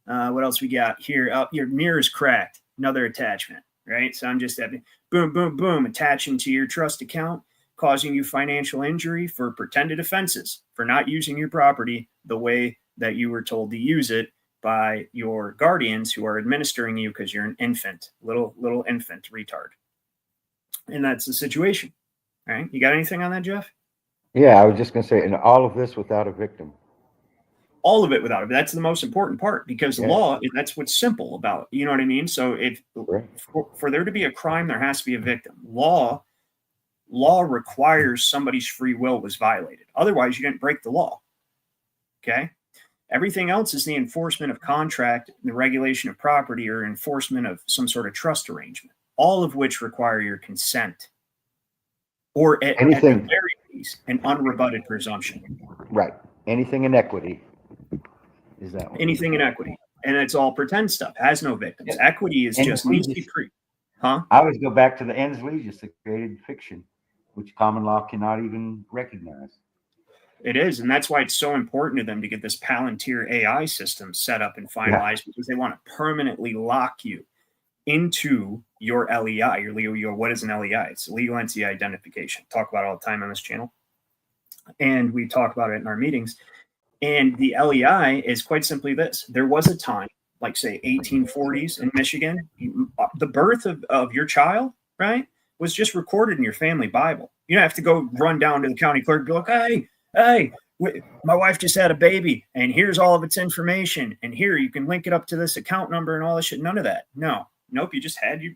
What else we got here? Oh, your mirror's cracked. Another attachment, right? So I'm just having boom, boom, boom, attaching to your trust account, causing you financial injury for pretended offenses, for not using your property the way that you were told to use it by your guardians who are administering you because you're an infant, little infant retard. And that's the situation, right? You got anything on that, Jeff? Yeah, I was just going to say, and all of this without a victim. All of it without it. That's the most important part, because the law, that's what's simple about, you know what I mean? So if for there to be a crime, there has to be a victim. Law requires somebody's free will was violated. Otherwise, you didn't break the law. Okay? Everything else is the enforcement of contract, the regulation of property, or enforcement of some sort of trust arrangement, all of which require your consent, or at the very least, an unrebutted presumption. Right. Anything in equity. Is that one? Anything in equity. And it's all pretend stuff, has no victims. Yeah. Equity is And just we needs to be just- free. Huh? I always go back to the ens legis, the created fiction, which common law cannot even recognize. It is. And that's why it's so important to them to get this Palantir AI system set up and finalized, because they want to permanently lock you into your LEI, your legal, what is an LEI? It's legal entity identification. Talk about it all the time on this channel. And we talk about it in our meetings. And the LEI is quite simply this. There was a time, like say 1840s in Michigan, the birth of your child, right, was just recorded in your family Bible. You don't have to go run down to the county clerk and be like, hey, my wife just had a baby and here's all of its information. And here you can link it up to this account number and all this shit. None of that. Nope. You just had your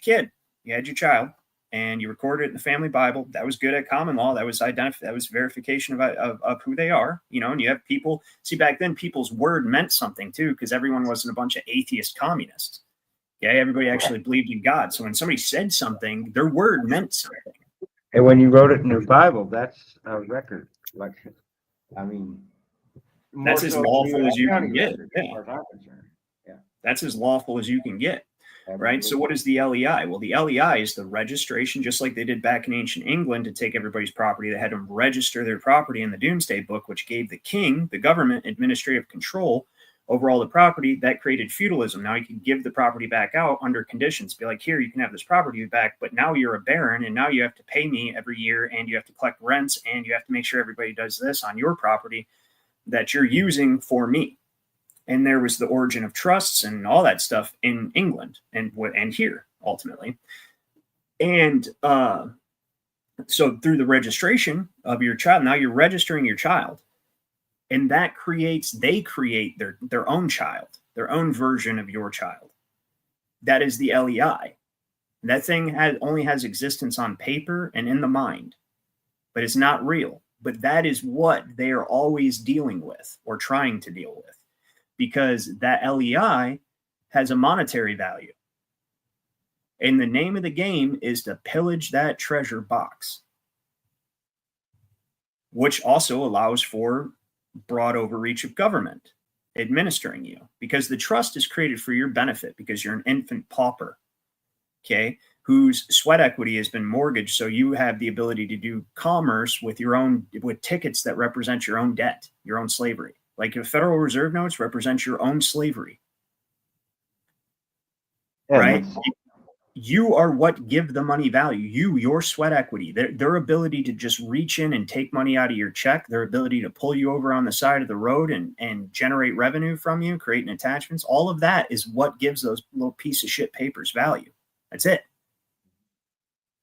kid, you had your child, and you recorded it in the family Bible. That was good at common law. That was that was verification of who they are, and you have people. See, back then, people's word meant something too, because everyone wasn't a bunch of atheist communists. Okay, everybody actually believed in God. So when somebody said something, their word meant something. And when you wrote it in the Bible, that's a record. Like, I mean, that's as lawful as you can get. As far as I'm concerned. Yeah, that's as lawful as you can get. Right. So what is the LEI? Well, the LEI is the registration, just like they did back in ancient England to take everybody's property. They had them register their property in the Doomsday Book, which gave the king, the government, administrative control over all the property. That created feudalism. Now you can give the property back out under conditions. Be like, here, you can have this property back, but now you're a baron, and now you have to pay me every year, and you have to collect rents, and you have to make sure everybody does this on your property that you're using for me. And there was the origin of trusts and all that stuff in England and here ultimately. And so through the registration of your child, now you're registering your child, and they create their own child, their own version of your child. That is the LEI. That thing only has existence on paper and in the mind, but it's not real. But that is what they are always dealing with or trying to deal with, because that LEI has a monetary value. And the name of the game is to pillage that treasure box, which also allows for broad overreach of government administering you, because the trust is created for your benefit, because you're an infant pauper, okay, whose sweat equity has been mortgaged. So you have the ability to do commerce with with tickets that represent your own debt, your own slavery. Like the Federal Reserve notes represent your own slavery, right? You are what give the money value. Your sweat equity, their ability to just reach in and take money out of your check, their ability to pull you over on the side of the road and generate revenue from you, creating attachments. All of that is what gives those little piece of shit papers value. That's it.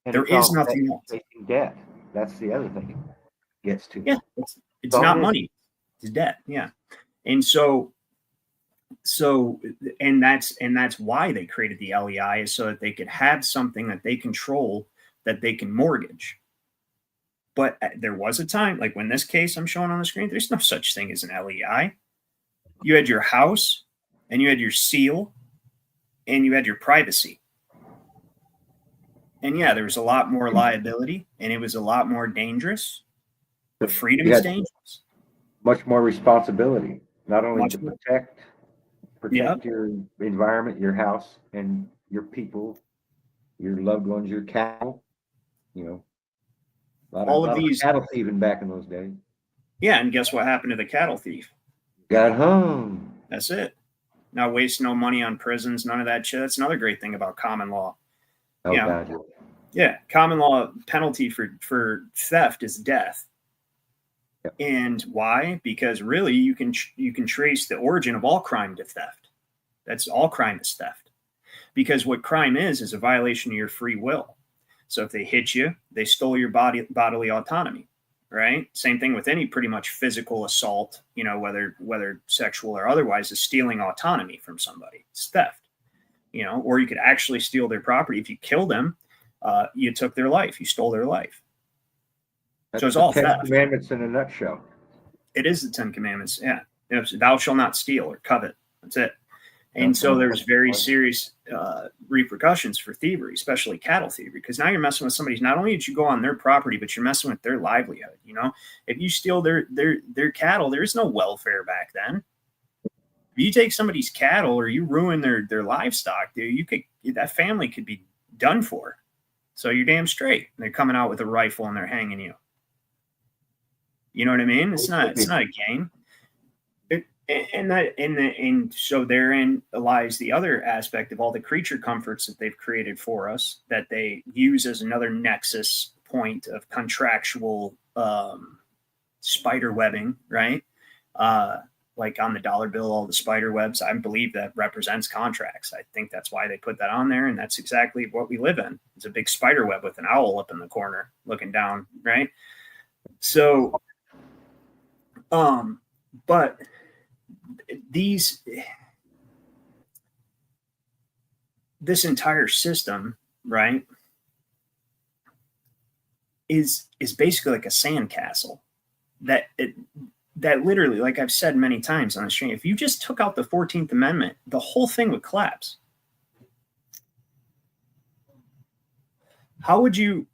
And there is nothing else. Debt. That's the other thing it gets to. Yeah, it's not money. It's debt. Yeah. And and that's why they created the LEI, is so that they could have something that they control, that they can mortgage. But there was a time, like when this case I'm showing on the screen, there's no such thing as an LEI. You had your house, and you had your seal, and you had your privacy. And yeah, there was a lot more liability, and it was a lot more dangerous. The freedom is dangerous. Much more responsibility, not only to protect Yep. your environment, your house, and your people, your loved ones, your cattle. A lot of these cattle thieving back in those days. Yeah, and guess what happened to the cattle thief? Got home. That's it. Not waste no money on prisons, none of that shit. That's another great thing about common law. Oh, God. Yeah, common law penalty for theft is death. Yep. And why? Because really, you can trace the origin of all crime to theft. That's all crime is theft. Because what crime is a violation of your free will. So if they hit you, they stole your bodily autonomy, right? Same thing with any pretty much physical assault, whether sexual or otherwise, is stealing autonomy from somebody. It's theft, or you could actually steal their property. If you kill them, you took their life, you stole their life. That's so it's all 10 theft. Commandments in a nutshell. It is the 10 Commandments. Yeah. Thou shalt not steal or covet. That's it. And so there's very serious repercussions for thievery, especially cattle thievery, because now you're messing with somebody's, not only did you go on their property, but you're messing with their livelihood. If you steal their cattle, there is no welfare back then. If you take somebody's cattle or you ruin their livestock, dude, that family could be done for. So you're damn straight. They're coming out with a rifle and they're hanging you. You know what I mean? It's not a game. And so therein lies the other aspect of all the creature comforts that they've created for us that they use as another nexus point of contractual spider webbing, right? Like on the dollar bill, all the spider webs, I believe that represents contracts. I think that's why they put that on there. And that's exactly what we live in. It's a big spider web with an owl up in the corner looking down, right? So, but this entire system, right, is basically like a sandcastle that literally, like I've said many times on the stream, if you just took out the 14th Amendment, the whole thing would collapse. How would you?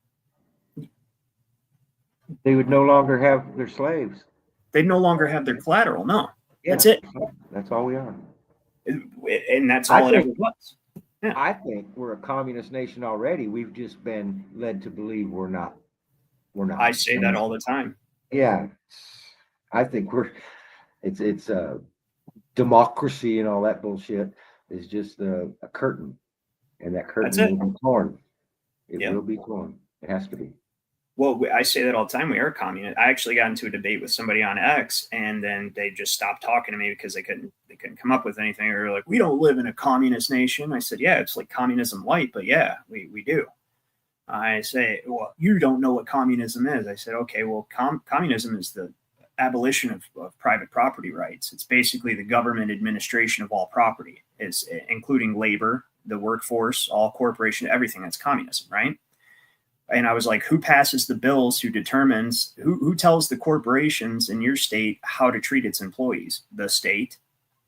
They would no longer have their slaves. They'd no longer have their collateral. No, Yeah, that's it. That's all we are. And that's all it ever was. Yeah. I think we're a communist nation already. We've just been led to believe we're not. We're not. I say that all the time. Yeah, I think it's democracy and all that bullshit is just a curtain, and that curtain will be torn. It will be torn. It has to be. Well, I say that all the time. We are communist. I actually got into a debate with somebody on X, and then they just stopped talking to me because they couldn't come up with anything. They were like, "We don't live in a communist nation." I said, "Yeah, it's like communism light, but yeah, we do." I say, "Well, you don't know what communism is." I said, "Okay, well, communism is the abolition of private property rights. It's basically the government administration of all property, is including labor, the workforce, all corporation, everything. That's communism, right?" And I was like, who passes the bills? Who determines, who tells the corporations in your state how to treat its employees? The state.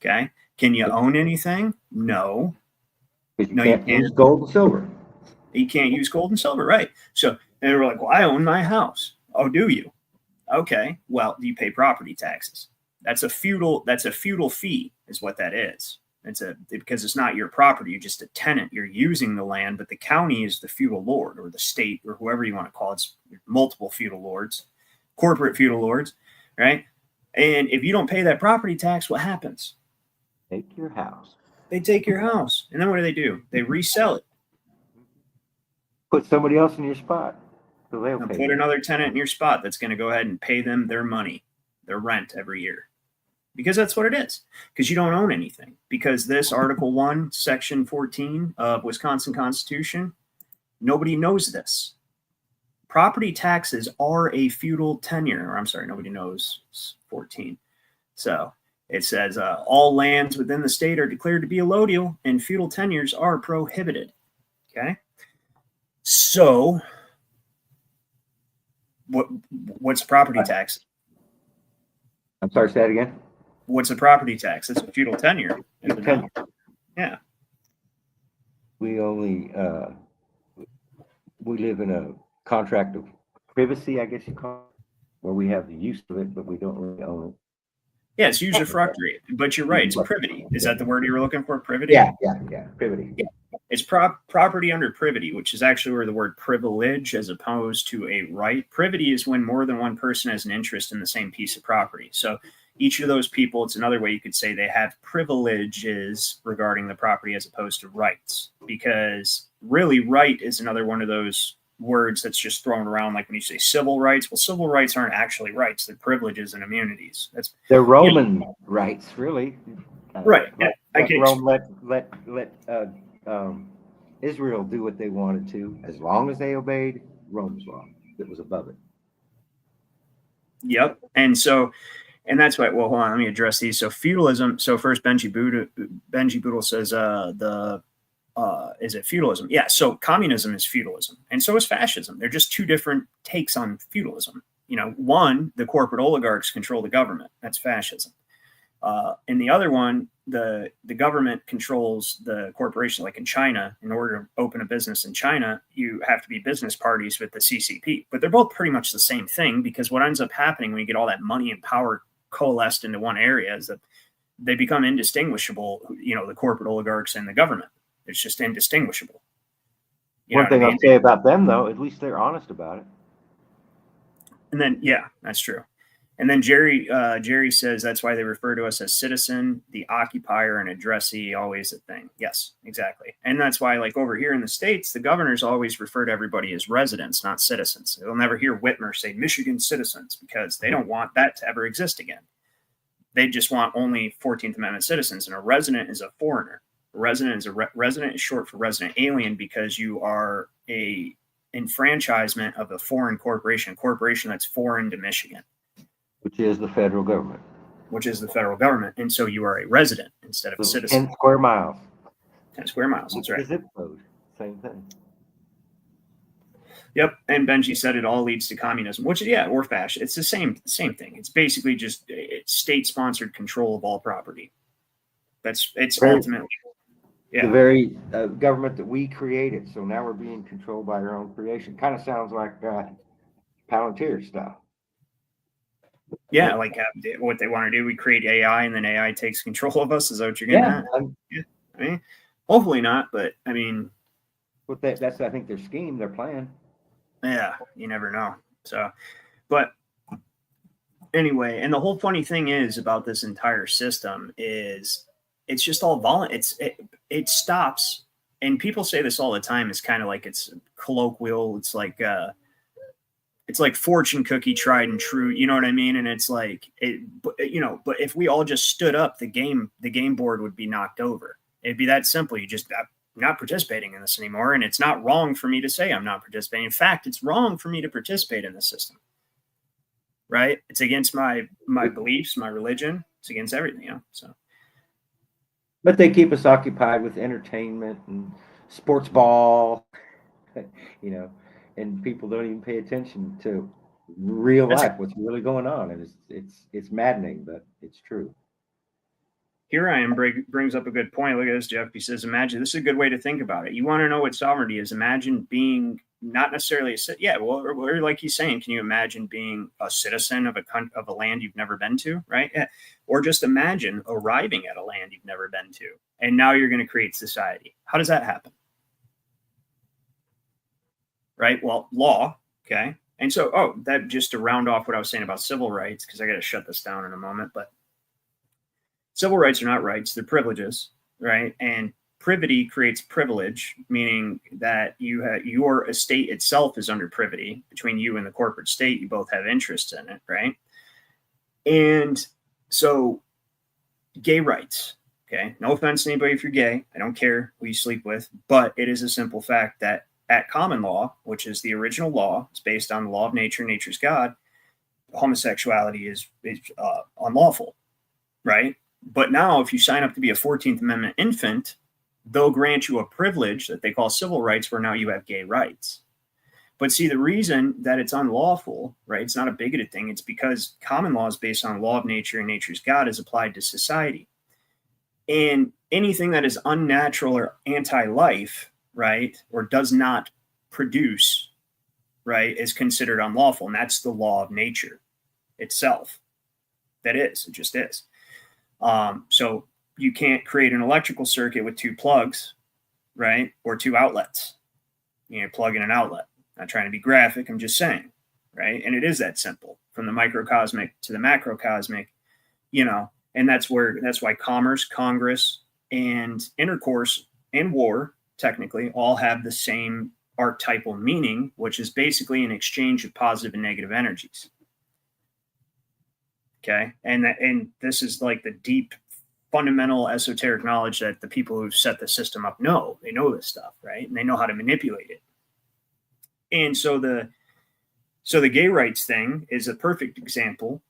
Okay. Can you own anything? No. You can't use gold and silver. You can't use gold and silver. Right. So they were like, well, I own my house. Oh, do you? Okay. Well, do you pay property taxes? That's a feudal fee is what that is. Because it's not your property. You're just a tenant. You're using the land, but the county is the feudal lord, or the state, or whoever you want to call it. It's multiple feudal lords, corporate feudal lords, right? And if you don't pay that property tax, what happens? Take your house. They take your house. And then what do? They resell it. Put somebody else in your spot. So they'll pay. Put another tenant in your spot that's going to go ahead and pay them their money, their rent every year. Because that's what it is. Because you don't own anything. Because this Article 1, Section 14 of Wisconsin Constitution, nobody knows this. Property taxes are a feudal tenure. Or I'm sorry, nobody knows 14. So it says all lands within the state are declared to be allodial and feudal tenures are prohibited. Okay. So what's property tax? I'm sorry, say that again. What's a property tax? It's a feudal tenure. Yeah. We only we live in a contract of privacy, I guess you call it, where we have the use of it, but we don't really own it. Yeah, it's usufructuary, but you're right. It's privity. Is that the word you were looking for? Privity? Yeah. Privity. Yeah. It's property under privity, which is actually where the word privilege as opposed to a right. Privity is when more than one person has an interest in the same piece of property. So each of those people, it's another way you could say they have privileges regarding the property as opposed to rights, because really right is another one of those words that's just thrown around. Like when you say civil rights, well, civil rights aren't actually rights. They're privileges and immunities. They're Roman rights, really. Right. Rome let Israel do what they wanted to, as long as they obeyed Rome's law that was above it. Yep. And that's why, well, hold on, let me address these. So feudalism. So first, Benji Boodle says, is it feudalism? Yeah. So communism is feudalism, and so is fascism. They're just two different takes on feudalism. One, the corporate oligarchs control the government. That's fascism. And the other one, the government controls the corporation. Like in China, in order to open a business in China, you have to be business parties with the CCP. But they're both pretty much the same thing, because what ends up happening when you get all that money and power coalesced into one area is that they become indistinguishable, the corporate oligarchs and the government. It's just indistinguishable. One thing I'll say about them, though, at least they're honest about it. And then, yeah, that's true. And then Jerry says that's why they refer to us as citizen, the occupier, and addressee, always a thing. Yes, exactly. And that's why, like over here in the States, the governors always refer to everybody as residents, not citizens. They'll never hear Whitmer say Michigan citizens because they don't want that to ever exist again. They just want only 14th Amendment citizens. And a resident is a foreigner. A resident is resident is short for resident alien because you are a enfranchisement of a foreign corporation that's foreign to Michigan. Which is the federal government. And so you are a resident instead of a citizen. 10 square miles. 10 square miles, that's right. Zip code, same thing. Yep, and Benji said it all leads to communism, which, yeah, or fascism. It's the same thing. It's basically just state-sponsored control of all property. It's ultimately... Yeah. The very government that we created. So now we're being controlled by our own creation. Kind of sounds like Palantir stuff. Yeah, like what they want to do. We create AI and then AI takes control of us. Is that what you're getting at? Yeah. I mean, hopefully not, but I mean. But that's, I think, their scheme, their plan. Yeah, you never know. So, but anyway, and the whole funny thing is about this entire system is it's just all it stops. And people say this all the time. It's kind of like it's colloquial. It's like fortune cookie tried and true. You know what I mean? And it's like, but if we all just stood up, the game board would be knocked over. It'd be that simple. You just not participating in this anymore. And it's not wrong for me to say I'm not participating. In fact, it's wrong for me to participate in the system. Right? It's against my beliefs, my religion. It's against everything, So. But they keep us occupied with entertainment and sports ball, and people don't even pay attention to real life, what's really going on. And it's maddening, but it's true. Here I am brings up a good point. Look at this, Jeff. He says, imagine, this is a good way to think about it. You want to know what sovereignty is. Imagine being not necessarily or like he's saying, can you imagine being a citizen of a land you've never been to, right? Yeah. Or just imagine arriving at a land you've never been to, and now you're going to create society. How does that happen? Right? Well, law, okay? And so, that just to round off what I was saying about civil rights, because I got to shut this down in a moment, but civil rights are not rights, they're privileges, right? And privity creates privilege, meaning that your estate itself is under privity between you and the corporate state. You both have interests in it, right? And so gay rights, okay? No offense to anybody if you're gay. I don't care who you sleep with, but it is a simple fact that at common law, which is the original law, it's based on the law of nature, nature's God, homosexuality is unlawful, right? But now if you sign up to be a 14th Amendment infant, they'll grant you a privilege that they call civil rights, where now you have gay rights. But see, the reason that it's unlawful, right? It's not a bigoted thing. It's because common law is based on law of nature and nature's God is applied to society. And anything that is unnatural or anti-life, right, or does not produce, right, is considered unlawful. And that's the law of nature itself. It just is. So you can't create an electrical circuit with two plugs, right, or two outlets. Plug in an outlet. Not trying to be graphic, I'm just saying, right? And it is that simple, from the microcosmic to the macrocosmic, and that's why commerce, Congress, and intercourse and war technically all have the same archetypal meaning, which is basically an exchange of positive and negative energies. Okay. And this is like the deep fundamental esoteric knowledge that the people who've set the system up know. They know this stuff, right? And they know how to manipulate it. And so the gay rights thing is a perfect example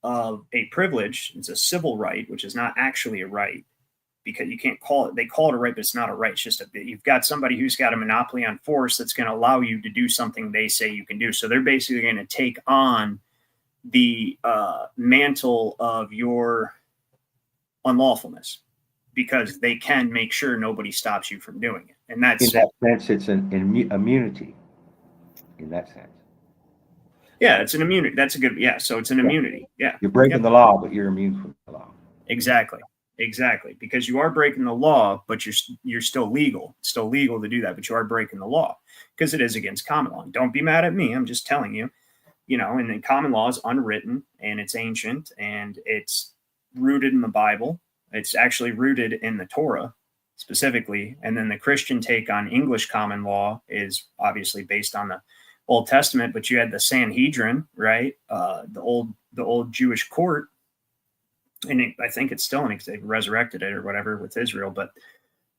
of a privilege. It's a civil right, which is not actually a right, because you can't call it, they call it a right, but it's not a right. It's just you've got somebody who's got a monopoly on force that's going to allow you to do something they say you can do. So they're basically going to take on the mantle of your unlawfulness, because they can make sure nobody stops you from doing it. And that's, in that sense, it's an immunity. In that sense, yeah, it's an immunity. That's a good, yeah. So it's an immunity. Yeah, you're breaking the law, but you're immune from the law. Exactly, because you are breaking the law, but you're still legal. It's still legal to do that, but you are breaking the law because it is against common law. Don't be mad at me. I'm just telling you, and then common law is unwritten and it's ancient and it's rooted in the Bible. It's actually rooted in the Torah specifically. And then the Christian take on English common law is obviously based on the Old Testament, but you had the Sanhedrin, right? The old Jewish court. And I think it's still they resurrected it or whatever with Israel, but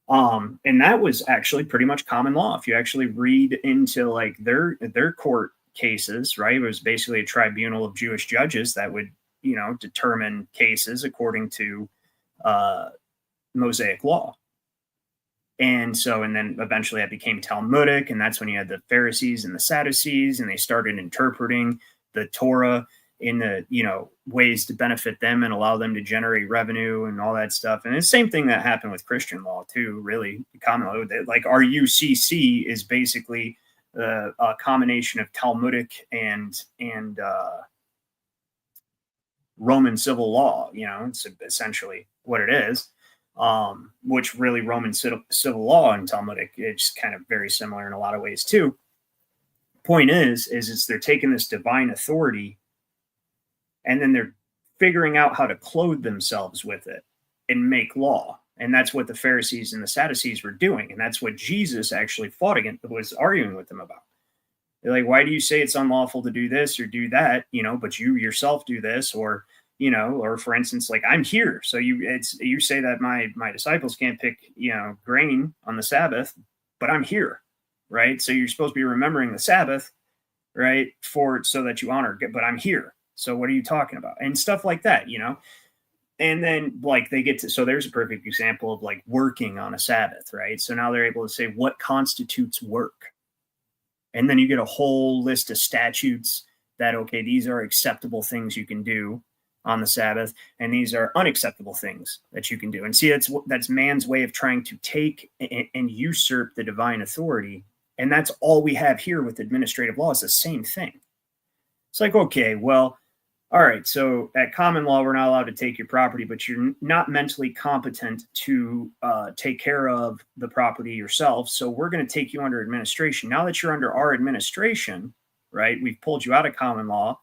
and that was actually pretty much common law. If you actually read into like their court cases, right, it was basically a tribunal of Jewish judges that would determine cases according to Mosaic law. And then eventually that became Talmudic, and that's when you had the Pharisees and the Sadducees, and they started interpreting the Torah in the ways to benefit them and allow them to generate revenue and all that stuff. And the same thing that happened with Christian law too, really. Common law, like our UCC is basically a combination of Talmudic and Roman civil law. It's essentially what it is. Which really Roman civil law and Talmudic, it's kind of very similar in a lot of ways too. Point is they're taking this divine authority and then they're figuring out how to clothe themselves with it and make law. And that's what the Pharisees and the Sadducees were doing. And that's what Jesus actually fought against, was arguing with them about. They're like, why do you say it's unlawful to do this or do that? But you yourself do this, or for instance, like I'm here. So you say that my disciples can't pick, grain on the Sabbath, but I'm here. Right. So you're supposed to be remembering the Sabbath, right. So that you honor, but I'm here. So what are you talking about? And stuff like that, and then like they get to, so there's a perfect example of like working on a Sabbath, right? So now they're able to say what constitutes work. And then you get a whole list of statutes that, okay, these are acceptable things you can do on the Sabbath, and these are unacceptable things that you can do. And see, that's man's way of trying to take and usurp the divine authority. And that's all we have here with administrative law, is the same thing. It's like, okay, well, all right, so at common law, we're not allowed to take your property, but you're not mentally competent to take care of the property yourself. So we're going to take you under administration. Now that you're under our administration, right, we've pulled you out of common law.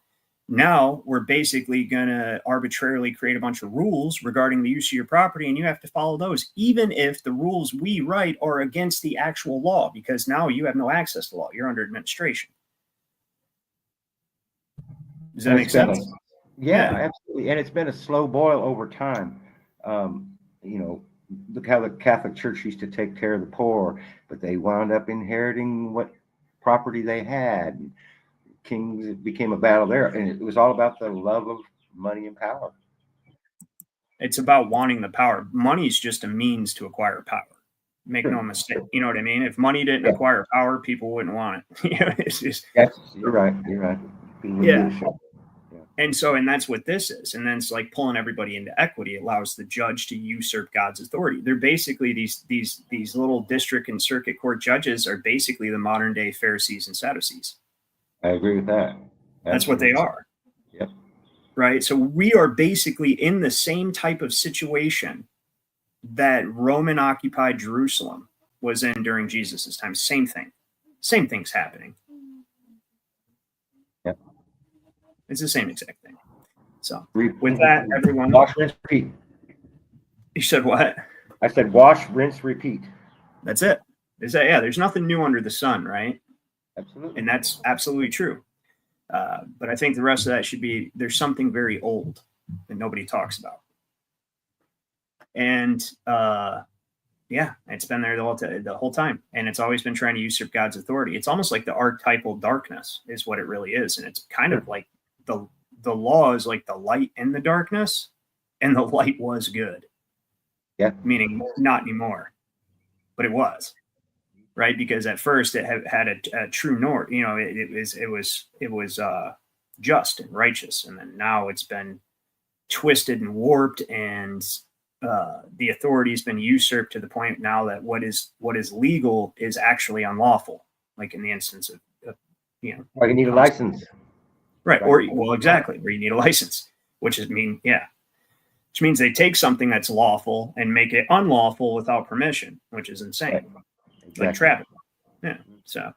Now we're basically going to arbitrarily create a bunch of rules regarding the use of your property, and you have to follow those, even if the rules we write are against the actual law, because now you have no access to law. You're under administration. Does that make sense? Yeah, absolutely. And it's been a slow boil over time. Look how the Catholic Church used to take care of the poor, but they wound up inheriting what property they had. Kings, it became a battle there, and it was all about the love of money and power. It's about wanting the power. Money is just a means to acquire power. Make no mistake. You know what I mean? If money didn't acquire power, people wouldn't want it. It's just. Yes, you're right. Yeah. And that's what this is. And then it's like pulling everybody into equity. It allows the judge to usurp God's authority. They're basically these little district and circuit court judges are basically the modern day Pharisees and Sadducees. I agree with that. That's what they are. Yep. Right. So we are basically in the same type of situation that Roman occupied Jerusalem was in during Jesus's time. Same thing. Same thing's happening. Yep. It's the same exact thing. So with that, everyone. Wash, rinse, repeat. You said what? I said wash, rinse, repeat. That's it. There's nothing new under the sun, right? Absolutely. And that's absolutely true. But I think the rest of that should be, there's something very old that nobody talks about. And it's been there the whole time. And it's always been trying to usurp God's authority. It's almost like the archetypal darkness is what it really is. And it's kind of like the law is like the light in the darkness, and the light was good. Yeah. Meaning not anymore, but it was. Right, because at first it had a true north. It was just and righteous, and then now it's been twisted and warped, and the authority has been usurped to the point now that what is legal is actually unlawful. Like in the instance of Well, you need a license, right? Or exactly, where you need a license, which is which means they take something that's lawful and make it unlawful without permission, which is insane. Right. Exactly. Like Travis. Yeah. So,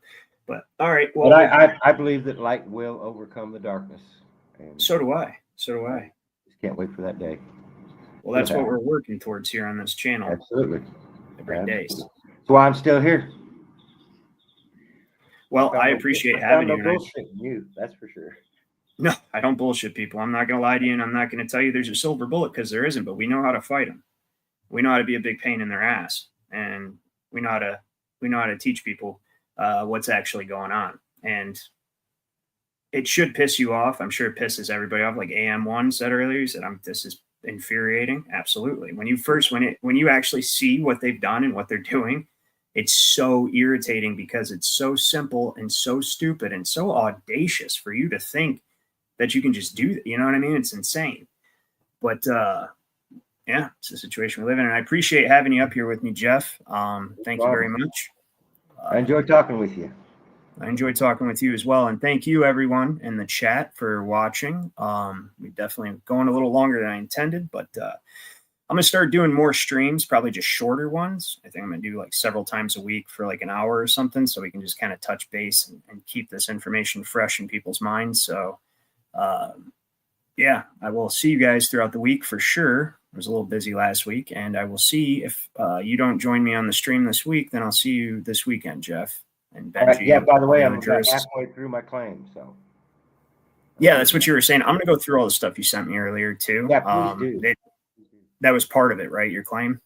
but all right. Well, But I believe that light will overcome the darkness. And so do I. So do I. just can't wait for that day. Well, that's what we're working towards here on this channel. Absolutely. Every day. That's why I'm still here. Well, I appreciate having you. Bullshit you, that's for sure. No, I don't bullshit people. I'm not going to lie to you, and I'm not going to tell you there's a silver bullet, because there isn't. But we know how to fight them. We know how to be a big pain in their ass, and we know how to teach people what's actually going on. And it should piss you off. I'm sure it pisses everybody off. Like AM1 said earlier, he said, "This is infuriating." Absolutely. When you actually see what they've done and what they're doing, it's so irritating, because it's so simple and so stupid and so audacious for you to think that you can just do that. You know what I mean? It's insane. But yeah, it's the situation we live in. And I appreciate having you up here with me, Jeff. Thank you very much. I enjoyed talking with you. I enjoyed talking with you as well. And thank you, everyone in the chat, for watching. We definitely going a little longer than I intended, but I'm going to start doing more streams, probably just shorter ones. I think I'm going to do like several times a week for like an hour or something, so we can just kind of touch base and keep this information fresh in people's minds. So, yeah, I will see you guys throughout the week for sure. I was a little busy last week, and I will see if you don't join me on the stream this week, then I'll see you this weekend, Jeff. And Benji. Yeah, by the way, I'm about halfway through my claim, so. Yeah, that's what you were saying. I'm going to go through all the stuff you sent me earlier, too. Yeah, please do. That was part of it, right? Your claim?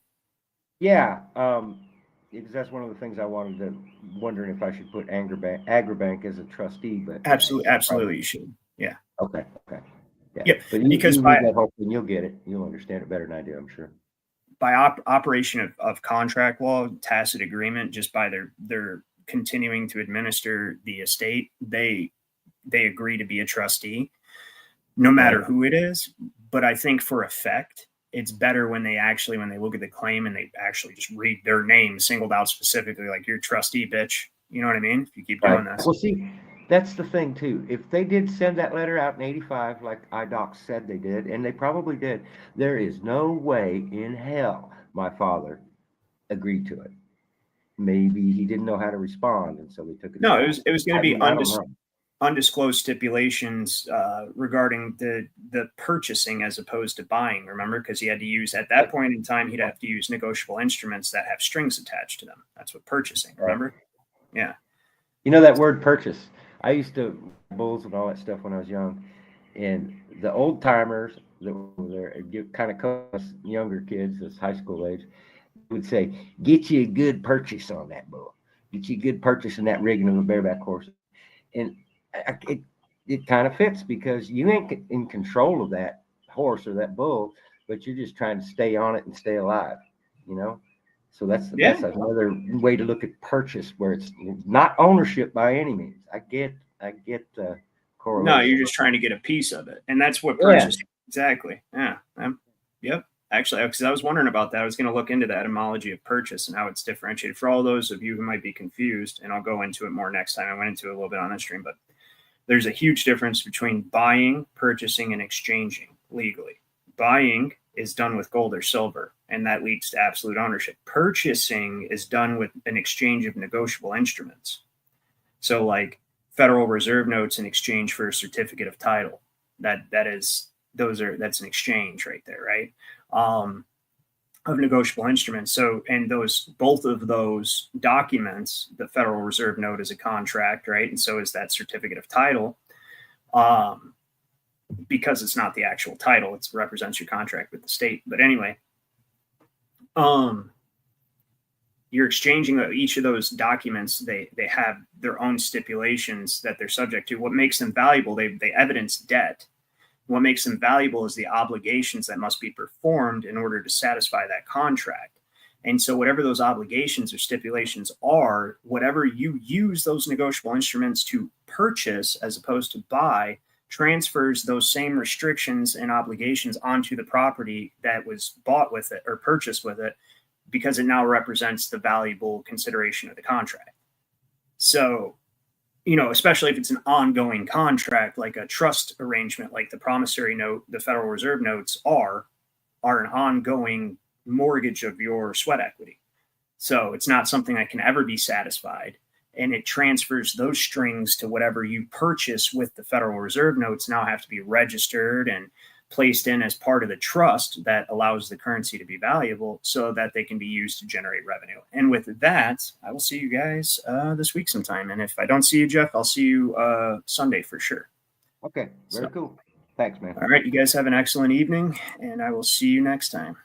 Yeah, because that's one of the things I wondering if I should put Agribank as a trustee, but absolutely, you should. Yeah. Okay. Yeah. Yep. But because hopefully you'll get it. You'll understand it better than I do, I'm sure. By operation of contract law, tacit agreement, just by their continuing to administer the estate, they agree to be a trustee, no matter who it is. But I think for effect, it's better when they look at the claim and they actually just read their name singled out specifically, like, you're trustee, bitch. You know what I mean? If you keep doing this. Well, see, that's the thing too. If they did send that letter out in '85, like IDOC said they did, and they probably did, there is no way in hell my father agreed to it. Maybe he didn't know how to respond, and so they took it. No, it was going to be undisclosed stipulations regarding the purchasing as opposed to buying. Remember, because he had to use, at that point in time, he'd have to use negotiable instruments that have strings attached to them. That's what purchasing. Remember? Yeah. You know that word purchase. I used to bulls and all that stuff when I was young, and the old timers that were there, kind of us younger kids, as high school age, would say, "Get you a good purchase on that bull. Get you a good purchase in that rigging of a bareback horse." And it kind of fits, because you ain't in control of that horse or that bull, but you're just trying to stay on it and stay alive, you know? So that's another way to look at purchase, where it's not ownership by any means. I get the correlation. No, you're just trying to get a piece of it. And that's what purchase. Exactly. Yeah. Yep. Actually, because I was wondering about that. I was going to look into the etymology of purchase and how it's differentiated for all those of you who might be confused. And I'll go into it more next time. I went into it a little bit on this stream, but there's a huge difference between buying, purchasing, and exchanging legally. Buying is done with gold or silver, and that leads to absolute ownership. Purchasing is done with an exchange of negotiable instruments. So like Federal Reserve notes in exchange for a certificate of title. That's an exchange right there, right? Of negotiable instruments. So, and both of those documents, the Federal Reserve note is a contract, right? And so is that certificate of title. Because it's not the actual title, it represents your contract with the state. But anyway, you're exchanging each of those documents. They have their own stipulations that they're subject to. What makes them valuable? They evidence debt. What makes them valuable is the obligations that must be performed in order to satisfy that contract. And so whatever those obligations or stipulations are, whatever you use those negotiable instruments to purchase as opposed to buy, transfers those same restrictions and obligations onto the property that was bought with it or purchased with it, because it now represents the valuable consideration of the contract. So, especially if it's an ongoing contract, like a trust arrangement, like the promissory note, the Federal Reserve notes are, are an ongoing mortgage of your sweat equity. So it's not something that can ever be satisfied. And it transfers those strings to whatever you purchase with the Federal Reserve notes now have to be registered and placed in as part of the trust that allows the currency to be valuable so that they can be used to generate revenue. And with that, I will see you guys this week sometime. And if I don't see you, Jeff, I'll see you Sunday for sure. Okay, very cool. Thanks, man. All right, you guys have an excellent evening, and I will see you next time.